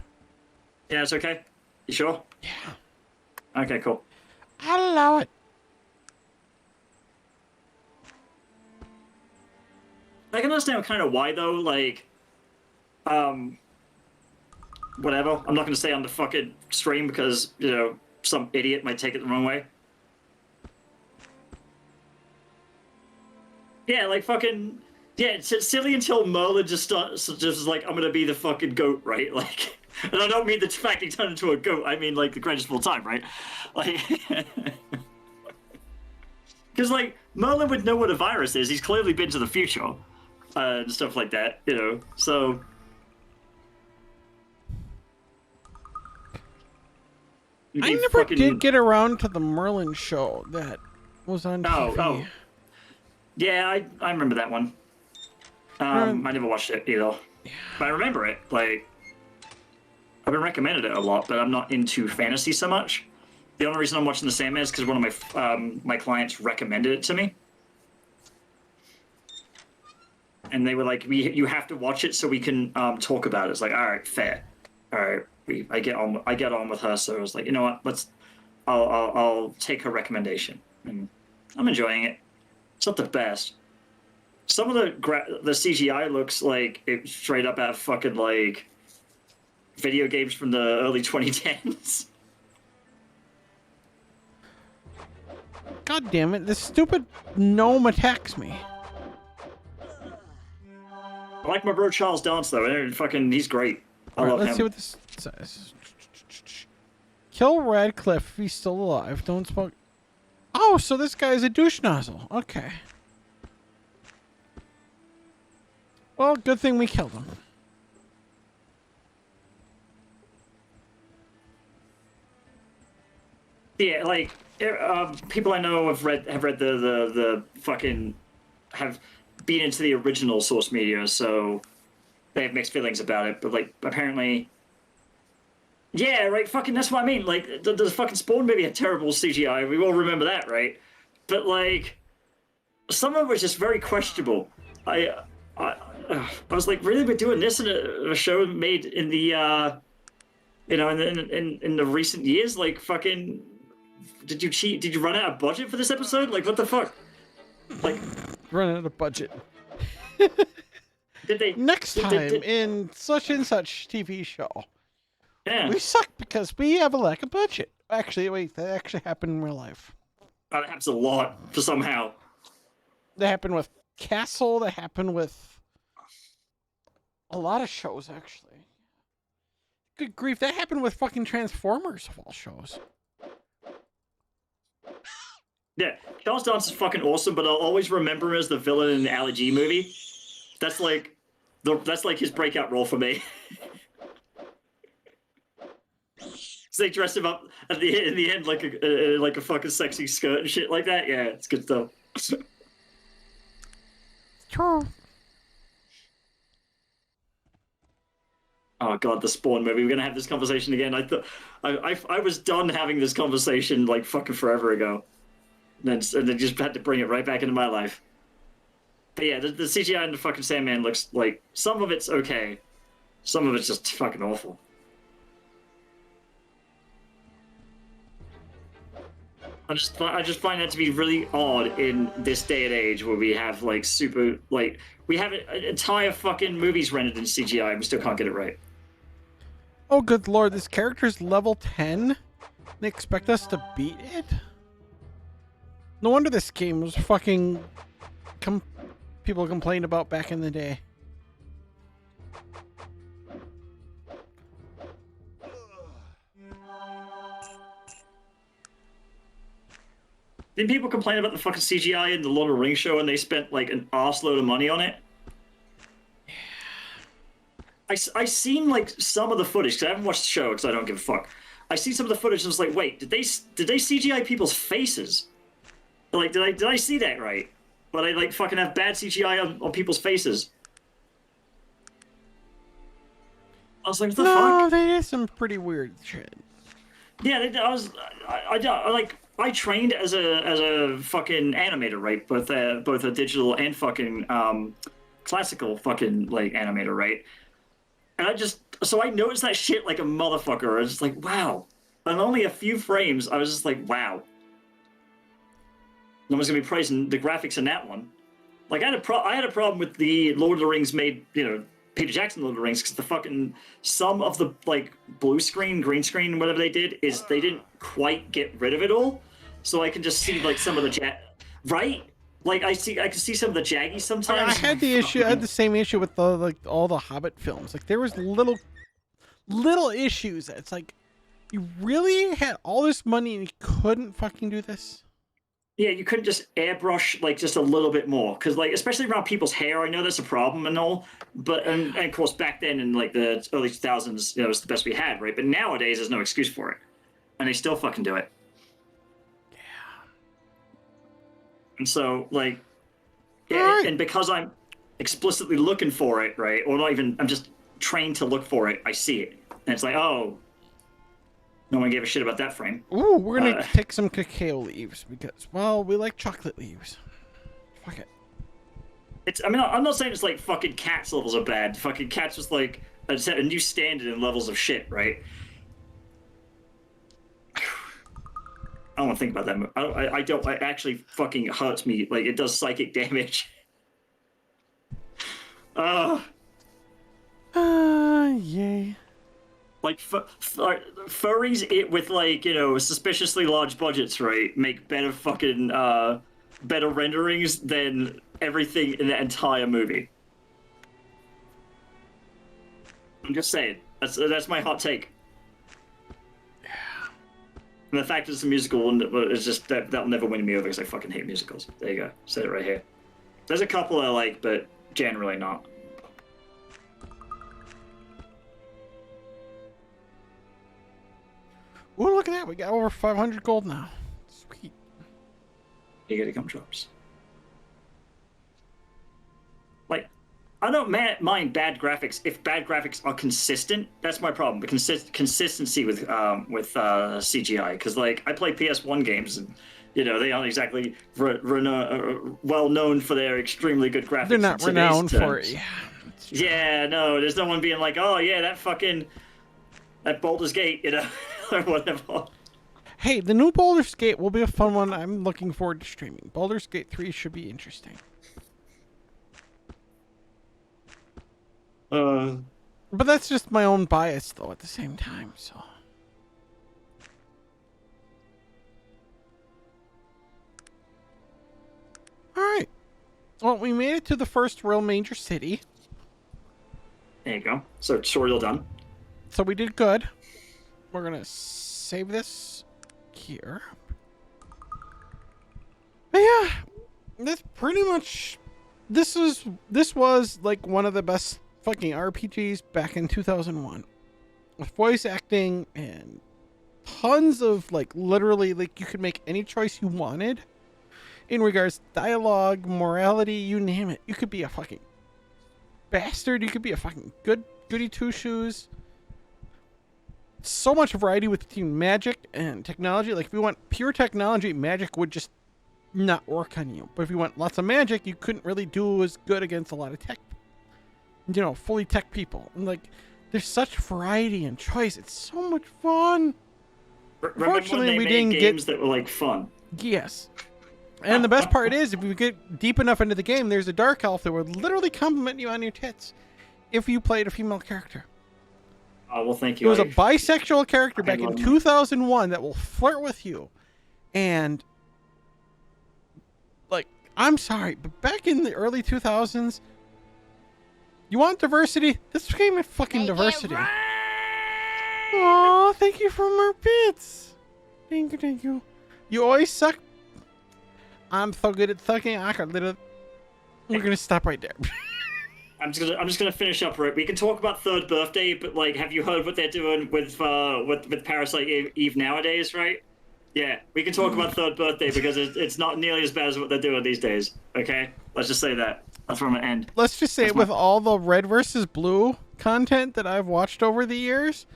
Yeah, it's okay. You sure? Yeah. Okay, cool. I'll allow it. I can understand kind of why though. Like, whatever. I'm not going to say on the fucking stream because some idiot might take it the wrong way. Yeah, like fucking. Yeah, it's silly until Merlin just like, I'm gonna be the fucking goat, right? Like, and I don't mean the fact he turned into a goat. I mean like the greatest of all time, right? Like, because like Merlin would know what a virus is. He's clearly been to the future and stuff like that, So. I never did get around to the Merlin show that was on TV. Oh. Yeah, I remember that one. I never watched it either. Yeah. But I remember it. Like, I've been recommended it a lot, but I'm not into fantasy so much. The only reason I'm watching The Sandman is because one of my clients recommended it to me. And they were like, you have to watch it so we can talk about it. It's like, all right, fair. All right, I get on with her, so I was like, you know what? I'll take her recommendation, and I'm enjoying it. It's not the best. Some of the CGI looks like it's straight up out of fucking like video games from the early 2010s. God damn it! This stupid gnome attacks me. I like my bro Charles Dance though. He's great. I love him. Let's see what this says. Kill Radcliffe if he's still alive. Don't smoke. Oh, so this guy is a douche nozzle. Okay. Well, good thing we killed him. Yeah, like people I know have read the fucking have been into the original source media, so they have mixed feelings about it. But like apparently, yeah, right. Fucking that's what I mean. Like the fucking Spawn movie had terrible CGI. We all remember that, right? But like some of it was just very questionable. I was like, really, we're doing this in a show made in the in the recent years? Like fucking. Did you cheat? Did you run out of budget for this episode? Like, what the fuck? Like, Run out of budget. Did they Next did- time did- in such and such TV show, Yeah, we suck because we have a lack of budget. Actually, wait, that actually happened in real life. that happens a lot for somehow. That happened with Castle. That happened with a lot of shows, actually. Good grief, that happened with fucking Transformers of all shows. Yeah, Charles Dance is fucking awesome, but I'll always remember him as the villain in the Ali G movie. That's like his breakout role for me. So they dress him up in the end like a fucking sexy skirt and shit like that. Yeah, it's good stuff. True. Oh god, the Spawn movie. We're gonna have this conversation again. I thought I was done having this conversation like fucking forever ago, and then just had to bring it right back into my life. But yeah, the CGI in the fucking Sandman looks like some of it's okay, some of it's just fucking awful. I just find that to be really odd in this day and age where we have like we have entire fucking movies rendered in CGI and we still can't get it right. Oh, good lord, this character's level 10? They expect us to beat it? No wonder this game was fucking... people complained about back in the day. Didn't people complain about the fucking CGI in the Lord of the Rings show and they spent like an arseload of money on it? I seen like some of the footage because I haven't watched the show because I don't give a fuck. I see some of the footage and was like, wait, did they CGI people's faces? Like, did I see that right? But I like fucking have bad CGI on people's faces. I was like, what the fuck? No, they did some pretty weird shit. Yeah, I trained as a fucking animator, right? Both a digital and fucking classical fucking like animator, right? And I noticed that shit like a motherfucker. I was just like, wow. And only a few frames, I was just like, wow. No one's gonna be praising the graphics in that one. Like I had a problem with the Lord of the Rings made, Peter Jackson Lord of the Rings because the fucking some of the like blue screen, green screen, whatever they did is they didn't quite get rid of it all. So I can just see like some of the right. Like I can see some of the jaggies sometimes. I had the same issue with all the Hobbit films. Like there was little issues. It's like you really had all this money and you couldn't fucking do this. Yeah, you couldn't just airbrush like just a little bit more because like especially around people's hair, I know that's a problem and all. But and of course back then in like the early 2000s, it was the best we had, right? But nowadays there's no excuse for it, and they still fucking do it. And so, like, Right. and because I'm explicitly looking for it, right, or not even, I'm just trained to look for it, I see it. And it's like, oh, no one gave a shit about that frame. Ooh, we're gonna take some cacao leaves because, well, we like chocolate leaves. Fuck it. I'm not saying it's like fucking Cats levels are bad. Fucking Cats was like a new standard in levels of shit, right? I don't want to think about that. I don't. It actually fucking hurts me. Like it does psychic damage. Yay. Like furries, with like suspiciously large budgets, right? Make better fucking better renderings than everything in the entire movie. I'm just saying. That's my hot take. And the fact it's a musical one is just that'll never win me over because I fucking hate musicals. There you go. Said it right here. There's a couple I like, but generally not. Ooh, look at that. We got over 500 gold now. Sweet. You get gumdrops. Like, I don't mind bad graphics if bad graphics are consistent. That's my problem. The consistency with CGI, because like I play PS1 games and they aren't exactly well known for their extremely good graphics. They're not renowned for it. Yeah, no, there's no one being like, oh yeah, that Baldur's Gate, or whatever. Hey, the new Baldur's Gate will be a fun one. I'm looking forward to streaming. Baldur's Gate 3 should be interesting. But that's just my own bias, though, at the same time, so. Alright. Well, we made it to the first real major city. There you go. So, tutorial done. So we did good. We're gonna save this here. But yeah, that's pretty much... This was like one of the best fucking RPGs back in 2001. With voice acting and tons of, like, literally, like, you could make any choice you wanted. In regards to dialogue, morality, you name it. You could be a fucking bastard. You could be a fucking goody two-shoes. So much variety between magic and technology. Like, if you want pure technology, magic would just not work on you. But if you want lots of magic, you couldn't really do as good against a lot of tech, fully tech people. And, like, there's such variety and choice. It's so much fun. Unfortunately, we didn't get games that were, like, fun. Yes. And the best part is, if you get deep enough into the game, there's a dark elf that would literally compliment you on your tits if you played a female character. Oh, well, thank you. There was a bisexual character back in 2001 that will flirt with you. And, like, I'm sorry, but back in the early 2000s, you want diversity? This game had fucking diversity. Aw, thank you for more bits. Thank you. You always suck. I'm so good at thugging, I could literally... We're gonna stop right there. I'm just gonna finish up, right? We can talk about Third Birthday, but, like, have you heard what they're doing with Parasite Eve nowadays, right? Yeah, we can talk about Third Birthday because it's not nearly as bad as what they're doing these days. Okay, let's just say that. That's where I'm gonna end. Let's just say, with all the Red versus Blue content that I've watched over the years,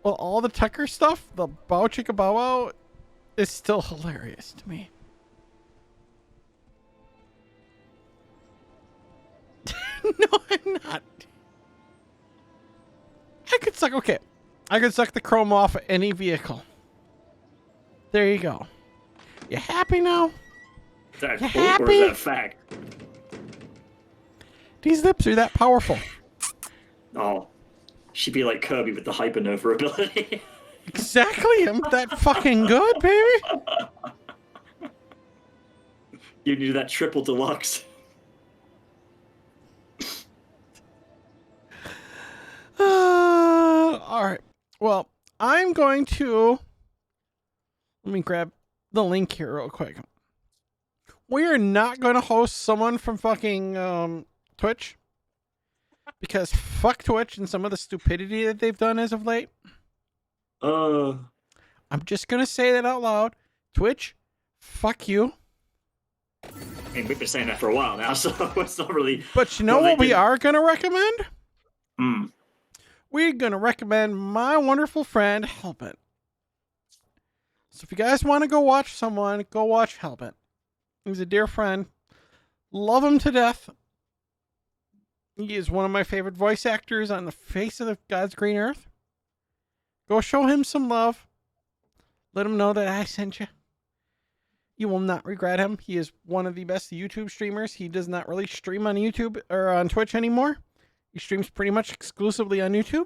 well, all the Tucker stuff, the Bow Chicka Bow Wow, is still hilarious to me. No, I'm not. I could suck the chrome off of any vehicle. There you go. You happy now? Is that you quote happy? Or is that a fact? These lips are that powerful. Oh, she'd be like Kirby with the Hypernova ability. Exactly. I'm that fucking good, baby. You do that triple deluxe. All right. Well, I'm going to... Let me grab the link here real quick. We are not going to host someone from fucking Twitch. Because fuck Twitch and some of the stupidity that they've done as of late. I'm just going to say that out loud. Twitch, fuck you. I mean, we've been saying that for a while now, so it's not really... But you know what we are going to recommend? We're going to recommend my wonderful friend, Hellbent. So if you guys want to go watch someone, go watch Hellbent. He's a dear friend. Love him to death. He is one of my favorite voice actors on the face of God's green earth. Go show him some love. Let him know that I sent you. You will not regret him. He is one of the best YouTube streamers. He does not really stream on YouTube or on Twitch anymore. He streams pretty much exclusively on YouTube.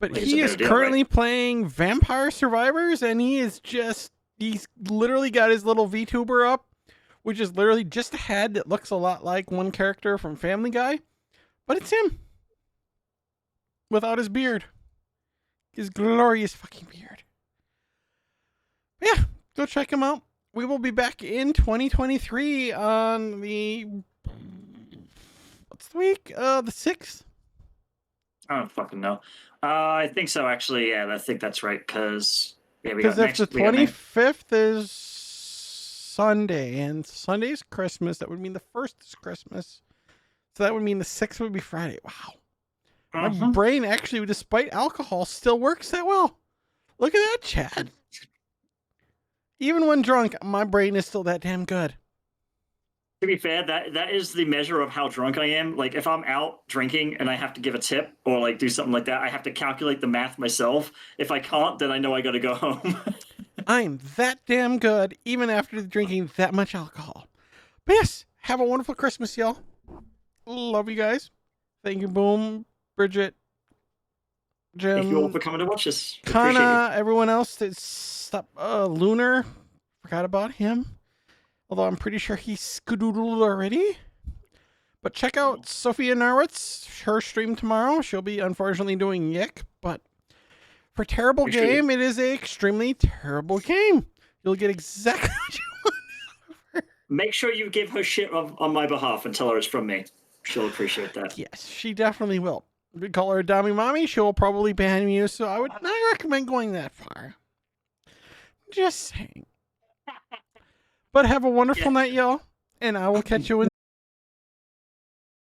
But he is currently playing Vampire Survivors, and he's literally got his little VTuber up, which is literally just a head that looks a lot like one character from Family Guy. But it's him. Without his beard. His glorious fucking beard. But yeah, go check him out. We will be back in 2023 on the... What's the week? The 6th? I don't fucking know. I think so, actually. Yeah, I think that's right, because... Because if the 25th is Sunday, and Sunday's Christmas, that would mean the 1st is Christmas. So that would mean the 6th would be Friday. Wow. My brain actually, despite alcohol, still works that well. Look at that, Chad. Even when drunk, my brain is still that damn good. To be fair, that is the measure of how drunk I am. Like, if I'm out drinking and I have to give a tip or, like, do something like that, I have to calculate the math myself. If I can't, then I know I gotta go home. I'm that damn good, even after drinking that much alcohol. But yes, have a wonderful Christmas, y'all. Love you guys. Thank you, Boom, Bridget, Thank you all Jim, for coming to watch us. We appreciate Kana, everyone else that stop. Lunar, forgot about him. Although I'm pretty sure he's skedoodled already. But check out Sophia Narwitz, her stream tomorrow. She'll be unfortunately doing Yick, but for terrible game, it is a extremely terrible game. You'll get exactly what you want. Make sure you give her shit on my behalf and tell her it's from me. She'll appreciate that. Yes, she definitely will. If we call her a dummy mommy, she'll probably ban you, so I would not recommend going that far. Just saying. But have a wonderful night, y'all, and I will catch you in